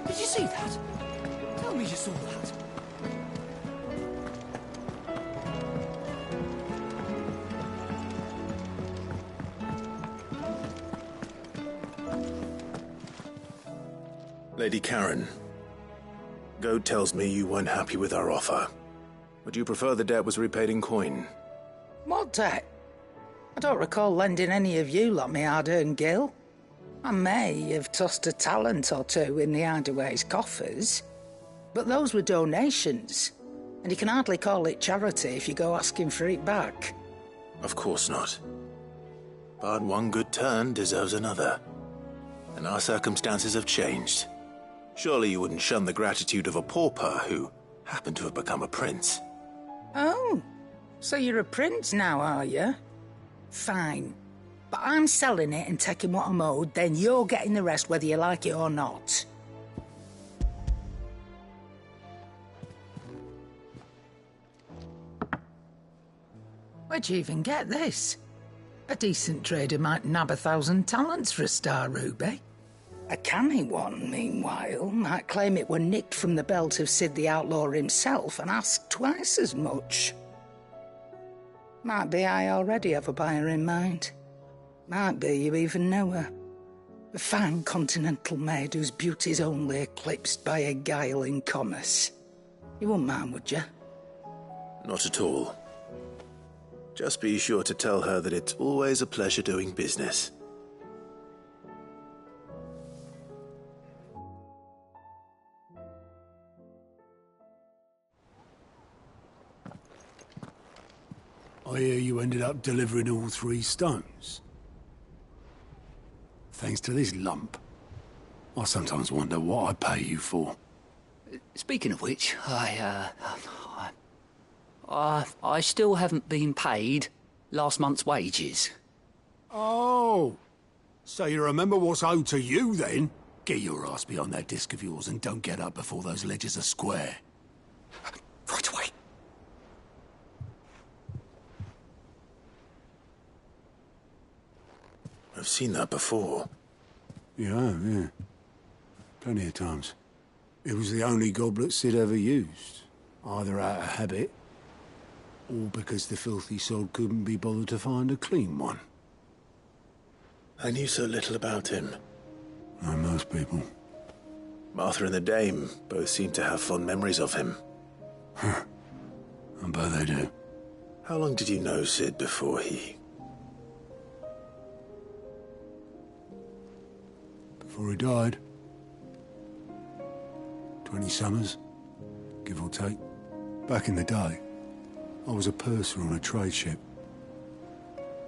Did you see that? Tell me you saw that. Lady Karen, Goad tells me you weren't happy with our offer. Would you prefer the debt was repaid in coin? What debt? I don't recall lending any of you lot me hard-earned gil. I may have tossed a talent or two in the Hideaway's coffers, but those were donations, and you can hardly call it charity if you go asking for it back. Of course not. But one good turn deserves another. And our circumstances have changed. Surely you wouldn't shun the gratitude of a pauper who happened to have become a prince. Oh, so you're a prince now, are you? Fine. But I'm selling it and taking what I'm owed, then you're getting the rest whether you like it or not. Where'd you even get this? A decent trader might nab 1,000 talents for a star ruby. A canny one, meanwhile, might claim it were nicked from the belt of Sid the Outlaw himself and ask twice as much. Might be I already have a buyer in mind. Might be you even know her. A fine continental maid whose beauty's only eclipsed by a guile in commerce. You wouldn't mind, would you? Not at all. Just be sure to tell her that it's always a pleasure doing business. I hear you ended up delivering all 3 stones. Thanks to this lump. I sometimes wonder what I pay you for. Speaking of which, I still haven't been paid last month's wages. Oh, so you remember what's owed to you then? Get your ass behind that disc of yours and don't get up before those ledgers are square. Right away. I've seen that before. You have, yeah. Plenty of times. It was the only goblet Sid ever used, either out of habit, or because the filthy sod couldn't be bothered to find a clean one. I knew so little about him. Like most people. Martha and the Dame both seem to have fond memories of him. I bet they do. How long did you know Sid before he... Before he died. 20 summers, give or take. Back in the day, I was a purser on a trade ship,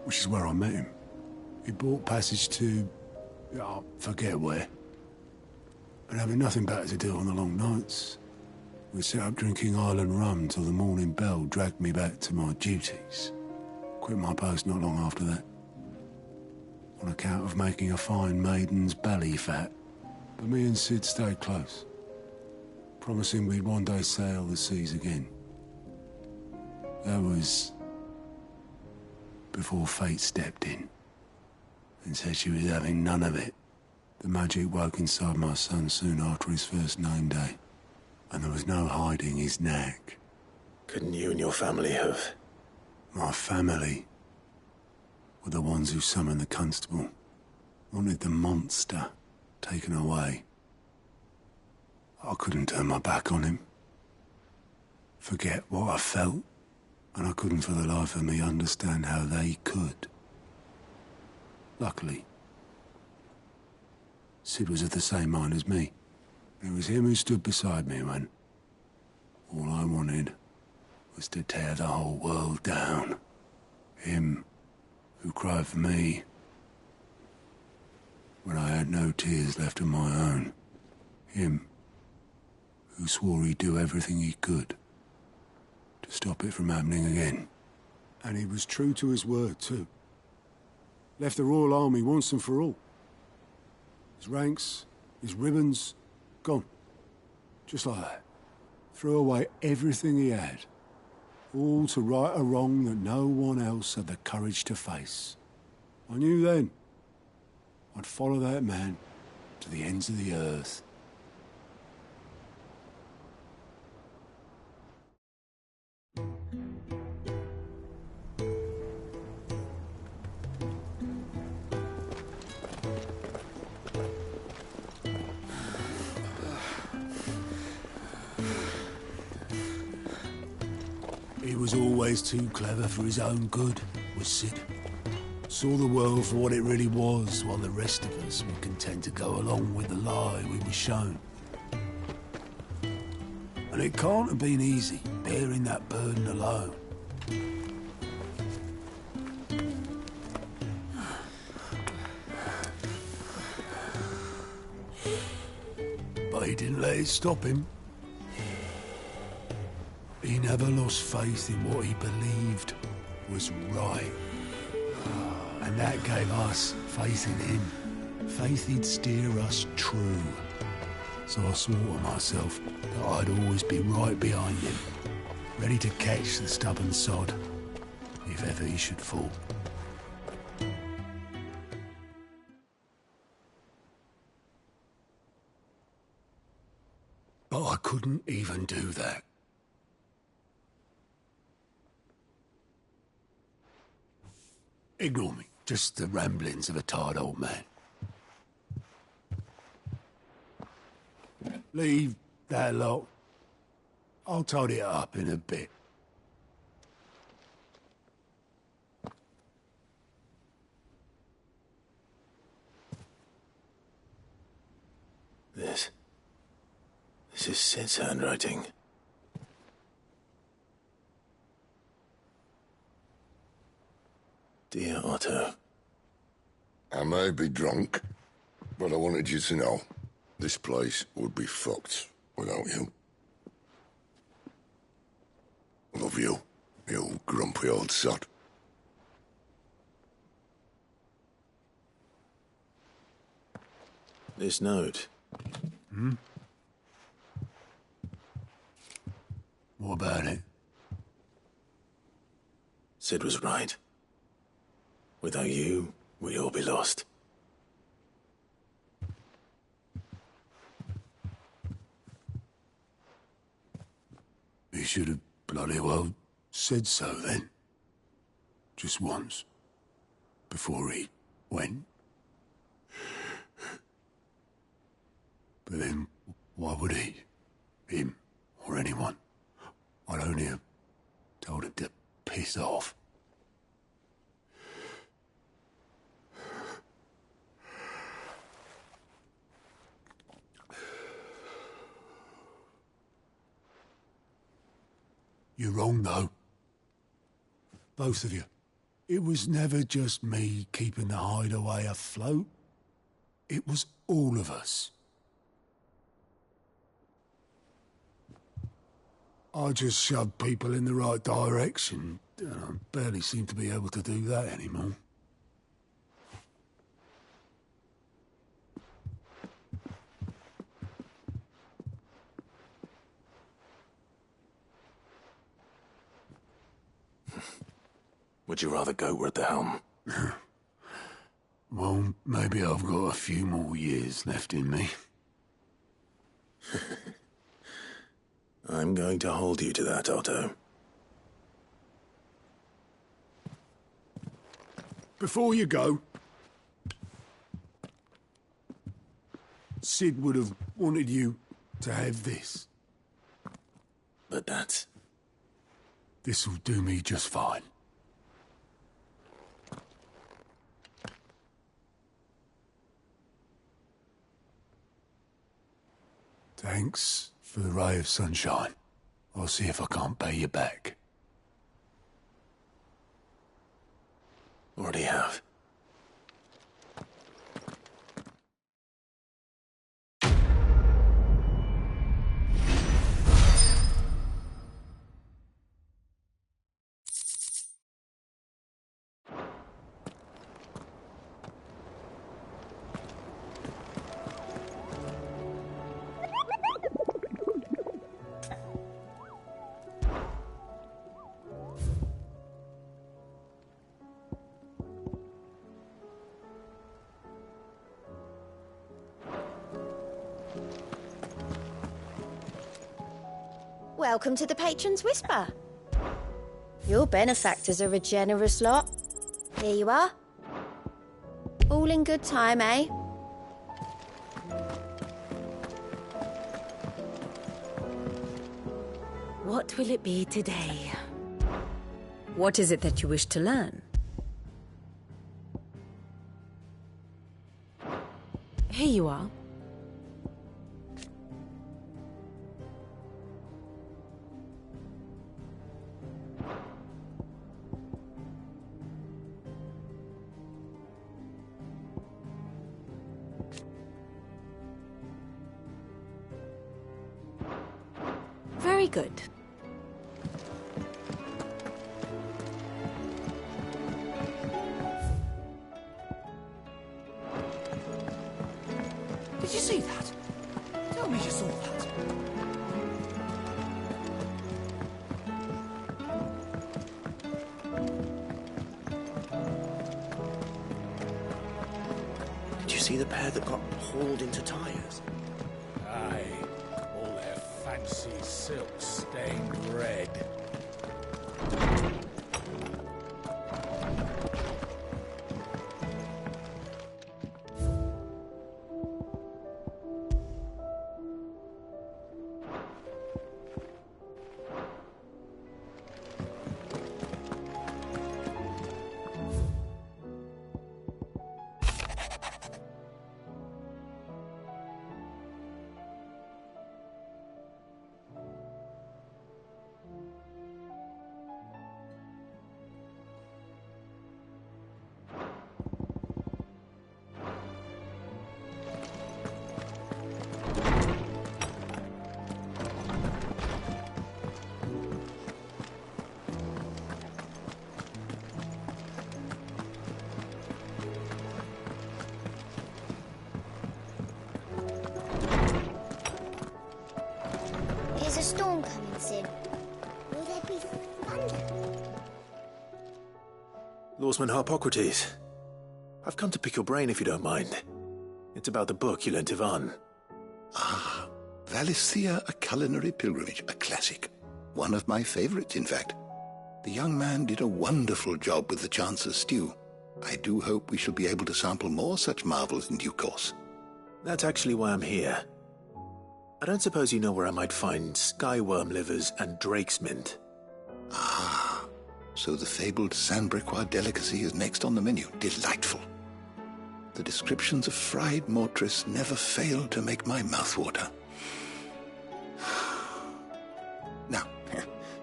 which is where I met him. He bought passage to... I forget where. And having nothing better to do on the long nights, we set up drinking island rum till the morning bell dragged me back to my duties. Quit my post not long after that. On account of making a fine maiden's belly fat. But me and Sid stayed close, promising we'd one day sail the seas again. That was before fate stepped in and said she was having none of it. The magic woke inside my son soon after his first name day, and there was no hiding his knack. Couldn't you and your family have... My family were the ones who summoned the constable, wanted the monster taken away. I couldn't turn my back on him, forget what I felt, and I couldn't for the life of me understand how they could. Luckily, Sid was of the same mind as me. It was him who stood beside me when all I wanted was to tear the whole world down. Him who cried for me when I had no tears left of my own. Him who swore he'd do everything he could to stop it from happening again. And he was true to his word, too. Left the Royal Army once and for all. His ranks, his ribbons, gone. Just like that. Threw away everything he had. All to right a wrong that no one else had the courage to face. I knew then I'd follow that man to the ends of the earth. He was always too clever for his own good, was Sid. Saw the world for what it really was, while the rest of us were content to go along with the lie we were shown. And it can't have been easy, bearing that burden alone. But he didn't let it stop him. He never lost faith in what he believed was right. And that gave us faith in him. Faith he'd steer us true. So I swore to myself that I'd always be right behind him, ready to catch the stubborn sod, if ever he should fall. But I couldn't even do that. Ignore me. Just the ramblings of a tired old man. Leave that lot. I'll tidy it up in a bit. This is Sid's handwriting. Dear Otto. I may be drunk, but I wanted you to know this place would be fucked without you. Love you, you grumpy old sod. This note. Hmm? What about it? Sid was right. Without you, we'd all be lost. He should have bloody well said so then. Just once. Before he went. But then, why would he? Him, or anyone? I'd only have told him to piss off. You're wrong, though. Both of you. It was never just me keeping the hideaway afloat. It was all of us. I just shoved people in the right direction, and I barely seem to be able to do that anymore. Would you rather go at the helm? Well, maybe I've got a few more years left in me. I'm going to hold you to that, Otto. Before you go, Sid would have wanted you to have this. But that's... This'll do me just fine. Thanks for the ray of sunshine. I'll see if I can't pay you back. Already have. Welcome to the Patron's Whisper. Your benefactors are a generous lot. Here you are. All in good time, eh? What will it be today? What is it that you wish to learn? Here you are. Very good. Did you see that? Tell me you saw that. Did you see the pair that got hauled into tyres? Aye, all their fancy silks stained red. There's a storm coming soon. Will there be thunder? Lawsman Harpocrates, I've come to pick your brain if you don't mind. It's about the book you lent Ivan. Ah, Valisthea, A Culinary Pilgrimage, a classic. One of my favorites, in fact. The young man did a wonderful job with the Chance's stew. I do hope we shall be able to sample more such marvels in due course. That's actually why I'm here. I don't suppose you know where I might find skyworm livers and drake's mint. Ah, so the fabled Sandbrequois delicacy is next on the menu. Delightful. The descriptions of fried mortress never fail to make my mouth water. Now,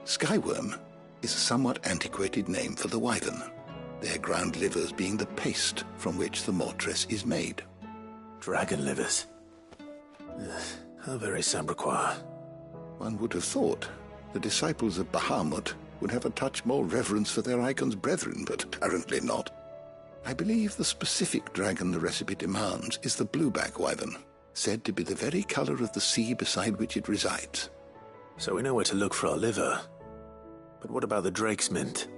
skyworm is a somewhat antiquated name for the wyvern, their ground livers being the paste from which the mortress is made. Dragon livers. How very Sandbrequois. One would have thought the disciples of Bahamut would have a touch more reverence for their icon's brethren, but apparently not. I believe the specific dragon the recipe demands is the blueback wyvern, said to be the very color of the sea beside which it resides. So we know where to look for our liver. But what about the drake's mint?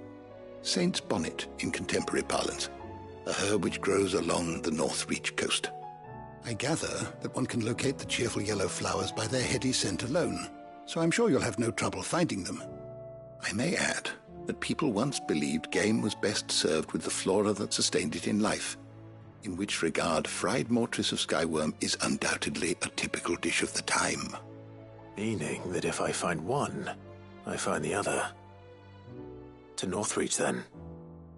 Saint's bonnet in contemporary parlance, a herb which grows along the North Reach coast. I gather that one can locate the cheerful yellow flowers by their heady scent alone, so I'm sure you'll have no trouble finding them. I may add that people once believed game was best served with the flora that sustained it in life, in which regard fried mortress of skyworm is undoubtedly a typical dish of the time. Meaning that if I find one, I find the other. To Northreach, then.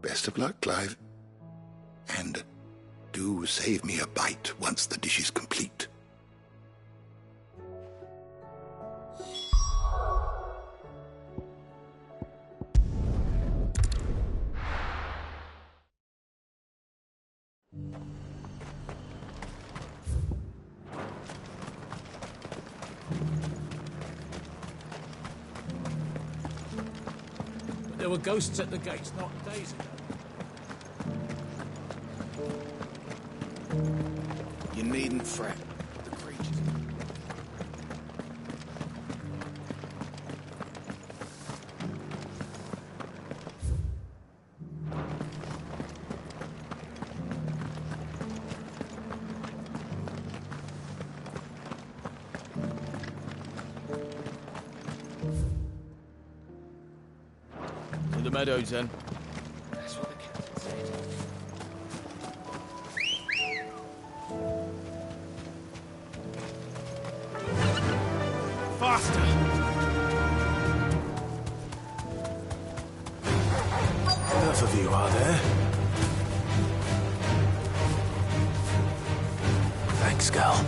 Best of luck, Clive. And do save me a bite once the dish is complete. There were ghosts at the gates not days ago. You needn't fret. The creatures. the meadows, then. That's what the captain said. Faster! Enough of you, are there? Thanks, Gal.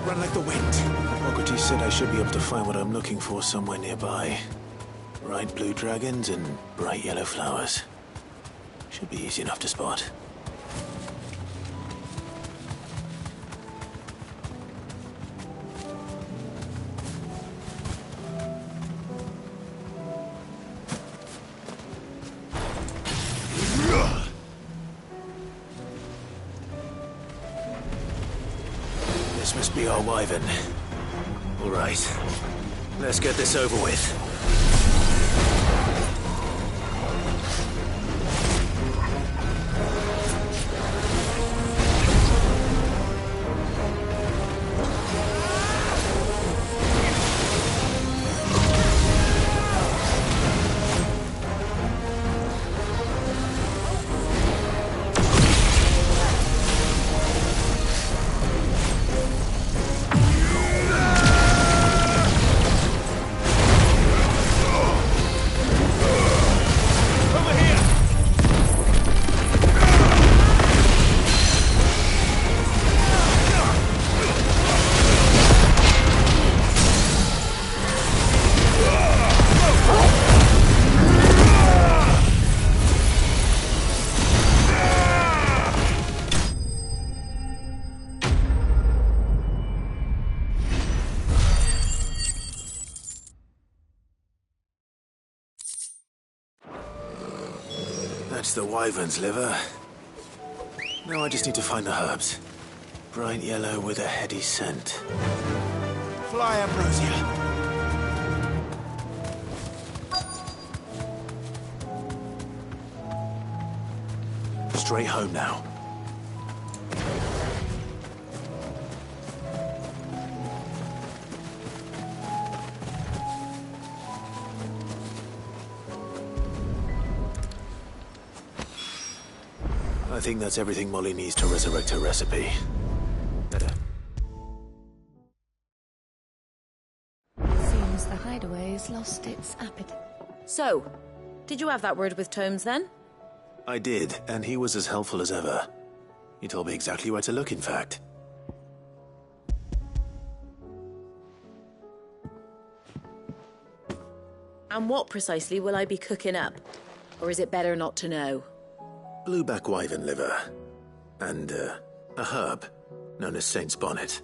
Run like the wind. Mokoti said I should be able to find what I'm looking for somewhere nearby. Bright blue dragons and bright yellow flowers. Should be easy enough to spot. This must be our wyvern. All right. Let's get this over with. That's the wyvern's liver. Now I just need to find the herbs. Bright yellow with a heady scent. Fly, Ambrosia. Straight home now. I think that's everything Molly needs to resurrect her recipe. Seems the hideaway's lost its appetite. So, did you have that word with Tomes then? I did, and he was as helpful as ever. He told me exactly where to look, in fact. And what precisely will I be cooking up? Or is it better not to know? Blueback wyvern liver. And, a herb known as Saint's Bonnet.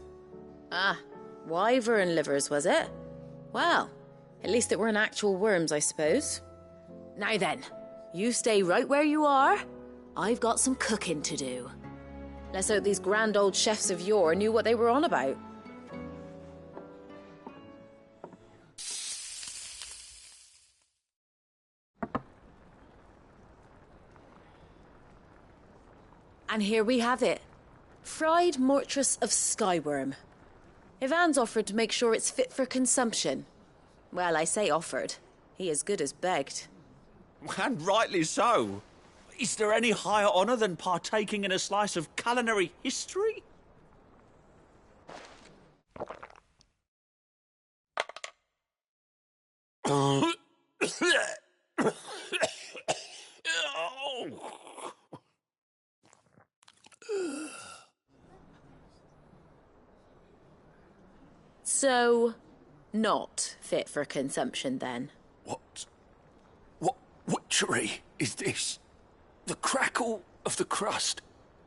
Ah, wyvern livers, was it? Well, at least it weren't actual worms, I suppose. Now then, you stay right where you are. I've got some cooking to do. Let's hope these grand old chefs of yore knew what they were on about. And here we have it. Fried mortress of skyworm. Ivan's offered to make sure it's fit for consumption. Well, I say offered. He as good as begged. And rightly so. Is there any higher honour than partaking in a slice of culinary history? So, not fit for consumption then? What witchery is this? The crackle of the crust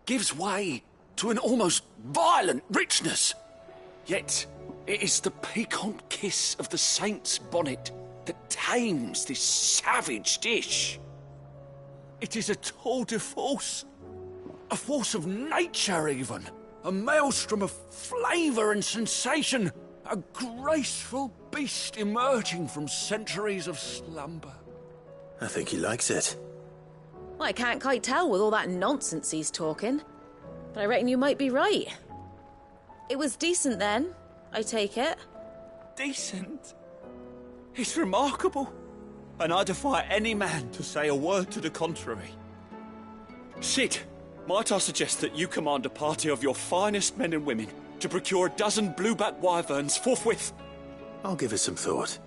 gives way to an almost violent richness. Yet it is the piquant kiss of the saint's bonnet that tames this savage dish. It is a tour de force, a force of nature even, a maelstrom of flavour and sensation, A graceful beast emerging from centuries of slumber. I think he likes it. Well, I can't quite tell with all that nonsense he's talking. But I reckon you might be right. It was decent then, I take it. Decent? It's remarkable. And I defy any man to say a word to the contrary. Sid, might I suggest that you command a party of your finest men and women to procure a dozen blueback wyverns forthwith? I'll give it some thought.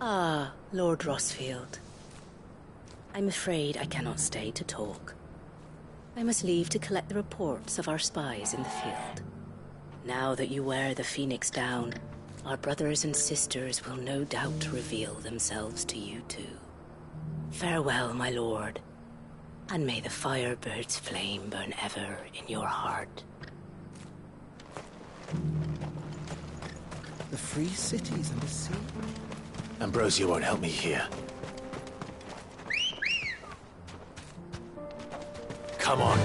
Ah, Lord Rossfield. I'm afraid I cannot stay to talk. I must leave to collect the reports of our spies in the field. Now that you wear the Phoenix down, our brothers and sisters will no doubt reveal themselves to you too. Farewell, my lord, and may the Firebird's flame burn ever in your heart. The free cities under siege? Ambrosia won't help me here. Come on.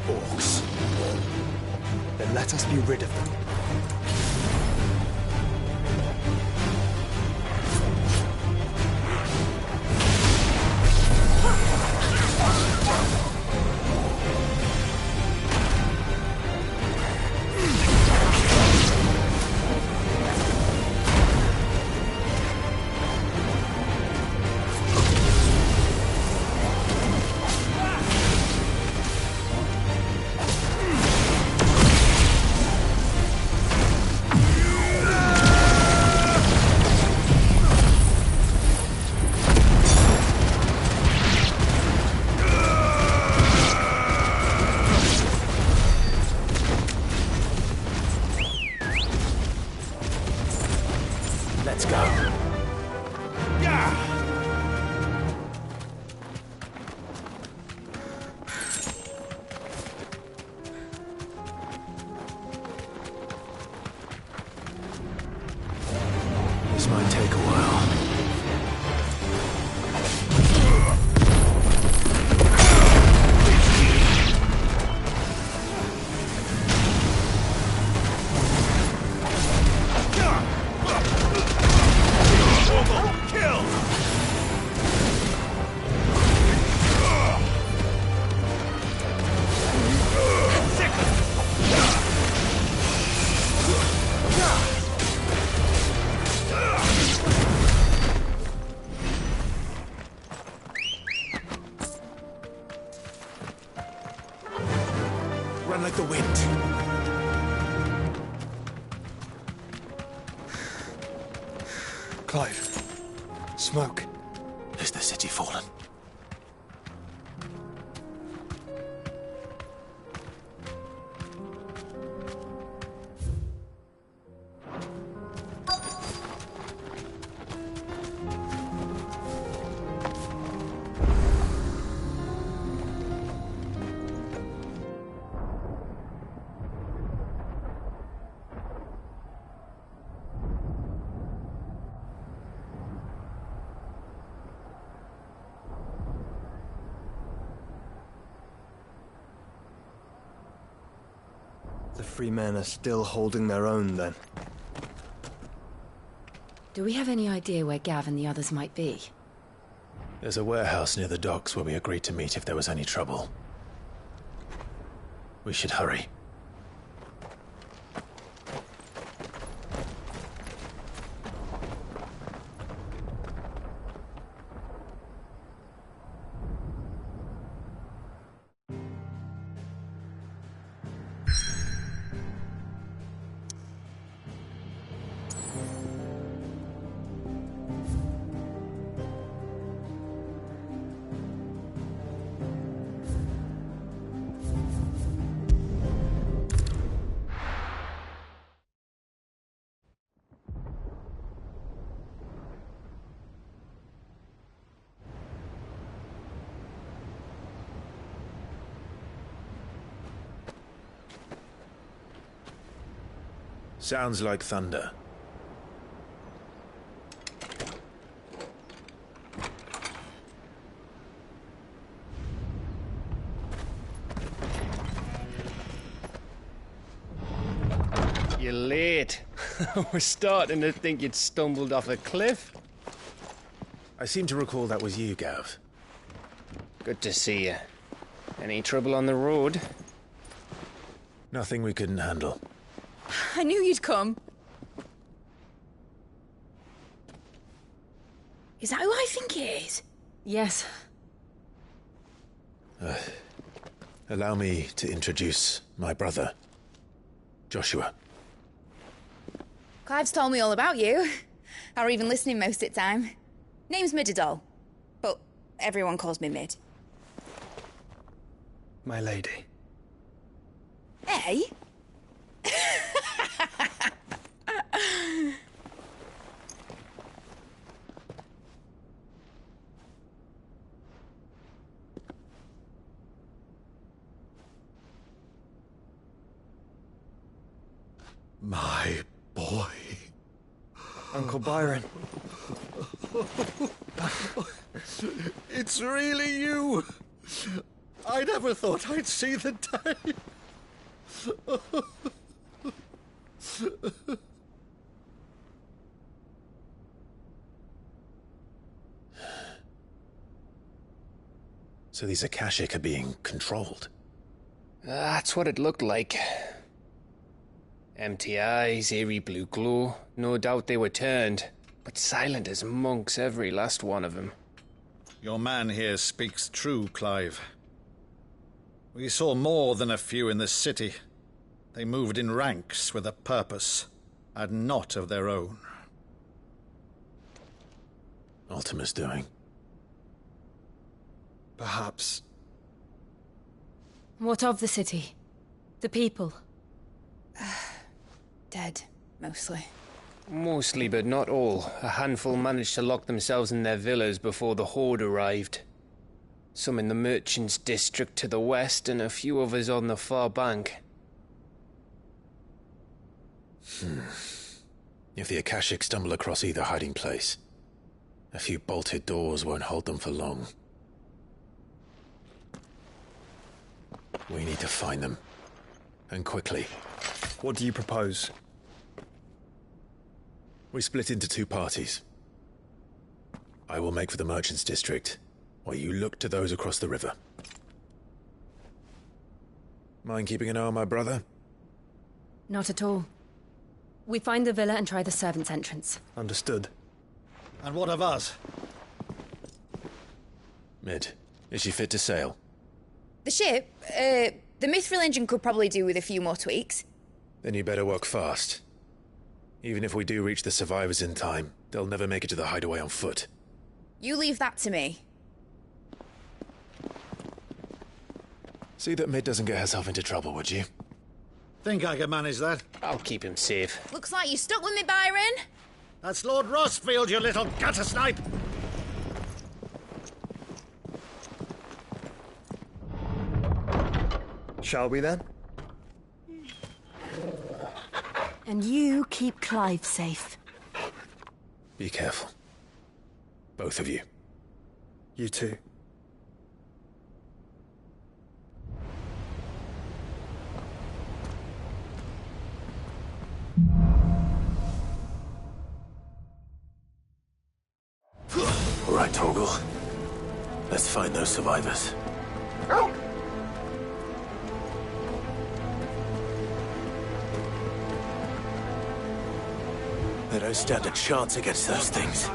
Orcs. Then let us be rid of them. Let's go. This might take a while. Run like the wind. Clive. Smoke. Is the city fallen? The free men are still holding their own, then. Do we have any idea where Gav and the others might be? There's a warehouse near the docks where we agreed to meet if there was any trouble. We should hurry. Sounds like thunder. You're late. We're starting to think you'd stumbled off a cliff. I seem to recall that was you, Gav. Good to see you. Any trouble on the road? Nothing we couldn't handle. I knew you'd come. Is that who I think it is? Yes. Allow me to introduce my brother, Joshua. Clive's told me all about you. Or even listening most of the time. Name's Midadol, but everyone calls me Mid. My lady. Hey? My boy. Uncle Byron. It's really you. I never thought I'd see the day. So these Akashic are being controlled? That's what it looked like. Empty eyes, eerie blue glow. No doubt they were turned, but silent as monks, every last one of them. Your man here speaks true, Clive. We saw more than a few in this city. They moved in ranks with a purpose, and not of their own. Ultima's doing. Perhaps. What of the city? The people? Dead, mostly. Mostly, but not all. A handful managed to lock themselves in their villas before the Horde arrived. Some in the merchants' district to the west, and a few others on the far bank. If the Akashic stumble across either hiding place, a few bolted doors won't hold them for long. We need to find them. And quickly. What do you propose? We split into two parties. I will make for the merchants' district, while you look to those across the river. Mind keeping an eye on my brother? Not at all. We find the villa and try the servants' entrance. Understood. And what of us? Mid, is she fit to sail? The ship, the Mithril engine could probably do with a few more tweaks. Then you better work fast. Even if we do reach the survivors in time, they'll never make it to the hideaway on foot. You leave that to me. See that Mid doesn't get herself into trouble, would you? Think I can manage that? I'll keep him safe. Looks like you stuck with me, Byron. That's Lord Rossfield, you little gutter snipe! Shall we then? And you keep Clive safe. Be careful. Both of you. You too. Let's find those survivors. They don't stand a chance against those things.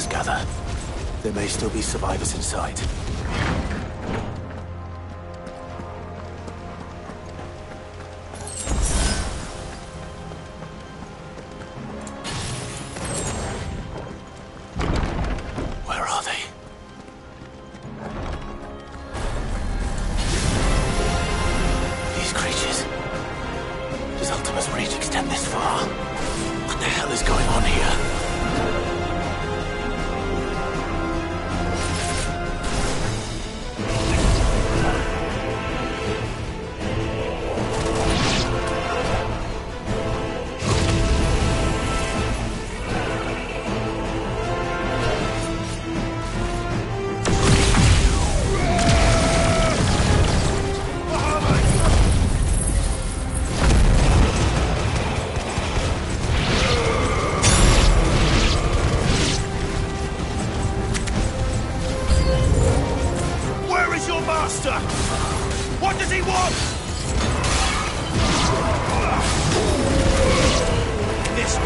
others gather, there may still be survivors inside. Where are they? These creatures. Does Ultima's reach extend this far? What the hell is going on here? Where is your master? What does he want? This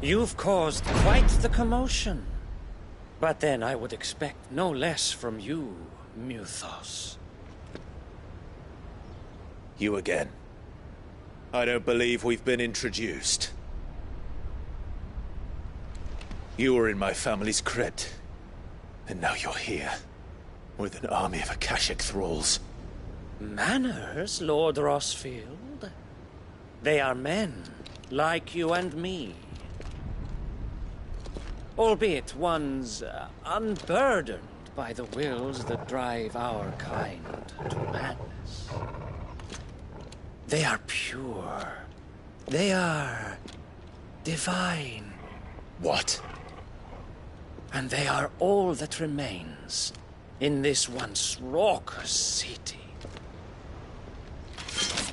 You've caused quite the commotion. But then I would expect no less from you, Muthos. You again. I don't believe we've been introduced. You were in my family's crypt. And now you're here. With an army of Akashic thralls. Manners, Lord Rossfield? They are men, like you and me. Albeit ones unburdened by the wills that drive our kind to madness. They are pure. They are divine. What? And they are all that remains in this once raucous city.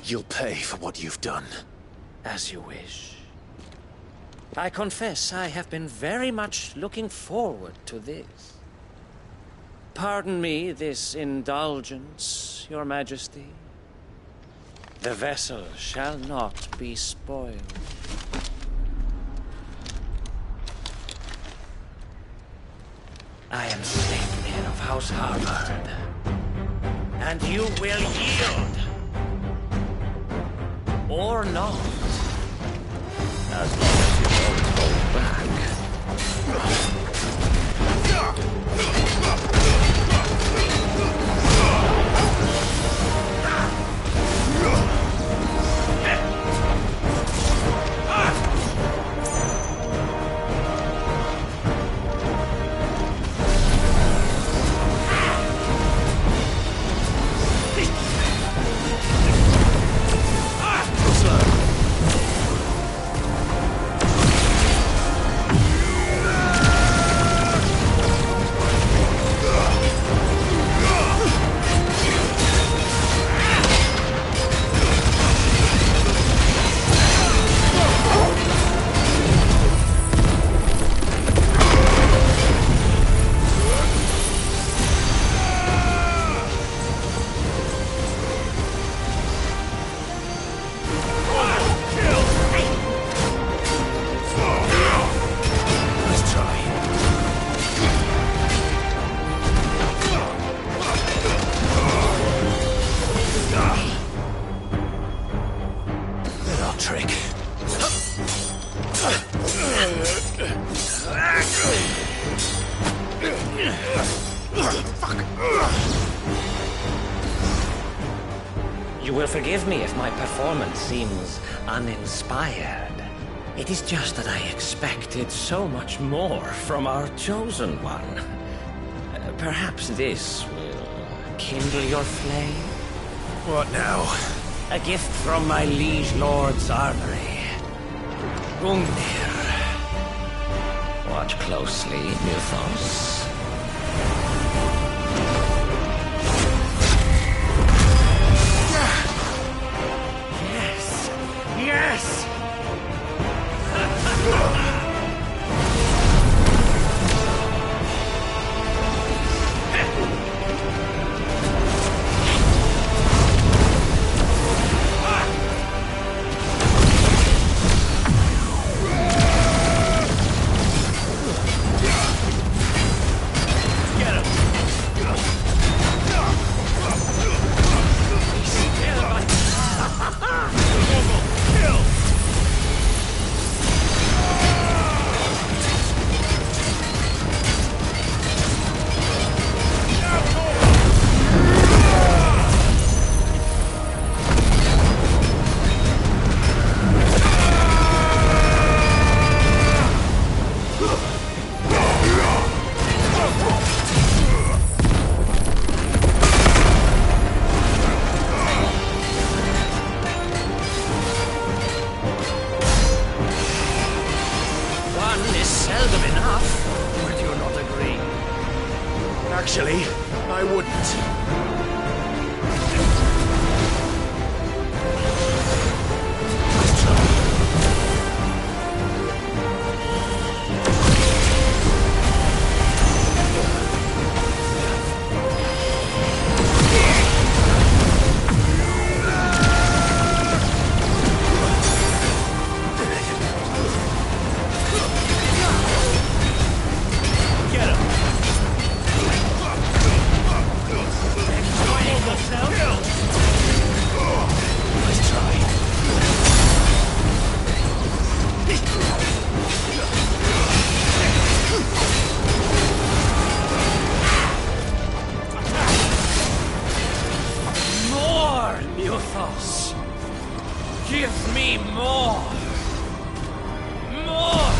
You'll pay for what you've done. As you wish. I confess I have been very much looking forward to this. Pardon me this indulgence, Your Majesty. The vessel shall not be spoiled. I am Sleipnir of House Harvard, and you will yield. Or not. As long as you don't hold back. You will forgive me if my performance seems uninspired. It is just that I expected so much more from our chosen one. Perhaps this will kindle your flame? What now? A gift from my liege lord's armory. Gungnir. Watch closely, Mythos. Yes! Yes! Actually, I wouldn't. Give me more! More!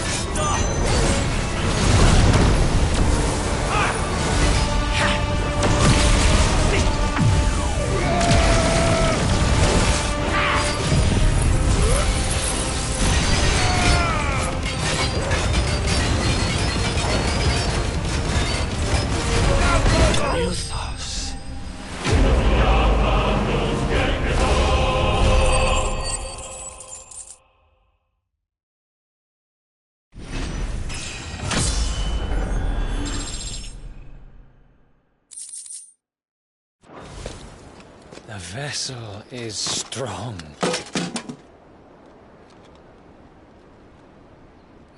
Stop! The vessel is strong.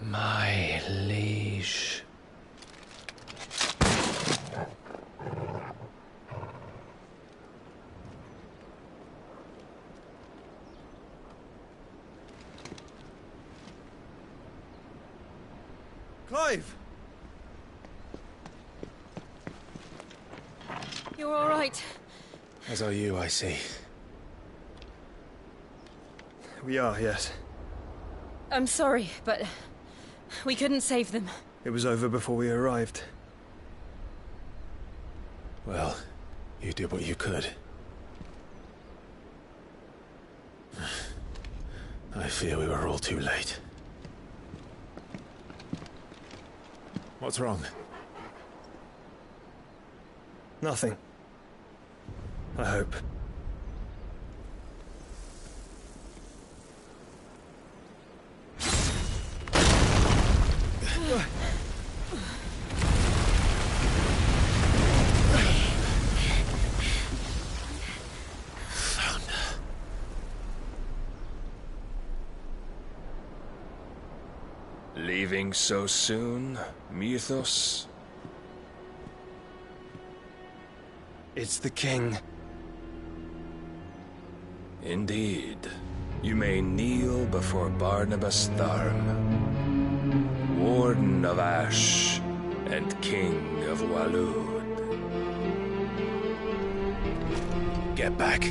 My liege. Clive! You're all right. As are you, I see. We are, yes. I'm sorry, but we couldn't save them. It was over before we arrived. Well, you did what you could. I fear we were all too late. What's wrong? Nothing. I hope. Leaving so soon, Mythos? It's the king. Indeed. You may kneel before Barnabas Tharm, Warden of Ash and King of Waloed. Get back.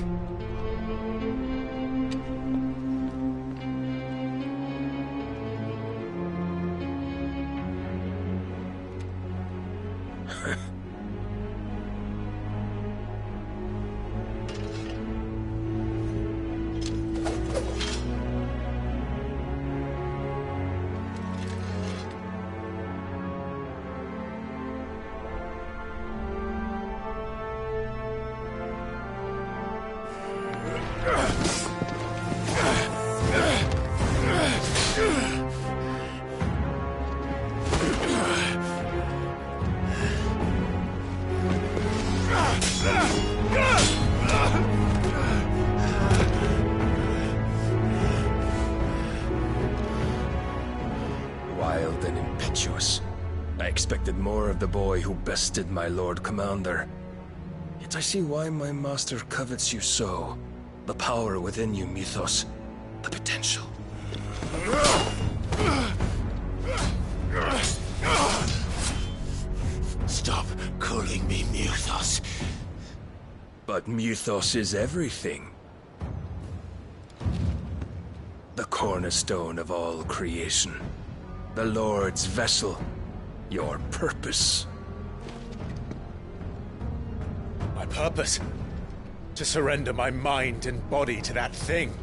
Wild and impetuous. I expected more of the boy who bested my Lord Commander. Yet I see why my master covets you so. The power within you, Mythos. The potential. Stop calling me Mythos. But Mythos is everything. The cornerstone of all creation. The Lord's vessel. Your purpose. My purpose? To surrender my mind and body to that thing.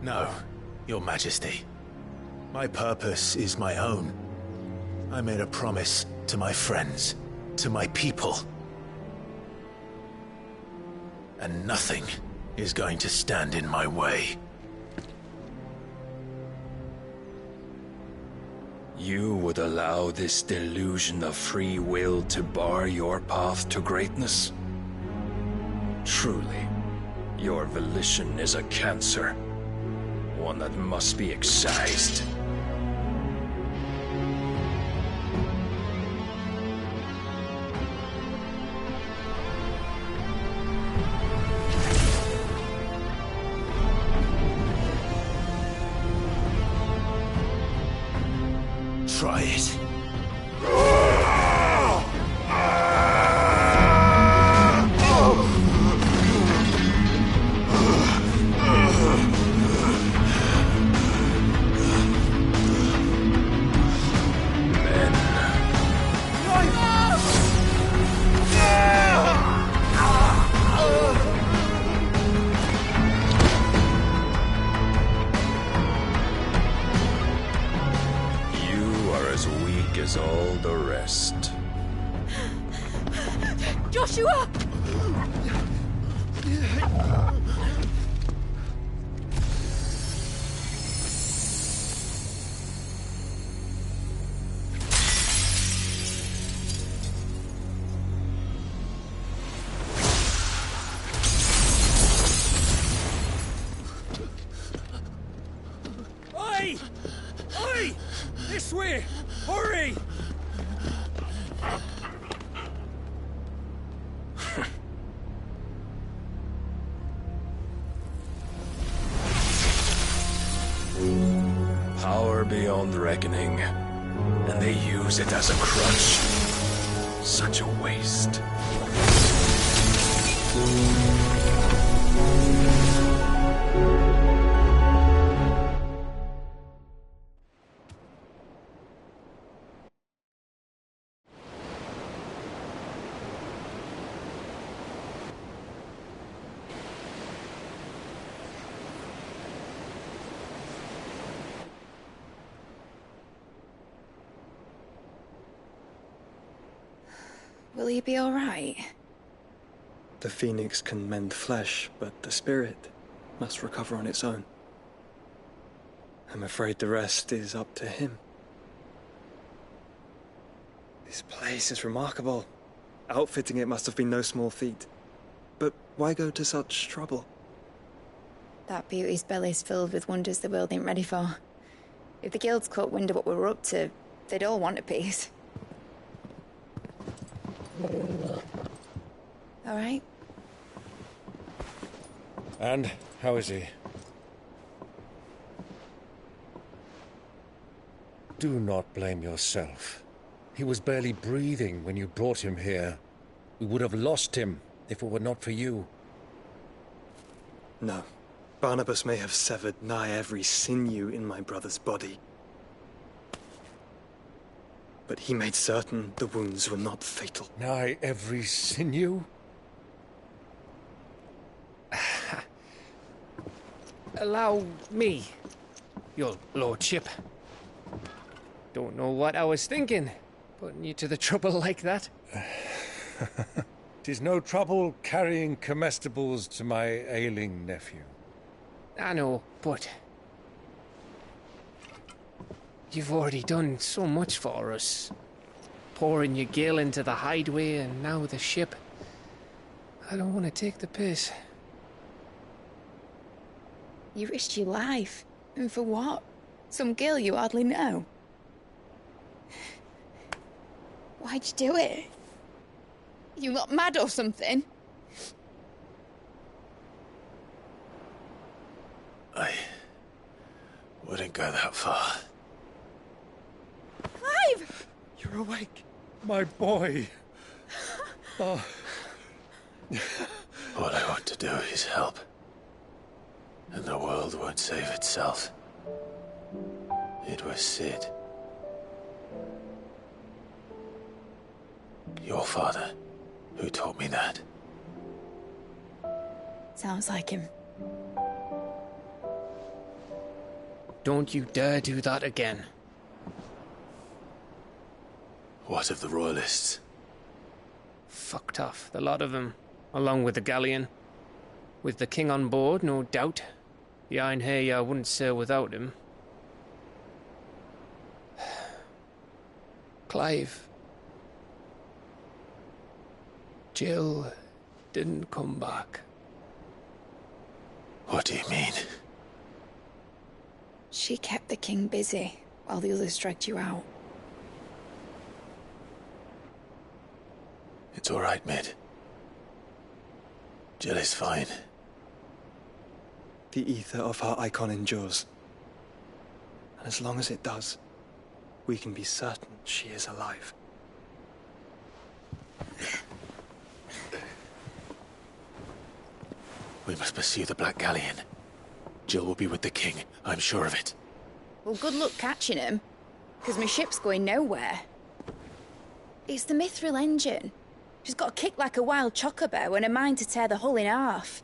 No, Your Majesty. My purpose is my own. I made a promise to my friends, to my people. And nothing is going to stand in my way. You would allow this delusion of free will to bar your path to greatness? Truly, your volition is a cancer. One that must be excised. Try it. As all the rest. Joshua! Oi! Oi! This way! Hurry! Power beyond reckoning, and they use it as a crutch. Such a waste. Will you be all right? The phoenix can mend flesh, but the spirit must recover on its own. I'm afraid the rest is up to him. This place is remarkable. Outfitting it must have been no small feat. But why go to such trouble? That beauty's belly's filled with wonders the world ain't ready for. If the guilds caught wind of what we were up to, they'd all want a piece. All right? And how is he? Do not blame yourself. He was barely breathing when you brought him here. We would have lost him if it were not for you. No. Barnabas may have severed nigh every sinew in my brother's body. But he made certain the wounds were not fatal. Nigh every sinew? Allow me, your lordship. Don't know what I was thinking, putting you to the trouble like that. 'Tis no trouble carrying comestibles to my ailing nephew. I know, but you've already done so much for us. Pouring your gil into the hideaway and now the ship. I don't want to take the piss. You risked your life. And for what? Some girl you hardly know. Why'd you do it? You not mad or something? I wouldn't go that far. Clive! You're awake, my boy. Oh. All I want to do is help. And the world won't save itself. It was Sid. Your father, who taught me that. Sounds like him. Don't you dare do that again. What of the Royalists? Fucked off, the lot of them, along with the galleon. With the king on board, no doubt. The Iron Hair wouldn't sail without him. Clive. Jill didn't come back. What do you mean? She kept the king busy while the others dragged you out. It's all right, Mid. Jill is fine. The ether of her icon endures. And as long as it does, we can be certain she is alive. We must pursue the Black Galleon. Jill will be with the king, I'm sure of it. Well, good luck catching him, because my ship's going nowhere. It's the Mithril engine. She's got a kick like a wild chocobo and a mind to tear the hull in half.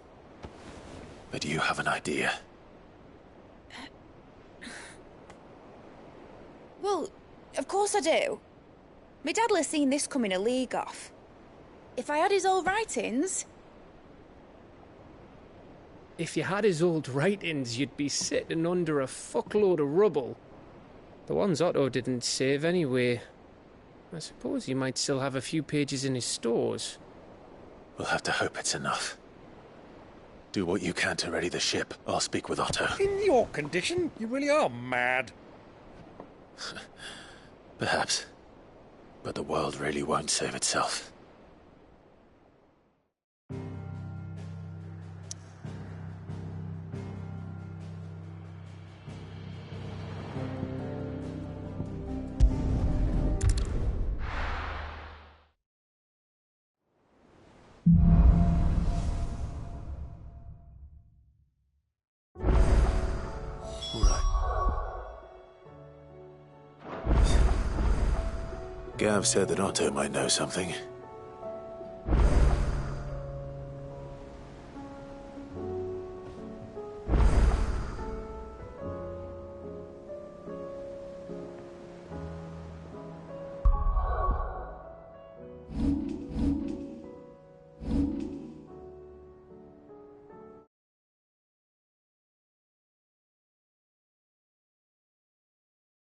But you have an idea. Well, of course I do. My dad'll have seen this coming a league off. If I had his old writings... If you had his old writings, you'd be sitting under a fuckload of rubble. The ones Otto didn't save anyway. I suppose he might still have a few pages in his stores. We'll have to hope it's enough. Do what you can to ready the ship. I'll speak with Otto. In your condition, you really are mad. Perhaps. But the world really won't save itself. Gav said that Otto might know something.